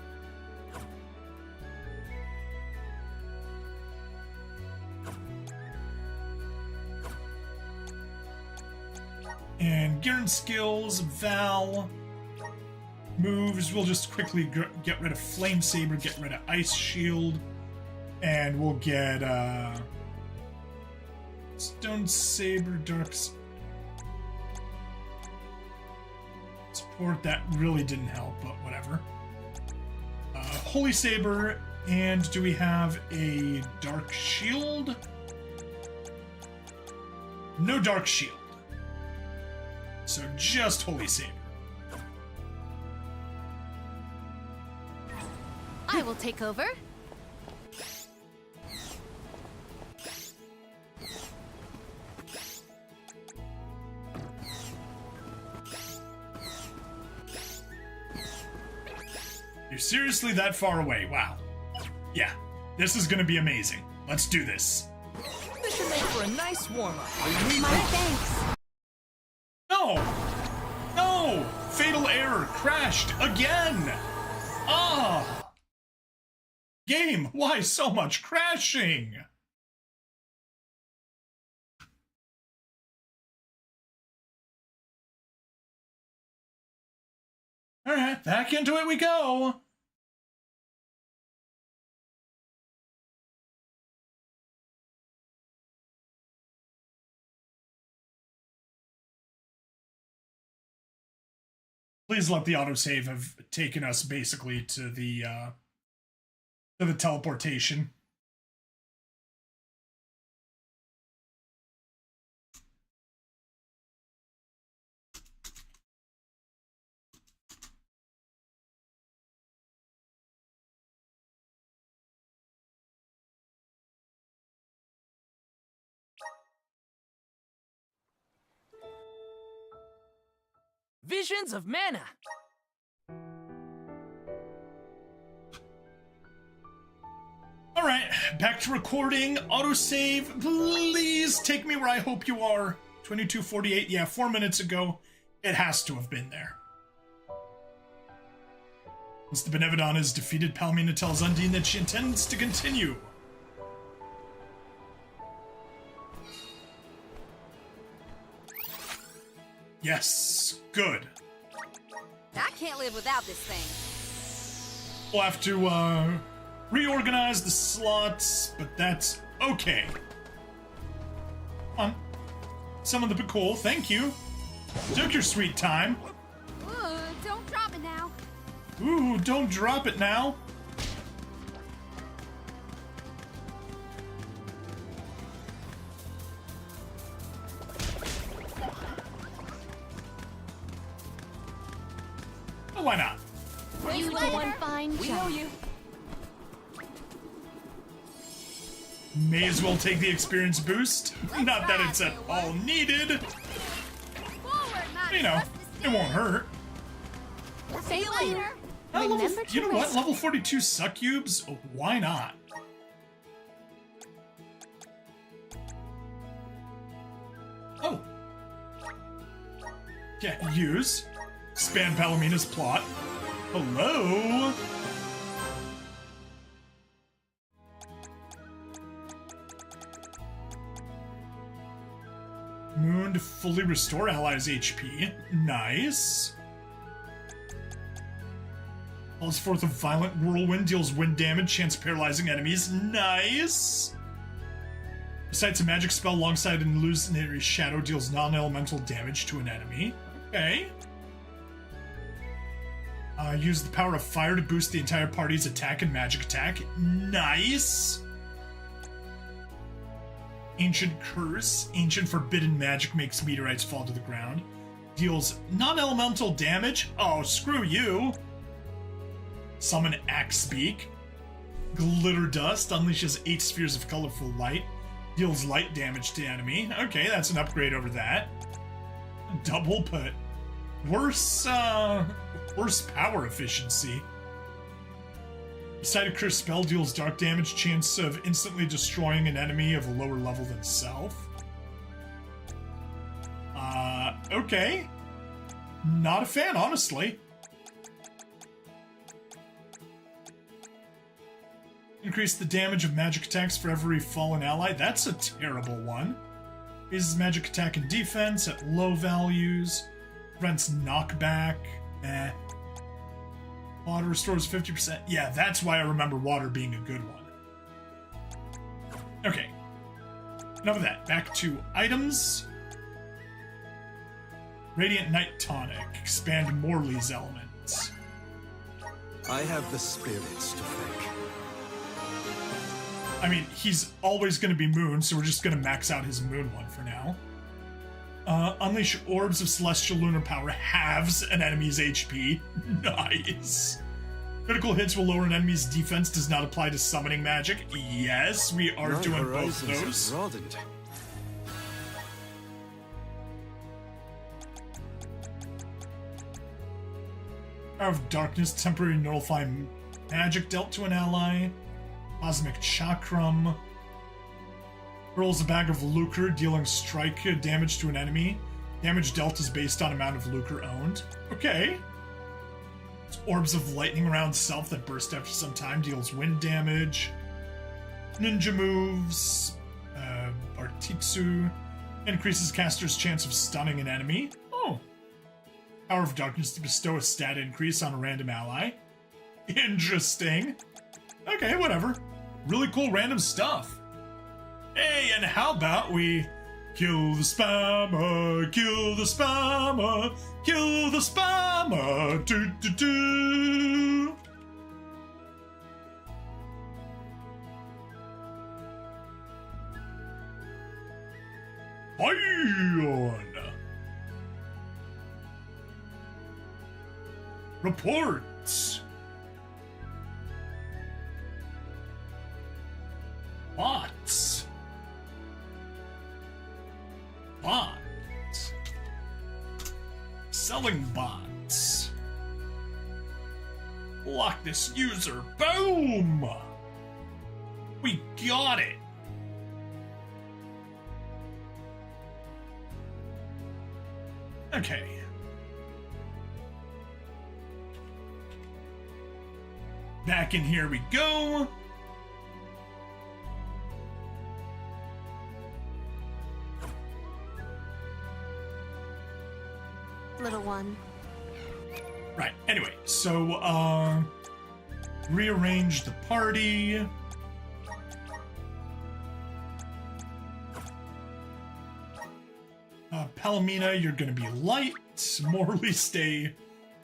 And Garen skills, Val, moves. We'll just quickly get rid of Flame Saber, get rid of Ice Shield, and we'll get Stone Saber, Dark Support. That really didn't help, but whatever. Holy Saber, and do we have a Dark Shield? No Dark Shield. So just Holy Saber. I will take over. You're seriously that far away? Wow. Yeah, this is gonna be amazing. Let's do this. This should make for a nice warm-up. My thanks. No! No! Fatal error! Crashed again! Ah! Game, why so much crashing? Alright, back into it we go! Please let the autosave have taken us basically to the teleportation. Visions of Mana. All right, back to recording. Autosave, please take me where I hope you are. 22:48. Yeah, 4 minutes ago. It has to have been there. Once the Benevedon is defeated, Palomina tells Undine that she intends to continue. Yes, good. I can't live without this thing. We'll have to reorganize the slots, but that's okay. Come on. Some of the cool, thank you. Took your sweet time. Ooh, don't drop it now. Ooh, don't drop it now. Oh, why not? You did one fine job. May as well take the experience boost. Not that it's at all needed. Forward, You know, it won't hurt. See you later. You know what? Level 42 succubes? Oh, why not? Oh. Yeah, use. Expand Palomina's plot. Hello? Moon to fully restore allies' HP. Nice. Calls forth a violent whirlwind, deals wind damage, chance paralyzing enemies. Nice. Recites a magic spell alongside an illusionary shadow, deals non-elemental damage to an enemy. Okay. Use the power of fire to boost the entire party's attack and magic attack. Nice! Ancient Curse. Ancient Forbidden Magic makes meteorites fall to the ground. Deals non-elemental damage. Oh, screw you! Summon Axebeak. Glitter Dust. Unleashes 8 spheres of colorful light. Deals light damage to enemy. Okay, that's an upgrade over that. Double put. Worse power efficiency. Beside a curse spell, deals dark damage, chance of instantly destroying an enemy of a lower level than self. Okay. Not a fan, honestly. Increase the damage of magic attacks for every fallen ally. That's a terrible one. Raises magic attack and defense at low values. Prevents knockback. Water restores 50%. Yeah, that's why I remember water being a good one. Okay. Enough of that. Back to items. Radiant Night Tonic. Expand Morley's elements. I have the spirits to thank. I mean, he's always going to be Moon, so we're just going to max out his Moon one for now. Unleash Orbs of Celestial Lunar Power halves an enemy's HP. Nice. Critical hits will lower an enemy's defense, does not apply to summoning magic. Yes, we are My doing both horizons those. have broadened. Power of Darkness, temporary nullify magic dealt to an ally. Cosmic Chakram. Hurls a bag of lucre, dealing strike damage to an enemy. Damage dealt is based on amount of lucre owned. Okay. It's Orbs of Lightning around self that burst after some time, deals wind damage. Ninja moves. Bartitsu. Increases caster's chance of stunning an enemy. Oh. Power of Darkness to bestow a stat increase on a random ally. Interesting. Okay, whatever. Really cool random stuff. Hey, and how about we kill the spammer, kill the spammer, kill the spammer, do do do. Ion. Reports. Bots. Bots. Selling bots. Block this user. Boom! We got it. Okay. Back in here we go. Little one. Right, anyway, so, rearrange the party. Palomina, you're gonna be light. Morley, stay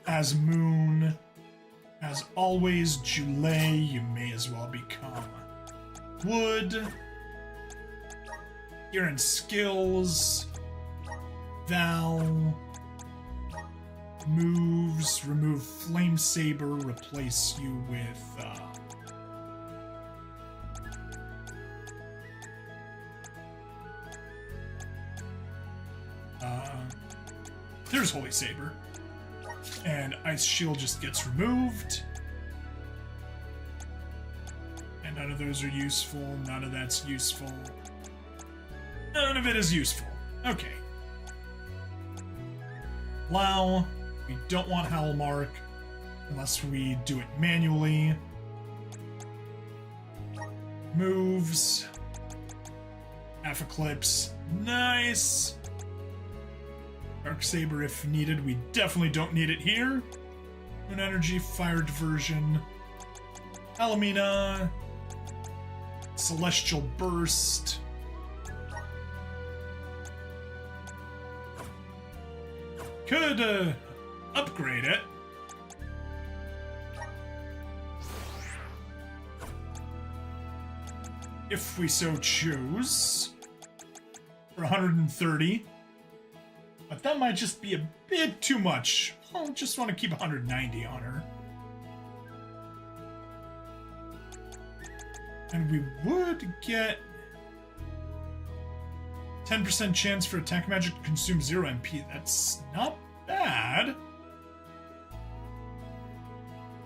as Moon. As always, Jule, you may as well become Wood. You're in skills. Val. Moves, remove Flame Saber, replace you with, there's Holy Saber. And Ice Shield just gets removed. And none of those are useful, none of that's useful. None of it is useful. Okay. Plow. We don't want Howlmark unless we do it manually. Moves. Half Eclipse. Nice. Darksaber if needed. We definitely don't need it here. Moon Energy, Fire Diversion. Palomina. Celestial Burst. Could, upgrade it. if we so choose, for 130. But that might just be a bit too much. I'll just want to keep 190 on her. And we would get 10% chance for attack magic to consume 0 MP. That's not bad.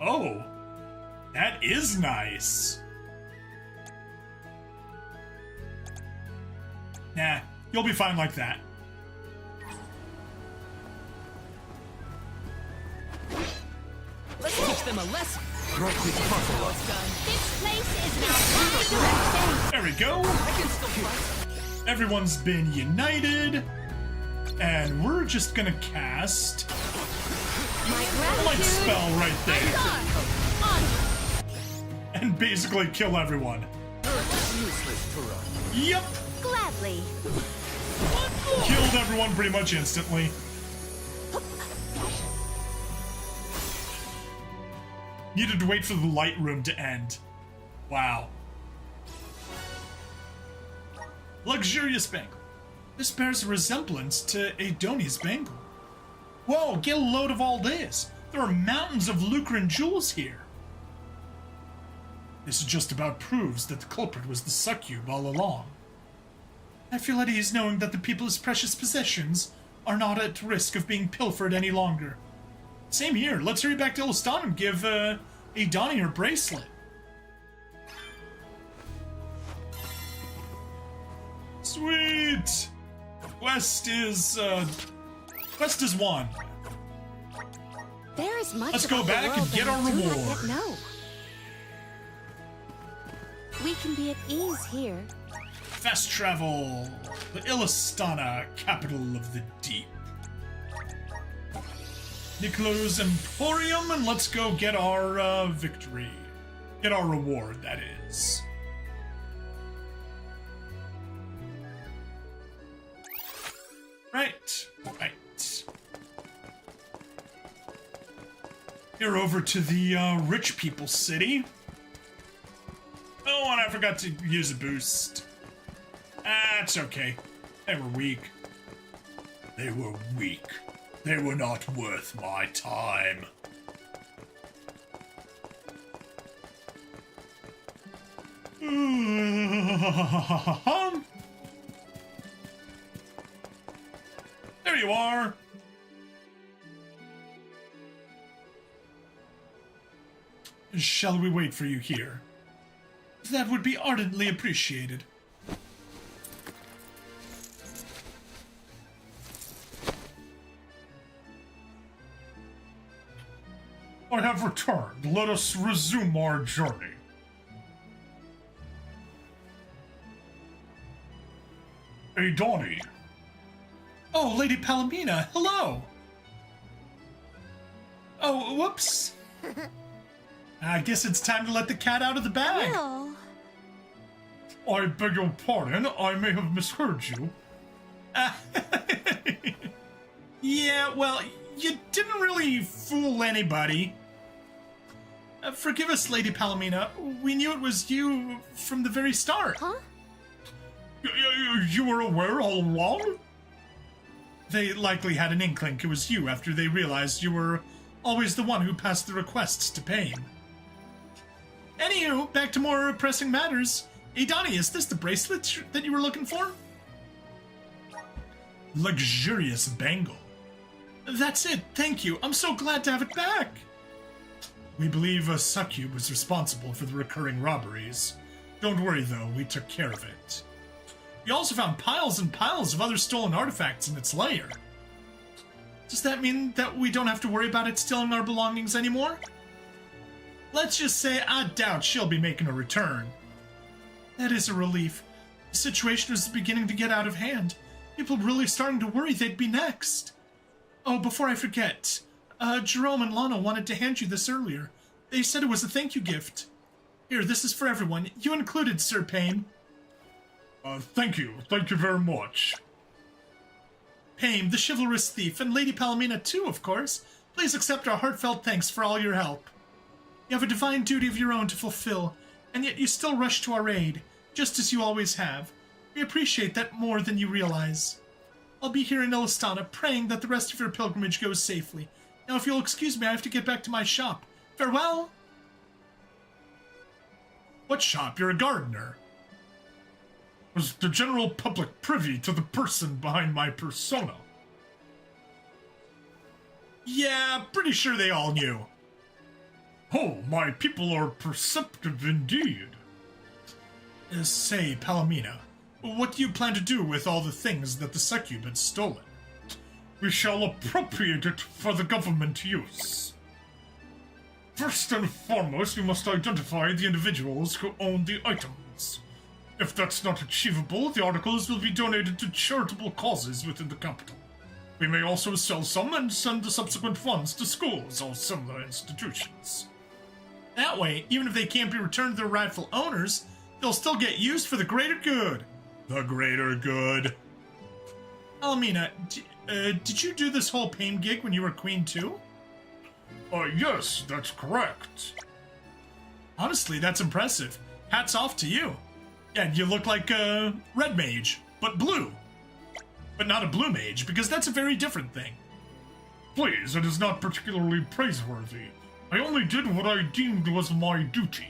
Oh, that is nice. Nah, you'll be fine like that. Let's teach them a lesson. This place is now There we go. I can still fight. Everyone's been united. And we're just gonna cast my Light spell right there. On. And basically kill everyone. Useless to run. Yep. Gladly. Killed everyone pretty much instantly. Needed to wait for the light room to end. Wow. Luxurious bangle. This bears a resemblance to Adoni's bangle. Whoa, get a load of all this. There are mountains of Lucran jewels here. This just about proves that the culprit was the succube all along. I feel at ease knowing that the people's precious possessions are not at risk of being pilfered any longer. Same here. Let's hurry back to Illistana and give Adoni her bracelet. Sweet! Quest is one. There is much Let's go about the back world and get that our I do not reward. yet know. We can be at ease here. Fast travel. The Illistana, capital of the deep. Nicolo's Emporium, and let's go get our victory. Get our reward, that is. Right. Here over to the rich people's city. Oh, and I forgot to use a boost. That's okay. They were weak. They were weak. They were not worth my time. There you are. Shall we wait for you here? That would be ardently appreciated. I have returned. Let us resume our journey. Adoni. Oh, Lady Palomina, hello. Oh, whoops. I guess it's time to let the cat out of the bag. Well, I beg your pardon, I may have misheard you. Yeah, well, you didn't really fool anybody. Forgive us, Lady Palomina. We knew it was you from the very start. huh? You were aware all along? They likely had an inkling it was you after they realized you were always the one who passed the requests to Pain. Anywho, back to more pressing matters. Adoni, is this the bracelet that you were looking for? Luxurious bangle. That's it, thank you. I'm so glad to have it back. We believe a succube was responsible for the recurring robberies. Don't worry though, we took care of it. We also found piles and piles of other stolen artifacts in its lair. Does that mean that we don't have to worry about it stealing our belongings anymore? Let's just say I doubt she'll be making a return. That is a relief. The situation was beginning to get out of hand. People really starting to worry they'd be next. Oh, before I forget, Jerome and Lana wanted to hand you this earlier. They said it was a thank you gift. Here, this is for everyone. You included, Sir Payne. Thank you. Thank you very much. Payne, the chivalrous thief, and Lady Palomina too, of course. Please accept our heartfelt thanks for all your help. You have a divine duty of your own to fulfill, and yet you still rush to our aid. just as you always have. We appreciate that more than you realize. I'll be here in Illistana praying that the rest of your pilgrimage goes safely. Now, if you'll excuse me, I have to get back to my shop. Farewell! What shop? You're a gardener. Was the general public privy to the person behind my persona? Yeah, pretty sure they all knew. Oh, my people are perceptive indeed. Say, Palomina, what do you plan to do with all the things that the succub had stolen? We shall appropriate it for the government use. First and foremost, we must identify the individuals who own the items. If that's not achievable, the articles will be donated to charitable causes within the capital. We may also sell some and send the subsequent funds to schools or similar institutions. That way, even if they can't be returned to their rightful owners, they'll still get used for the greater good. The greater good. Almina, did you do this whole pain gig when you were queen too? Yes, that's correct. Honestly, that's impressive. Hats off to you. Yeah, you look like a red mage, but blue. But not a blue mage, because that's a very different thing. Please, it is not particularly praiseworthy. I only did what I deemed was my duty.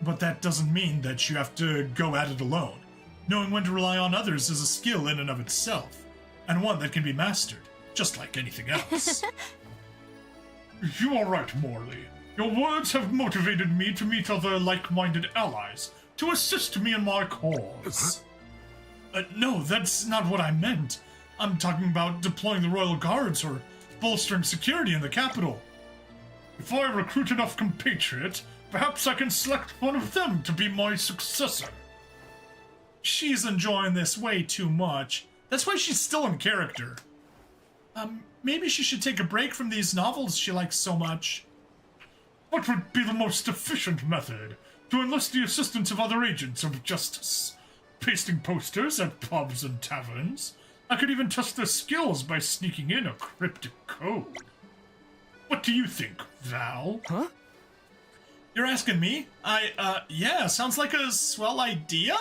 But that doesn't mean that you have to go at it alone. Knowing when to rely on others is a skill in and of itself, and one that can be mastered, just like anything else. You are right, Morley. Your words have motivated me to meet other like-minded allies, to assist me in my cause. No, that's not what I meant. I'm talking about deploying the Royal Guards or bolstering security in the capital. If I recruit enough compatriots, perhaps I can select one of them to be my successor. She's enjoying this way too much. That's why she's still in character. Maybe she should take a break from these novels she likes so much. What would be the most efficient method? To enlist the assistance of other agents of justice. Pasting posters at pubs and taverns. I could even test their skills by sneaking in a cryptic code. What do you think, Val? Huh? You're asking me? Yeah, sounds like a swell idea?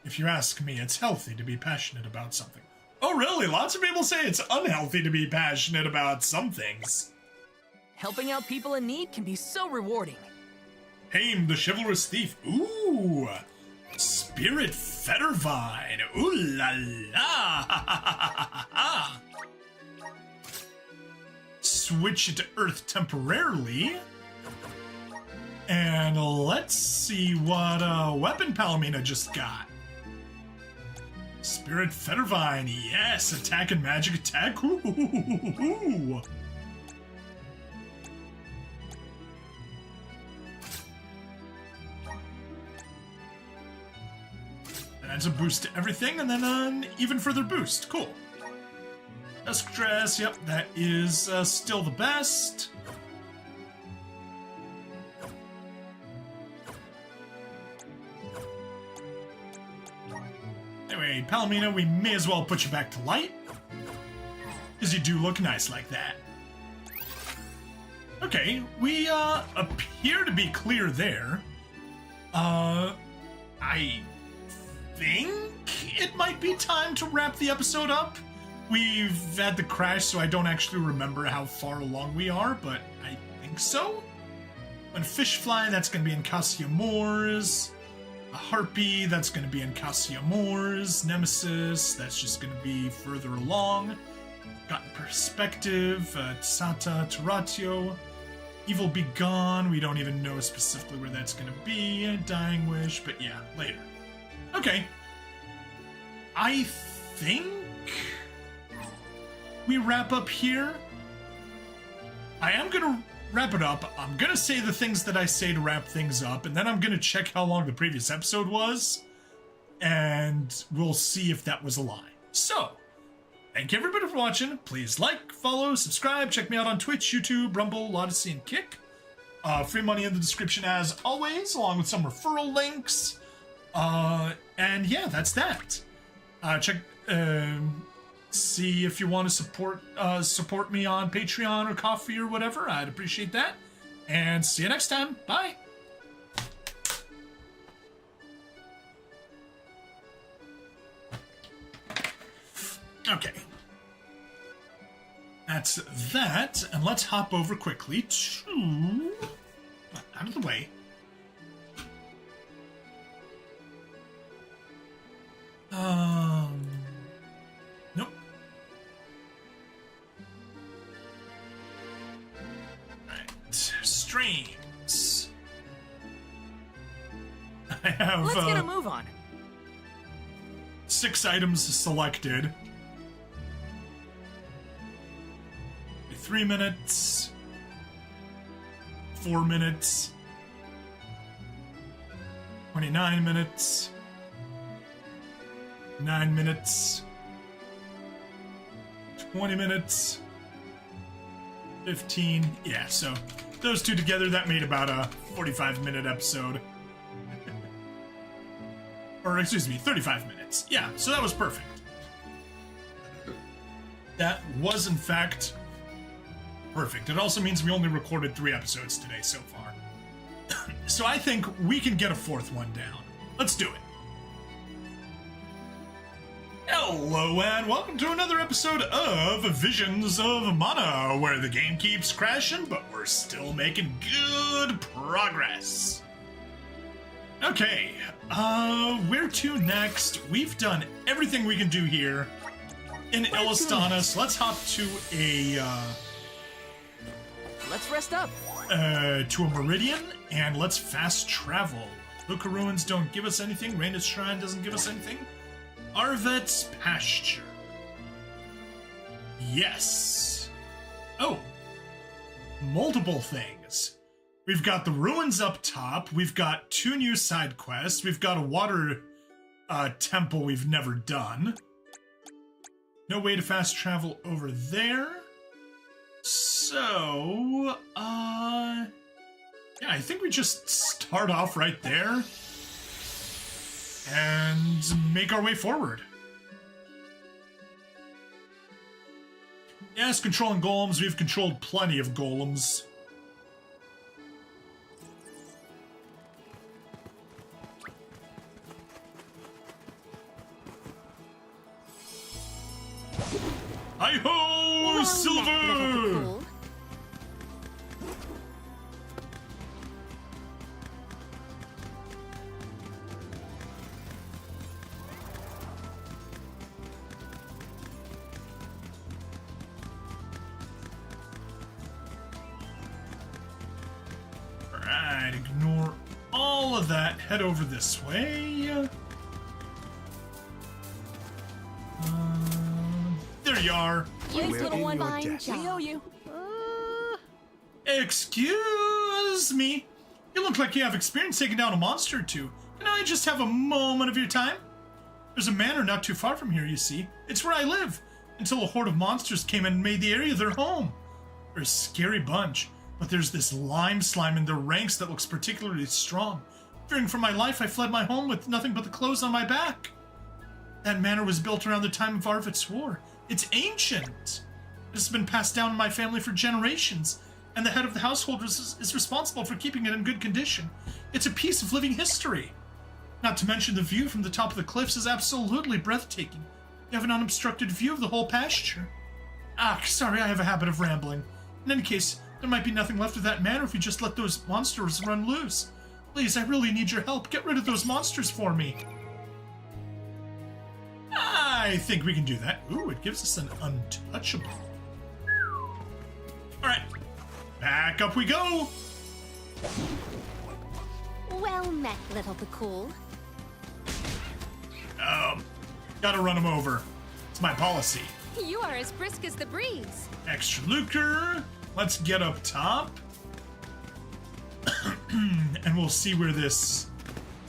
If you ask me, it's healthy to be passionate about something. Oh, really? Lots of people say it's unhealthy to be passionate about some things. Helping out people in need can be so rewarding. Haim, the chivalrous thief. Ooh! Spirit Fettervine. Ooh la la! Switch it to Earth temporarily. And let's see what weapon Palomina just got. Spirit Fettervine, yes! Attack and magic attack. Ooh. Adds a boost to everything, and then an even further boost. Cool. Dusk Dress, yep, that is still the best. Anyway, Palomina, we may as well put you back to light, because you do look nice like that. Okay, we appear to be clear there. I think it might be time to wrap the episode up. We've had the crash, so I don't actually remember how far along we are, but I think so. When fish fly, that's going to be in Cassia Moors. A harpy, that's going to be in Cassia Moors. Nemesis, that's just going to be further along. Got perspective, Tsata Taratio. Evil Be Gone, we don't even know specifically where that's going to be. Dying Wish, but yeah, later. Okay. I think we wrap up here. I am going to wrap it up. I'm going to say the things that I say to wrap things up, and then I'm going to check how long the previous episode was, and we'll see if that was a lie. So, thank you everybody for watching. Please like, follow, subscribe, check me out on Twitch, YouTube, Rumble, Odyssey, and Kick. Free money in the description as always, along with some referral links. And yeah, that's that. Check, see if you want to support me on Patreon or Coffee or whatever. I'd appreciate that. And see you next time. Bye. Okay. That's that, and let's hop over quickly to... Out of the way. Nope. Alright, streams. I have, Let's get a move on. 6 items selected. 3 minutes. 4 minutes. 29 minutes. 9 minutes. 20 minutes. 15. Yeah, so those two together, that made about a 45-minute episode. Or, excuse me, 35 minutes. Yeah, so that was perfect. That was, in fact, perfect. It also means we only recorded 3 episodes today so far. So I think we can get a 4th one down. Let's do it. Hello and welcome to another episode of Visions of Mana, where the game keeps crashing, but we're still making good progress. Okay, where to next? We've done everything we can do here in Illistana, so let's hop to a, Let's rest up. to a Meridian, and let's fast travel. Luca Ruins don't give us anything, Raina's Shrine doesn't give us anything. Arvet's Pasture. Yes. Oh. Multiple things. We've got the ruins up top. We've got 2 new side quests. We've got a water temple we've never done. No way to fast travel over there. So, yeah, I think we just start off right there and make our way forward. Yes, controlling golems. We've controlled plenty of golems. Hi-ho, Silver! Alright, ignore all of that. Head over this way. There you are. Thanks, little one. We owe you. Excuse me. You look like you have experience taking down a monster or two. Can I just have a moment of your time? There's a manor not too far from here, you see. It's where I live, until a horde of monsters came and made the area their home. They're a scary bunch, but there's this lime slime in their ranks that looks particularly strong. Fearing for my life, I fled my home with nothing but the clothes on my back. That manor was built around the time of Arvet's War. It's ancient. This has been passed down in my family for generations, and the head of the household is responsible for keeping it in good condition. It's a piece of living history. Not to mention the view from the top of the cliffs is absolutely breathtaking. You have an unobstructed view of the whole pasture. Sorry, I have a habit of rambling. In any case, there might be nothing left of that manor if you just let those monsters run loose. Please, I really need your help. Get rid of those monsters for me. I think we can do that. Ooh, it gives us an untouchable. Alright, back up we go. Well met, little Bakul. Gotta run him over. It's my policy. You are as brisk as the breeze. Extra lucre. Let's get up top. And we'll see where this...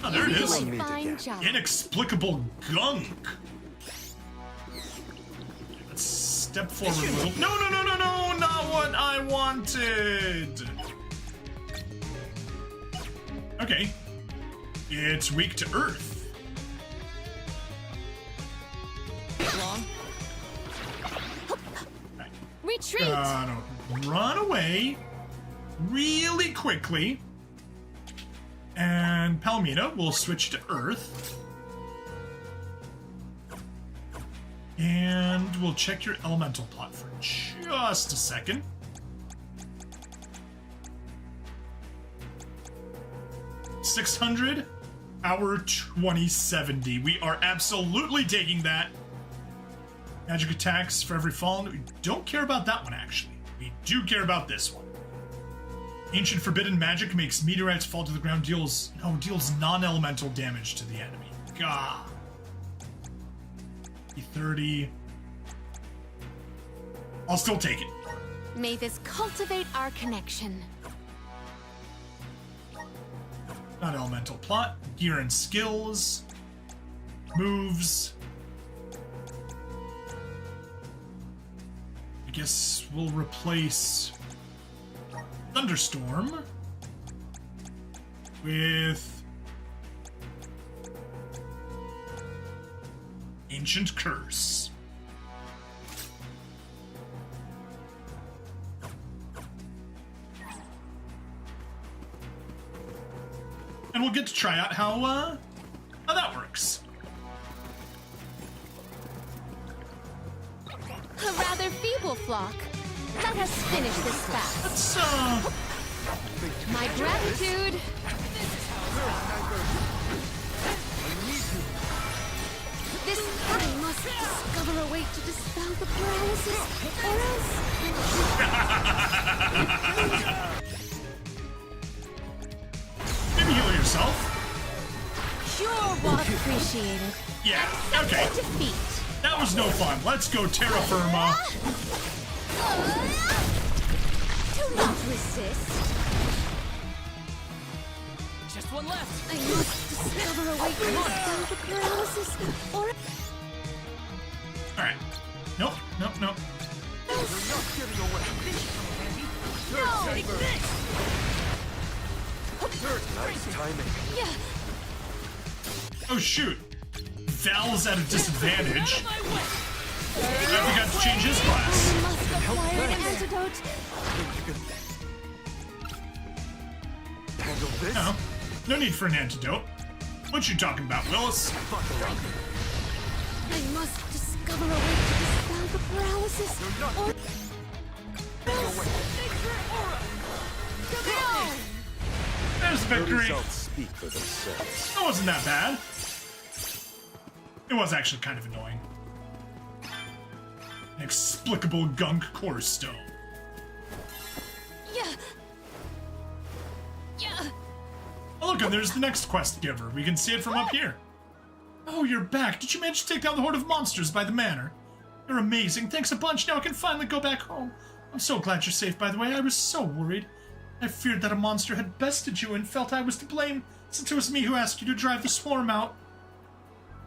Oh, there it is. Fine job. Inexplicable gunk. Let's step forward a little. No, not what I wanted. Okay. It's weak to earth. Long. Retreat! Gotta run away really quickly. And Palmina will switch to earth. And we'll check your elemental plot for just a second. $600, our 2070. We are absolutely taking that. Magic attacks for every fallen. We don't care about that one, actually. We do care about this one. Ancient forbidden magic makes meteorites fall to the ground, deals non-elemental damage to the enemy. God. 30. I'll still take it. May this cultivate our connection. Not elemental plot. Gear and skills. Moves. I guess we'll replace Thunderstorm with Ancient Curse. And we'll get to try out how that works. A rather feeble flock. Let us finish this fast. Let's, My gratitude. This I must discover a way to dispel the paralysis, or else... Maybe heal yourself. Sure, well appreciated. Yeah, okay. Defeat. That was no fun. Let's go terra firma. Do not resist. Just one left. I must discover a way to dispel the paralysis, or... Alright. Nope. Nice timing. Yeah. Oh shoot. Val's at a disadvantage. I forgot to change his class. I must acquire an antidote. Handle this? No need for an antidote. What you talking about, Willis? I must discover a way to dispel the paralysis, or... There's The victory. results speak for themselves. That wasn't that bad. It was actually kind of annoying. Inexplicable gunk core stone. Yeah. Oh, look, and there's the next quest giver. We can see it from up here. Oh, you're back. Did you manage to take down the horde of monsters by the manor? You're amazing. Thanks a bunch. Now I can finally go back home. I'm so glad you're safe, by the way. I was so worried. I feared that a monster had bested you and felt I was to blame, since it was me who asked you to drive the swarm out.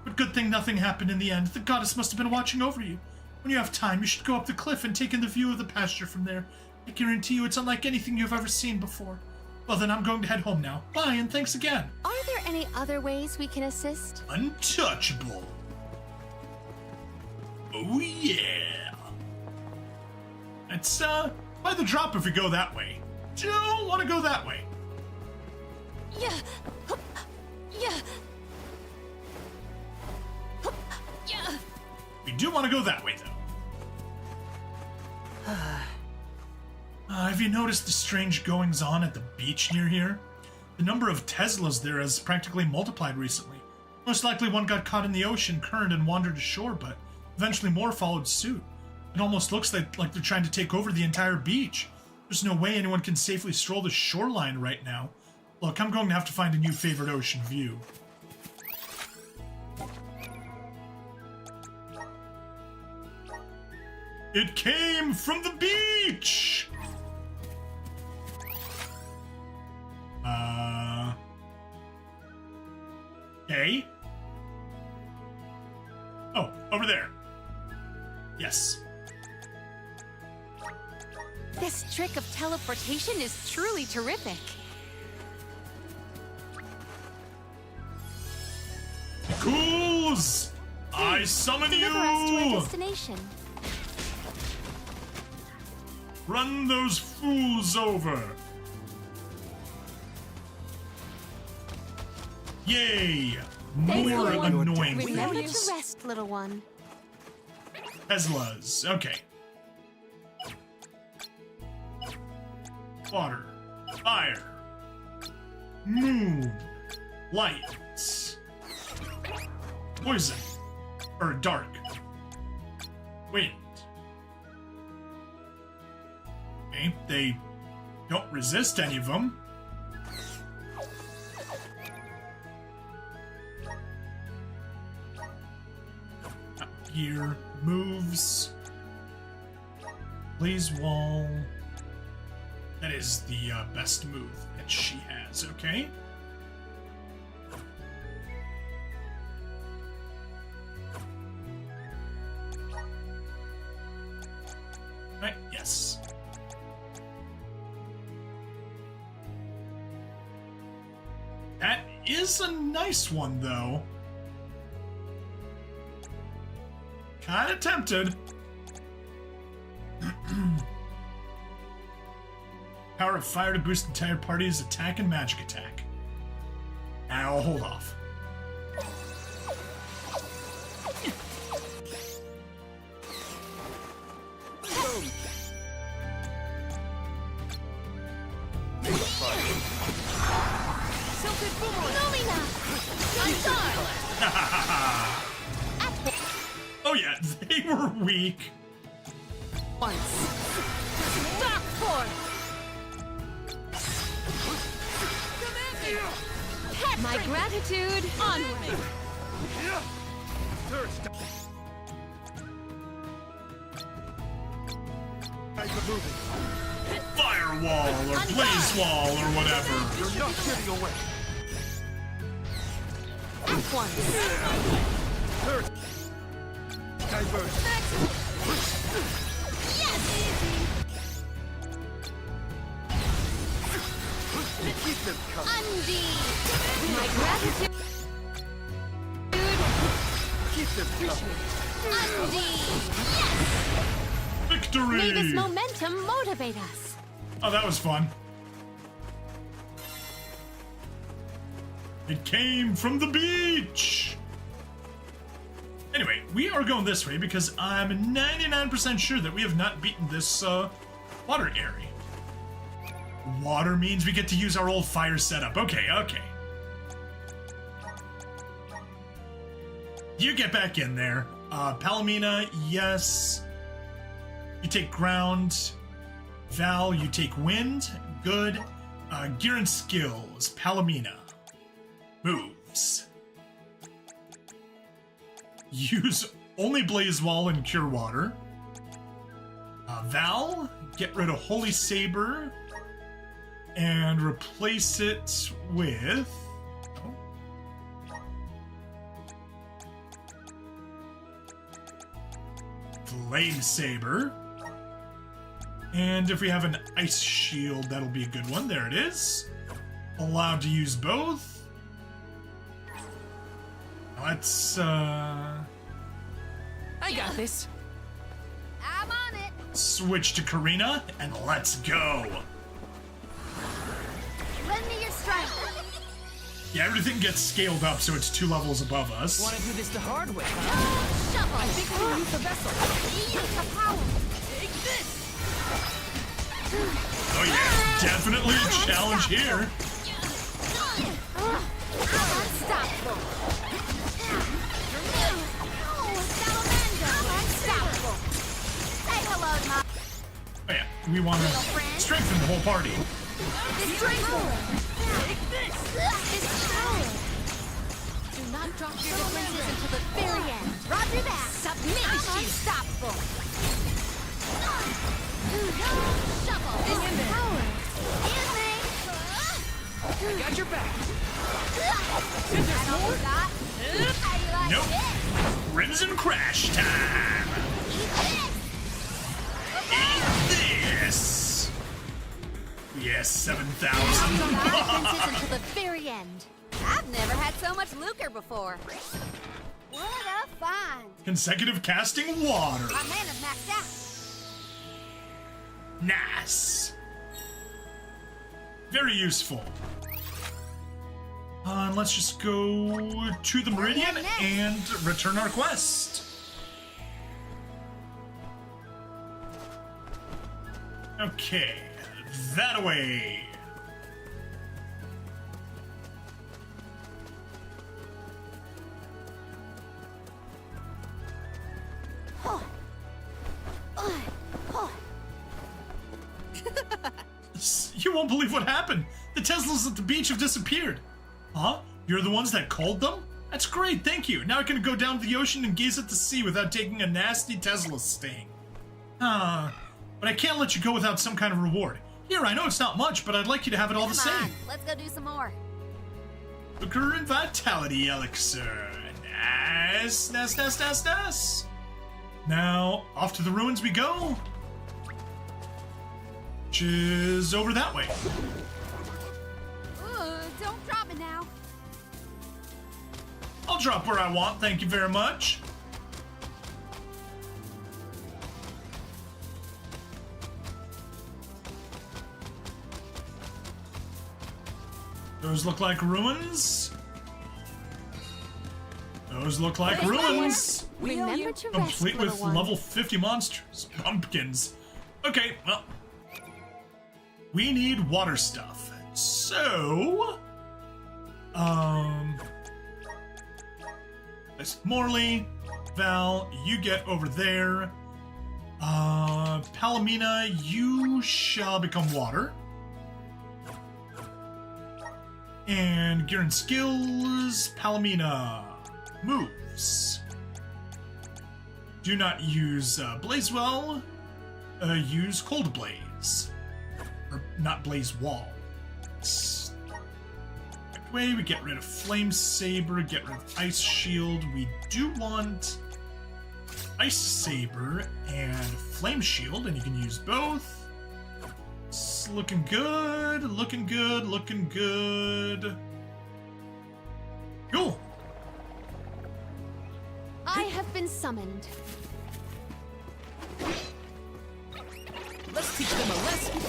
But good thing nothing happened in the end. The goddess must have been watching over you. When you have time, you should go up the cliff and take in the view of the pasture from there. I guarantee you it's unlike anything you've ever seen before. Well, then I'm going to head home now. Bye, and thanks again. Are there any other ways we can assist? Untouchable. Oh, yeah. It's, by the drop if we go that way. Don't want to go that way. Yeah. We do want to go that way, though. Have you noticed the strange goings-on at the beach near here? The number of Teslas there has practically multiplied recently. Most likely one got caught in the ocean current and wandered ashore, but eventually more followed suit. It almost looks like they're trying to take over the entire beach. There's no way anyone can safely stroll the shoreline right now. Look, I'm going to have to find a new favorite ocean view. It came from the beach! Okay. Oh, over there. Yes. This trick of teleportation is truly terrific. Ghouls! I summon Deliver us to our you! destination. Run those fools over! Yay! Thanks, More little one. annoying Remember fools. to rest, little one. Teslas. Okay. Water. Fire. Moon. Light. Poison. Or dark. Wind. Okay, they don't resist any of them. Up here, moves. Blaze wall. That is the best move that she has, okay? Right, yes. That is a nice one, though. Kinda tempted. Power of fire to boost entire party's attack and magic attack. I'll hold off. Oh yeah, they were weak. Once. Dark form. My gratitude. Onward. Firewall or blaze wall or whatever. You're not getting away. At once. Yes! Keep them coming. Undeed! My gratitude. Keep them coming. Undeed! Victory! May this momentum motivate us. Oh, that was fun. It came from the beach! Anyway, we are going this way because I'm 99% sure that we have not beaten this water area. Water means we get to use our old fire setup. Okay, okay. You get back in there. Palomina, yes. You take ground. Val, you take wind. Good. Gear and skills. Palomina. Moves. Use only Blaze Wall and Cure Water. Val, get rid of Holy Saber and replace it with... Flame Saber. And if we have an Ice Shield, that'll be a good one. There it is. Allowed to use both. Let's, I got this. I'm on it! switch to Karina, and let's go. Lend me your strength! Yeah, everything gets scaled up, so it's 2 levels above us. Want to do this the hard way? Shuffle! I think I can use the vessel. Use the power! Take this. Oh yeah, definitely a challenge here. Unstoppable! Salamander! Unstoppable! Say hello, Mom! Oh yeah, we want to strengthen the whole party. This power! Take this! This power! Do not drop your defenses until the very end. Roger that! Submit! I'm unstoppable! Shuffle! This power! In me! I got your back. Scissors more? How you like Nope. this? Crimson Crash time! Eat this! Eat this! Yes, 7,000. Defenses until the very end. I've never had so much lucre before. What a find! Consecutive casting water. My mana's maxed out. Nice. Very useful. Let's just go to the Meridian and return our quest. Okay, that away. You won't believe what happened. The Teslas at the beach have disappeared. Huh? You're the ones that called them? That's great, thank you. Now I can go down to the ocean and gaze at the sea without taking a nasty Tesla sting. But I can't let you go without some kind of reward. Here, I know it's not much, but I'd like you to have it all the Come on, same. let's go do some more. Sugar and Vitality Elixir. Nice, nice, nice, nice, nice. Now, off to the ruins we go. Which is over that way. Don't drop it now. I'll drop where I want, thank you very much. Those look like ruins. Those look like ruins. Remember to rest, Complete with little one. level 50 monsters. Pumpkins. Okay, well. We need water stuff. So... Miss Morley, Val, you get over there. Palomina, you shall become water. And Garen skills, Palomina moves. Do not use Blazewell. Use Cold Blaze. Or not Blaze Wall. That way we get rid of Flame Saber, get rid of Ice Shield. We do want Ice Saber and Flame Shield, and you can use both. It's looking good, looking good, looking good. Cool. I have been summoned. Let's teach them a lesson.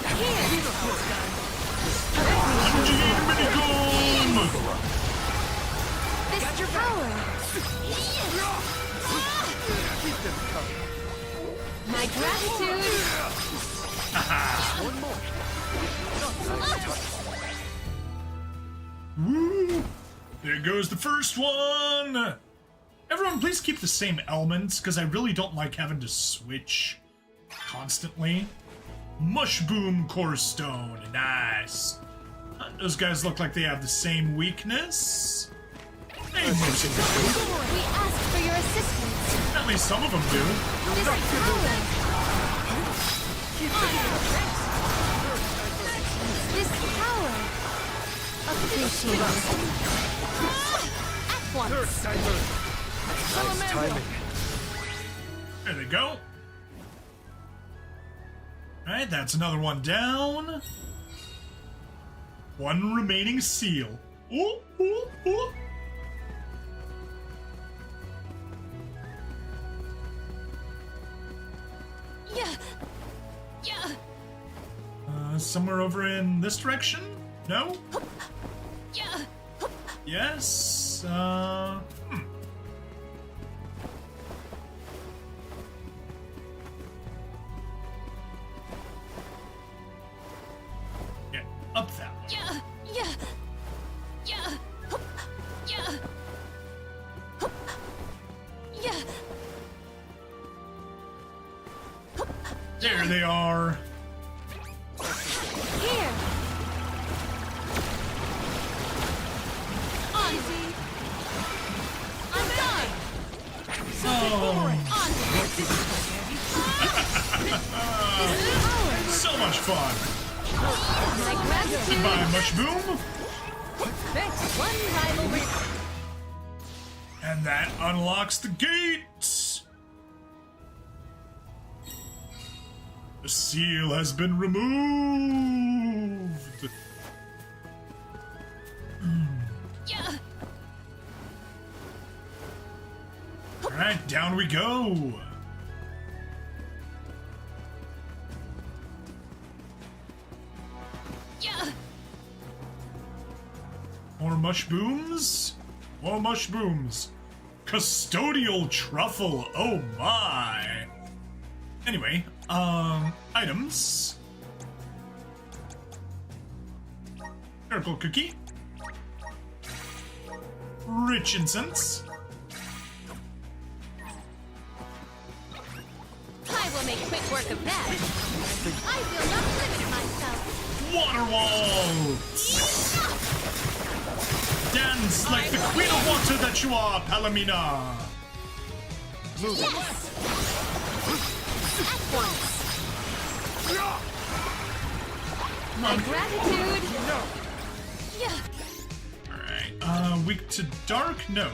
This your power. My gratitude. One more. Woo! There goes the first one! Everyone, please keep the same elements, because I really don't like having to switch constantly. Mushboom Core Stone, nice. Those guys look like they have the same weakness. Hey, most of them We ask for your assistance. do. At least some of them do. This power. This power. Appreciated. At once. Nice timing. There they go. Alright, that's another one down. One remaining seal. Ooh, ooh, ooh. Yeah. Yeah. Somewhere over in this direction? No? Yeah. Yes? Yeah, up that way. Yeah. Yeah. Yeah. Yeah. Yeah. There they are. Here. Easy. I'm done. So much fun. My gratitude. Goodbye, Mushboom. Next one rivalry. And that unlocks the gates. The seal has been removed. Yeah. Alright, down we go. Yeah. More mushbooms. More mushbooms. Custodial truffle. Oh my. Anyway, items. Miracle cookie. Rich incense. I will make quick work of that. I will not limit myself. Water wall. Dance like the queen of water that you are, Palomina. Yes! At once. My gratitude. Yeah. Alright, weak to dark? No.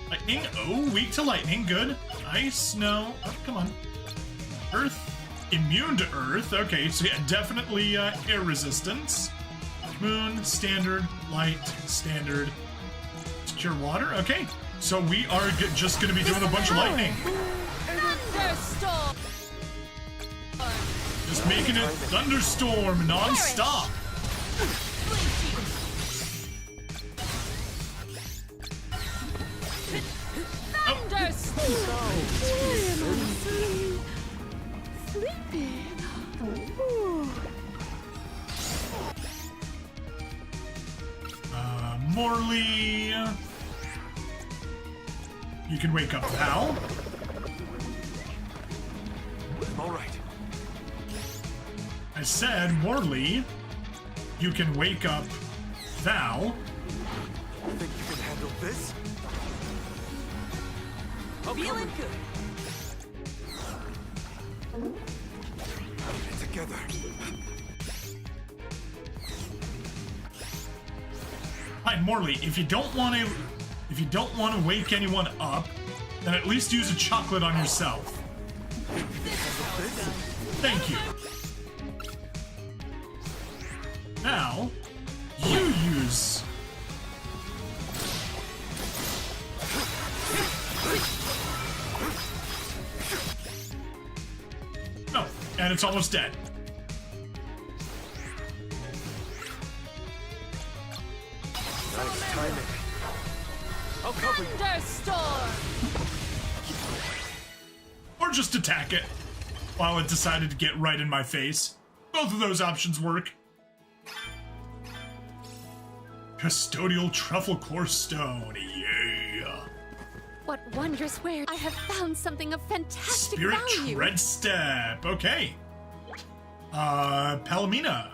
Lightning? Oh, weak to lightning, good. Ice? No. Oh, come on. Earth? Immune to earth? Okay, so yeah, definitely air resistance. Moon, standard, light, standard. Secure water? Okay, so we are just gonna be doing a bunch of lightning. Thunderstorm. Just making it thunderstorm non-stop. Morley. You can wake up Val. All right. I said, Morley, you can wake up Val. Think you can handle this? Feeling good. Together. Hi, Morley, if you don't want to wake anyone up, then at least use a chocolate on yourself. Thank you. Now, you use... Oh, and it's almost dead. Nice timing. I'll cover you. Thunderstorm. Or just attack it while it decided to get right in my face. Both of those options work. Custodial Truffle Core Stone, yeah. What wondrous where I have found something of fantastic Spirit value. Tread Step, okay. Palomina.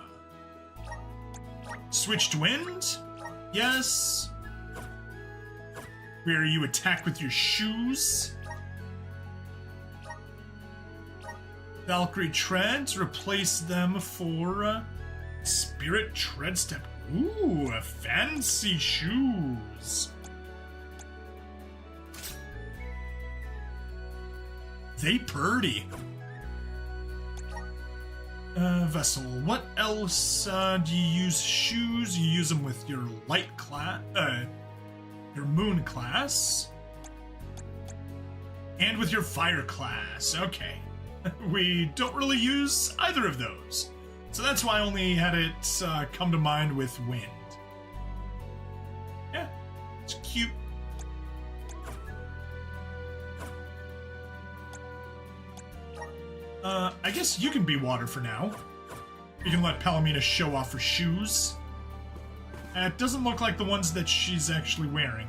Switched Wind? Yes. Where you attack with your shoes. Valkyrie Treads, replace them for Spirit Tread Step. Ooh, fancy shoes. They purty. Vessel, what else do you use? Shoes? You use them with your light class, your moon class, and with your fire class. Okay. We don't really use either of those. So that's why I only had it come to mind with wind. Yeah, it's cute. I guess you can be water for now. You can let Palomina show off her shoes. It doesn't look like the ones that she's actually wearing.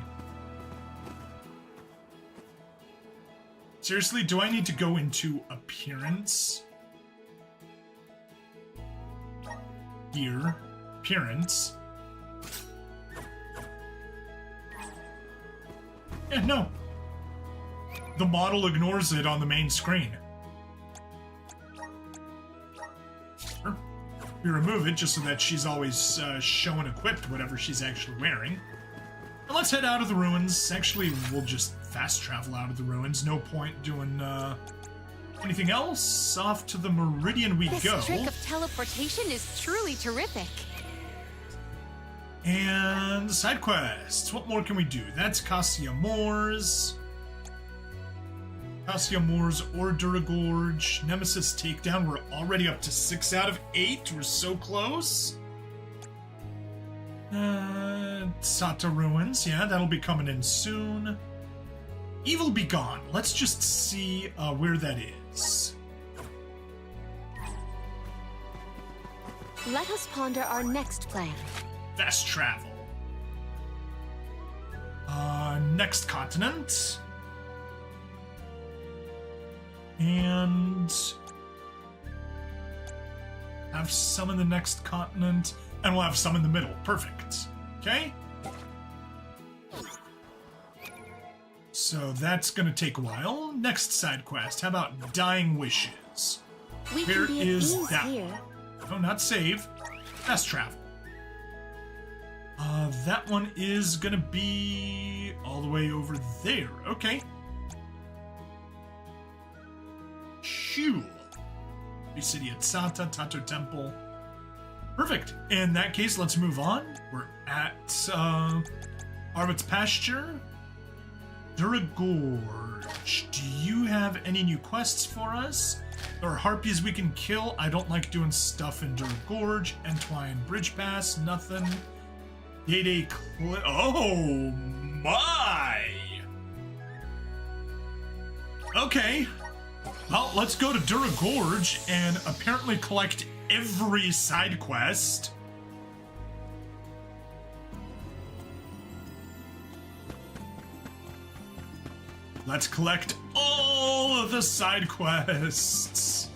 Seriously, do I need to go into appearance? Here. Appearance. Yeah, no. The model ignores it on the main screen. We remove it just so that she's always showing equipped whatever she's actually wearing. And let's head out of the ruins. Actually, we'll just fast travel out of the ruins. No point doing anything else. Off to the Meridian we go. This trick of teleportation is truly terrific. And side quests. What more can we do? That's Cassia Moors. Cassia Moors or Duragorge. Nemesis Takedown. We're already up to 6 out of 8. We're so close. Sata Ruins. Yeah, that'll be coming in soon. Evil Be Gone. Let's just see where that is. Let us ponder our next plan. Fast travel. Next continent. And have some in the next continent, and we'll have some in the middle. Perfect. Okay? So that's gonna take a while. Next side quest. How about Dying Wishes? We Where can be at is ease that here. one? No, not save. Fast travel. That one is gonna be all the way over there. Okay. Cool. New City at Sata, Tato Temple. Perfect. In that case, let's move on. We're at Arvid's Pasture. Duragorge. Do you have any new quests for us? There are harpies we can kill. I don't like doing stuff in Duragorge. Entwine Bridge Pass. Nothing. Day Oh my! Okay. Well, let's go to Duragorge and apparently collect every side quest. Let's collect all of the side quests.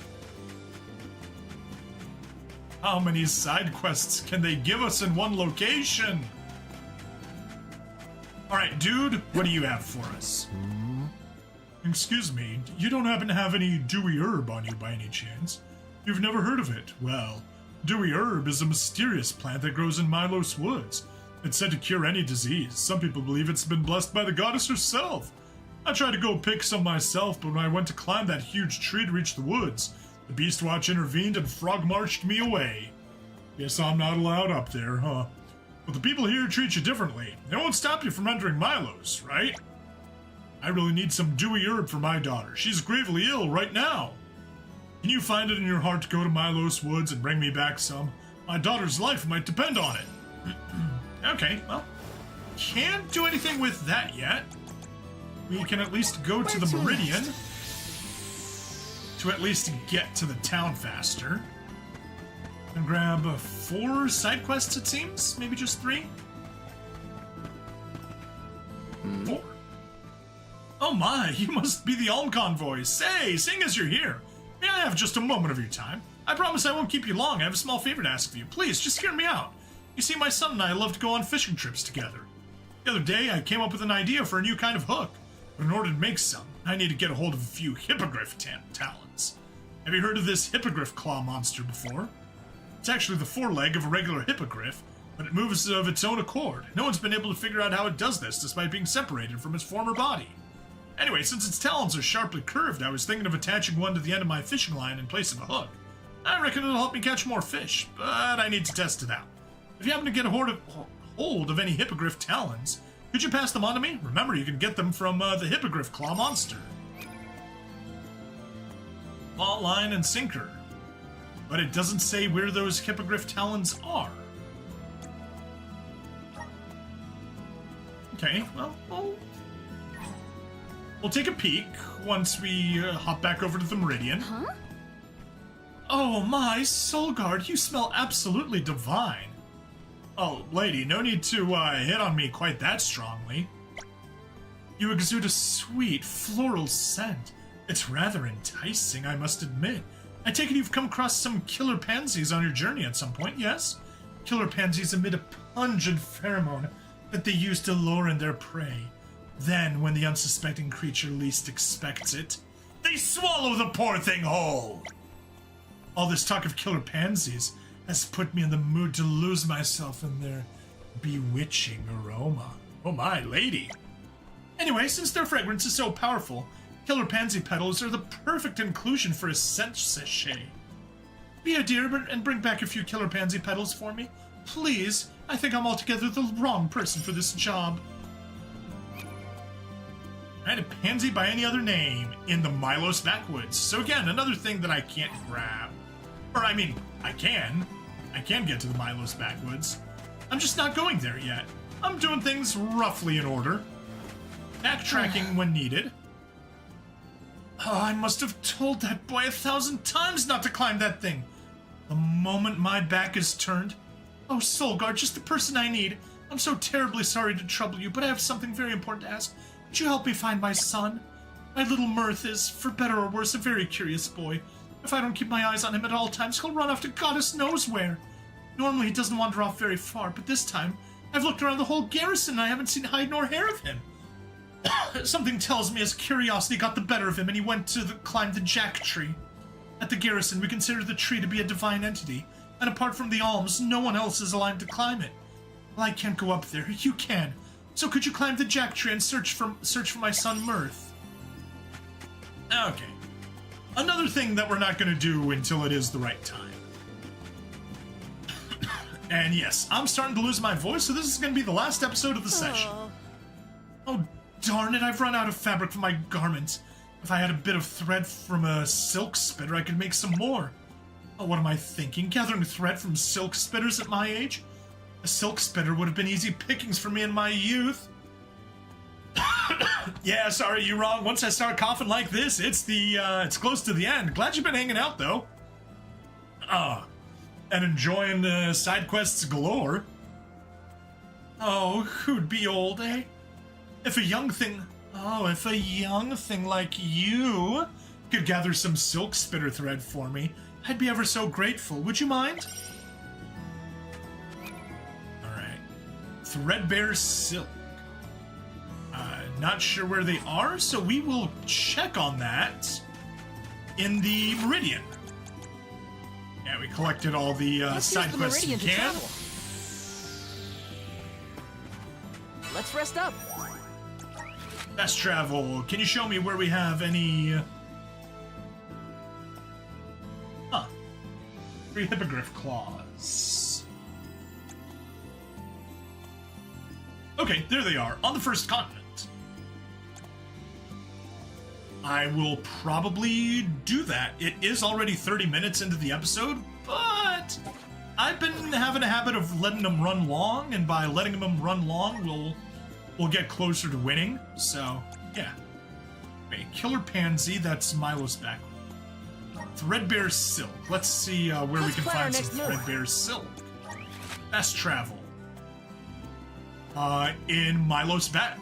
How many side quests can they give us in one location? Alright, dude, what do you have for us? Excuse me, you don't happen to have any dewy herb on you by any chance? You've never heard of it? Well, dewy herb is a mysterious plant that grows in Milos Woods. It's said to cure any disease. Some people believe it's been blessed by the goddess herself. I tried to go pick some myself, but when I went to climb that huge tree to reach the woods, the Beast Watch intervened and frog-marched me away. Guess I'm not allowed up there, huh? But the people here treat you differently. They won't stop you from entering Milos, right? I really need some dewy herb for my daughter. She's gravely ill right now. Can you find it in your heart to go to Milos Woods and bring me back some? My daughter's life might depend on it. Okay, well, can't do anything with that yet. We can at least go to the Meridian to at least get to the town faster. And grab 4 side quests, it seems? Maybe just 3? 4. Oh my, you must be the Alm Convoy. Say, seeing as you're here, may I have just a moment of your time? I promise I won't keep you long. I have a small favor to ask of you. Please, just hear me out. You see, my son and I love to go on fishing trips together. The other day, I came up with an idea for a new kind of hook. But in order to make some, I need to get a hold of a few hippogriff talons. Have you heard of this hippogriff claw monster before? It's actually the foreleg of a regular hippogriff, but it moves of its own accord. No one's been able to figure out how it does this despite being separated from its former body. Anyway, since its talons are sharply curved, I was thinking of attaching one to the end of my fishing line in place of a hook. I reckon it'll help me catch more fish, but I need to test it out. If you happen to get a hold of any hippogriff talons, could you pass them on to me? Remember, you can get them from the hippogriff claw monster. Claw, line, and sinker. But it doesn't say where those hippogriff talons are. Okay, well, we'll take a peek once we hop back over to the Meridian. Huh? Oh my, Soulguard, you smell absolutely divine. Oh, lady, no need to hit on me quite that strongly. You exude a sweet, floral scent. It's rather enticing, I must admit. I take it you've come across some killer pansies on your journey at some point, yes? Killer pansies emit a pungent pheromone that they use to lure in their prey. Then, when the unsuspecting creature least expects it, they swallow the poor thing whole. All this talk of killer pansies has put me in the mood to lose myself in their bewitching aroma. Oh my, lady. Anyway, since their fragrance is so powerful, killer pansy petals are the perfect inclusion for a scent sachet. Be a dear and bring back a few killer pansy petals for me. Please, I think I'm altogether the wrong person for this job. I had a pansy by any other name in the Milos Backwoods. So again, another thing that I can't grab. Or I mean, I can get to the Milos Backwoods. I'm just not going there yet. I'm doing things roughly in order. Backtracking when needed. Oh, I must have told that boy 1,000 times not to climb that thing. The moment my back is turned. Oh, Solgar, just the person I need. I'm so terribly sorry to trouble you, but I have something very important to ask. Would you help me find my son? My little Mirth is, for better or worse, a very curious boy. If I don't keep my eyes on him at all times, he'll run off to goddess knows where. Normally he doesn't wander off very far, but this time, I've looked around the whole garrison and I haven't seen hide nor hair of him. Something tells me his curiosity got the better of him and he went to climb the Jack Tree. At the garrison, we consider the tree to be a divine entity, and apart from the alms, no one else is allowed to climb it. Well, I can't go up there. You can. So could you climb the Jack Tree and search for my son Mirth? Okay. Another thing that we're not going to do until it is the right time. And yes, I'm starting to lose my voice, so this is going to be the last episode of the session. Oh, darn it, I've run out of fabric for my garments. If I had a bit of thread from a silk spitter, I could make some more. Oh, what am I thinking? Gathering thread from silk spitters at my age? A silk spitter would have been easy pickings for me in my youth. Yeah, sorry, you're wrong. Once I start coughing like this, it's close to the end. Glad you've been hanging out, though. And enjoying side quests galore. Oh, who'd be old, eh? If a young thing like you could gather some silk spitter thread for me, I'd be ever so grateful. Would you mind? Alright. Threadbare silk. Not sure where they are, so we will check on that in the Meridian. Yeah, we collected all the side quests we can. Let's rest up. Fast travel. Can you show me where we have any... 3 hippogriff claws. Okay, there they are, on the first continent. I will probably do that. It is already 30 minutes into the episode, but I've been having a habit of letting them run long, and by letting them run long, we'll get closer to winning. So, yeah. Wait, Killer Pansy, that's Milo's back. Threadbare Silk. Let's see where we can find some Threadbare Silk. Fast travel. In Milo's back,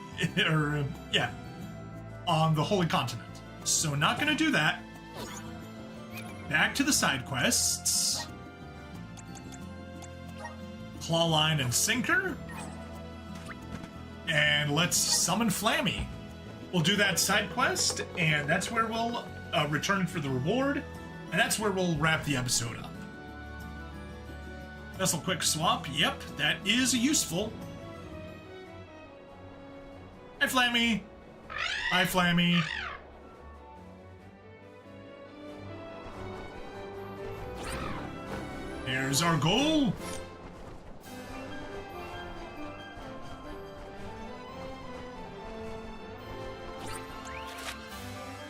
on the Holy Continent. So not gonna do that. Back to the side quests. Clawline and Sinker. And let's summon Flammy. We'll do that side quest, and that's where we'll return for the reward, and that's where we'll wrap the episode up. Vessel quick swap. Yep, that is useful. Hi, Flammy. Hi, Flammy. There's our goal.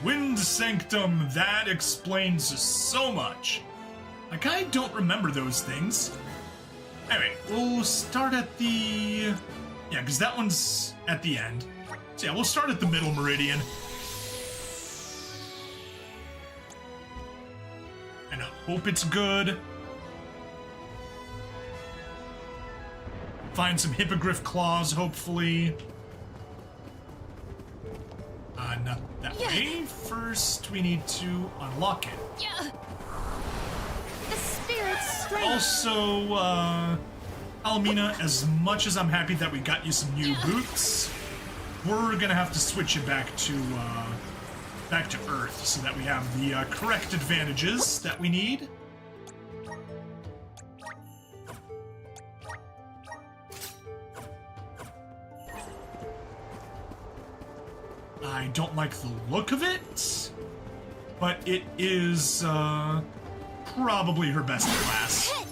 Wind Sanctum, that explains so much. Like, I don't remember those things. Anyway, we'll start at the... Yeah, because that one's at the end. So yeah, we'll start at the middle meridian. And I hope it's good. Find some hippogriff claws, hopefully. Not that way. First, we need to unlock it. The spirit's strength. Also, Almina, as much as I'm happy that we got you some new boots, we're gonna have to switch it back to Earth so that we have the correct advantages that we need. I don't like the look of it, but it is probably her best class.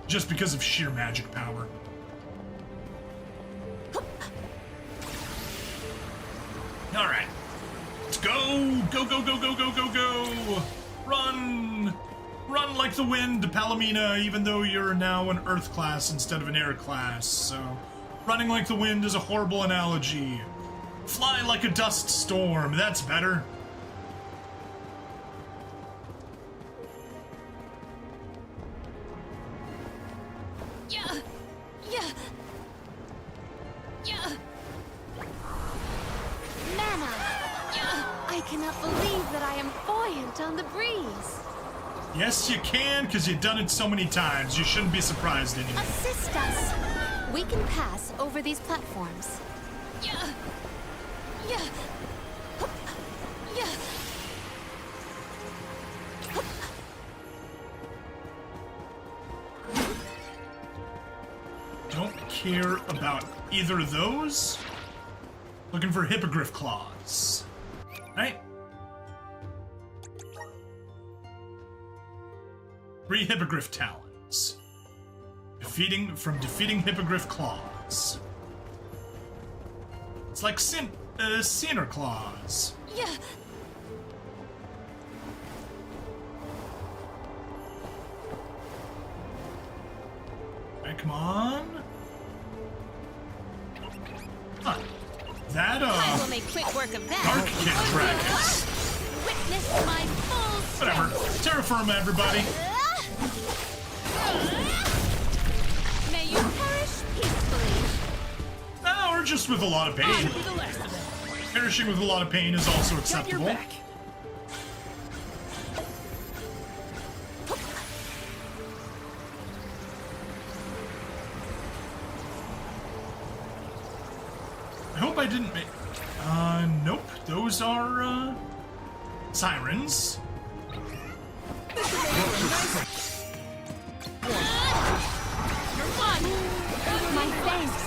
Just because of sheer magic power. Alright. Let's go! Go, go, go, go, go, go, go! Run! Run like the wind, Palomina, even though you're now an Earth class instead of an Air class, so... Running like the wind is a horrible analogy. Fly like a dust storm, that's better. Mana! I cannot believe that I am buoyant on the breeze. Yes, you can, because you've done it so many times. You shouldn't be surprised anymore. Assist us. We can pass over these platforms. Don't care about either of those. Looking for hippogriff claws. Right? 3 hippogriff talons. Defeating hippogriff claws. It's like sinner claws. Alright, come on. Huh. That, I will make quick work of that. Dark Kid Dragons. Witness my full Whatever. Terra firma, everybody. May you perish peacefully. Or just with a lot of pain. Perishing with a lot of pain is also acceptable. I hope I didn't make... nope. Those are, sirens. My thanks.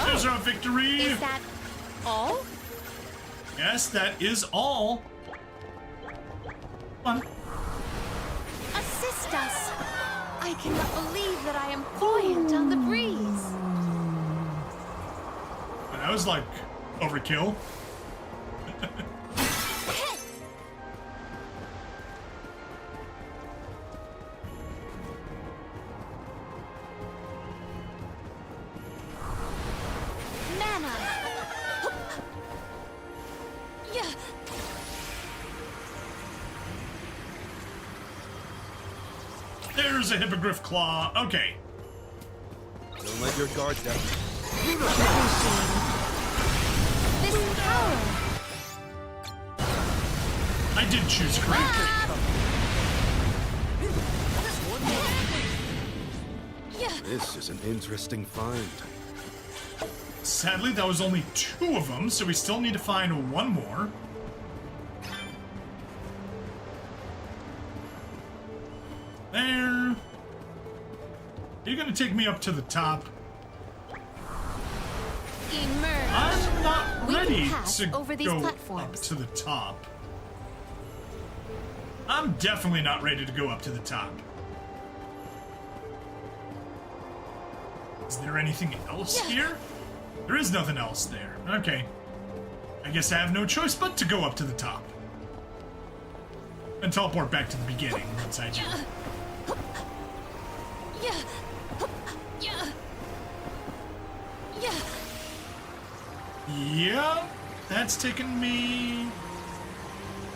There's our victory. Is that all? Yes, that is all. Come on. Assist us. I cannot believe that I am buoyant on the breeze. That was like overkill. Mana. There's a hippogriff claw. Okay. Don't let your guard down. This power. I did choose correctly. This is an interesting find. Sadly, that was only 2 of them, so we still need to find 1 more. There. You're gonna take me up to the top. Emerge. I'm not We can ready pass to over these go platforms. up to the top. I'm definitely not ready to go up to the top. Is there anything else here? There is nothing else there. Okay. I guess I have no choice but to go up to the top. And teleport back to the beginning once I do. Yeah, that's taken me...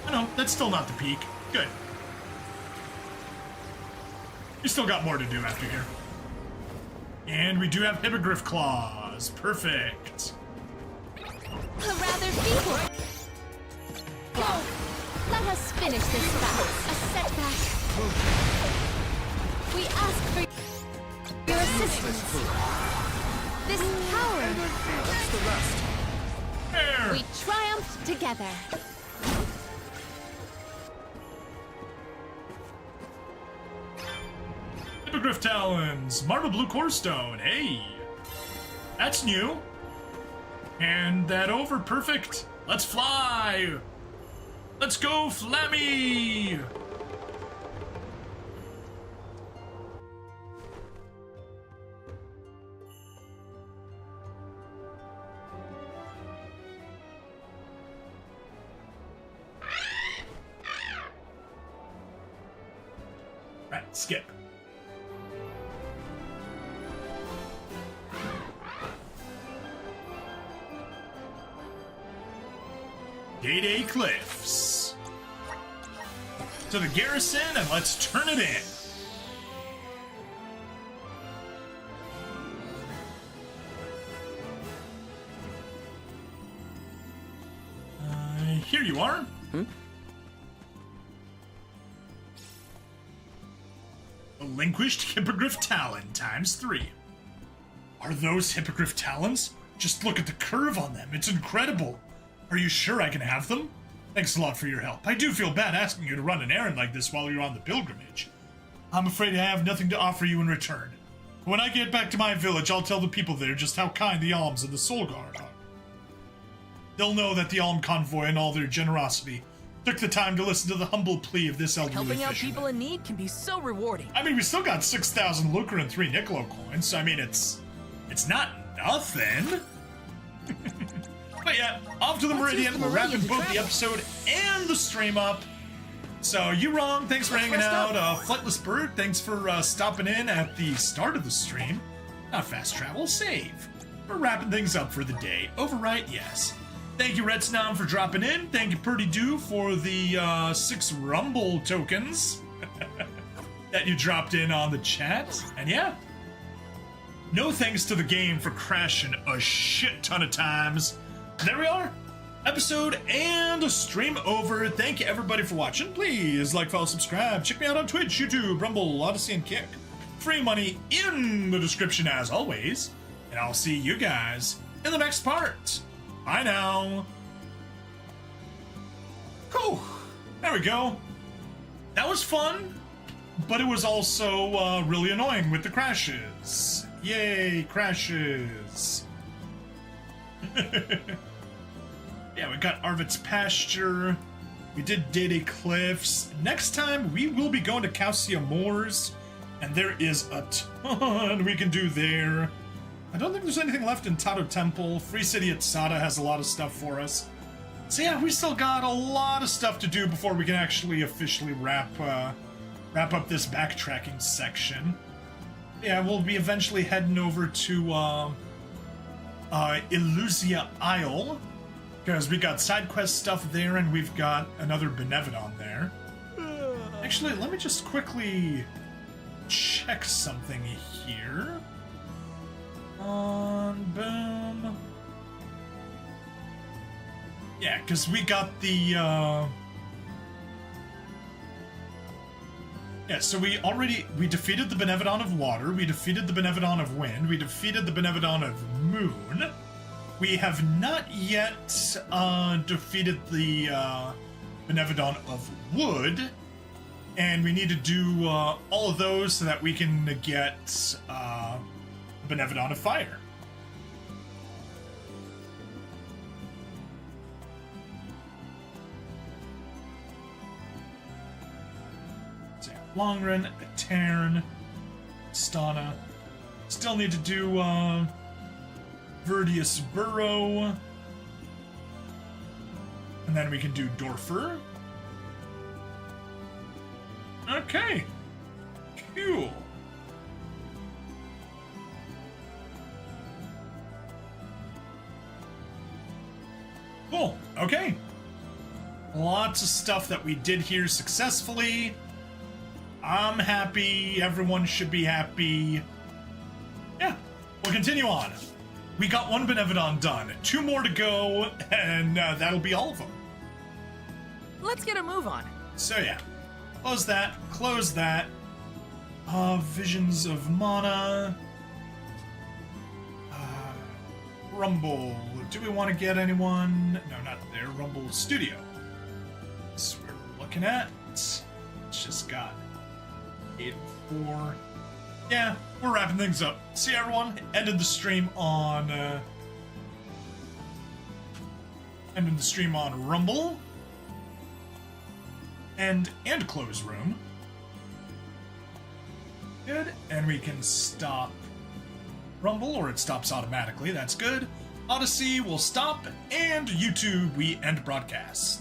Oh no, that's still not the peak. Good. We still got more to do after here. And we do have hippogriff claws. Perfect. A rather feeble. Go. Let us finish this battle. A setback. We ask for your assistance. This power. That's the rest. There. We triumphed together. Hippogriff talons. Marble blue core stone. Hey. That's new. Hand that over. Perfect. Let's fly. Let's go, Flammy. Right, skip. Day Cliffs. to the garrison and let's turn it in. Here you are. Relinquished Hippogriff Talon ×3. Are those Hippogriff Talons? Just look at the curve on them. It's incredible. Are you sure I can have them? Thanks a lot for your help. I do feel bad asking you to run an errand like this while you're on the pilgrimage. I'm afraid I have nothing to offer you in return. When I get back to my village, I'll tell the people there just how kind the alms of the Soul Guard are. They'll know that the alm convoy and all their generosity took the time to listen to the humble plea of this elderly Helping out fisherman. people in need can be so rewarding. I mean, we still got 6,000 lucre and 3 Niccolo coins, so I mean, it's not nothing. But yeah, off to the Meridian. We're wrapping both the episode and the stream up. So, you wrong, thanks for hanging out. Flightless Bird, thanks for stopping in at the start of the stream. Not fast travel, save. We're wrapping things up for the day. Overwrite, yes. Thank you, Red Snom, for dropping in. Thank you, Purdy Doo, for the 6 Rumble tokens that you dropped in on the chat. And yeah, no thanks to the game for crashing a shit ton of times. And there we are. Episode and a stream over. Thank you, everybody, for watching. Please like, follow, subscribe. Check me out on Twitch, YouTube, Rumble, Odyssey, and Kick. Free money in the description, as always. And I'll see you guys in the next part. Bye now. Whew. There we go. That was fun, but it was also really annoying with the crashes. Yay, crashes. Yeah, we got Arvid's Pasture. We did Dede Cliffs. Next time, we will be going to Calcia Moors, and there is a ton we can do there. I don't think there's anything left in Tato Temple. Free City at Sada has a lot of stuff for us. So yeah, we still got a lot of stuff to do before we can actually officially wrap up this backtracking section. Yeah, we'll be eventually heading over to Illusia Isle, because we got side quest stuff there, and we've got another Benevedon there. Actually, let me just quickly check something here. Boom. Yeah, because we got the, yeah, so we defeated the Benevedon of Water, we defeated the Benevedon of Wind, we defeated the Benevedon of Moon. We have not yet, defeated the, Benevedon of Wood, and we need to do, all of those so that we can get, Benevedon of Fire. So, Longren, Etern, Stana. Still need to do Verdius Burrow. And then we can do Dorfer. Okay. Cool. Cool. Okay. Lots of stuff that we did here successfully. I'm happy. Everyone should be happy. Yeah. We'll continue on. We got 1 Benevedon done. 2 more to go, and that'll be all of them. Let's get a move on. So yeah. Close that. Close that. Visions of Mana. Rumble. Do we want to get anyone? No, not there. Rumble Studio. That's where we're looking at. It's just got 8-4. Yeah, we're wrapping things up. See everyone. Ended the stream on Rumble and close room. Good, and we can stop Rumble, or it stops automatically. That's good. Odyssey will stop, and YouTube we end broadcast.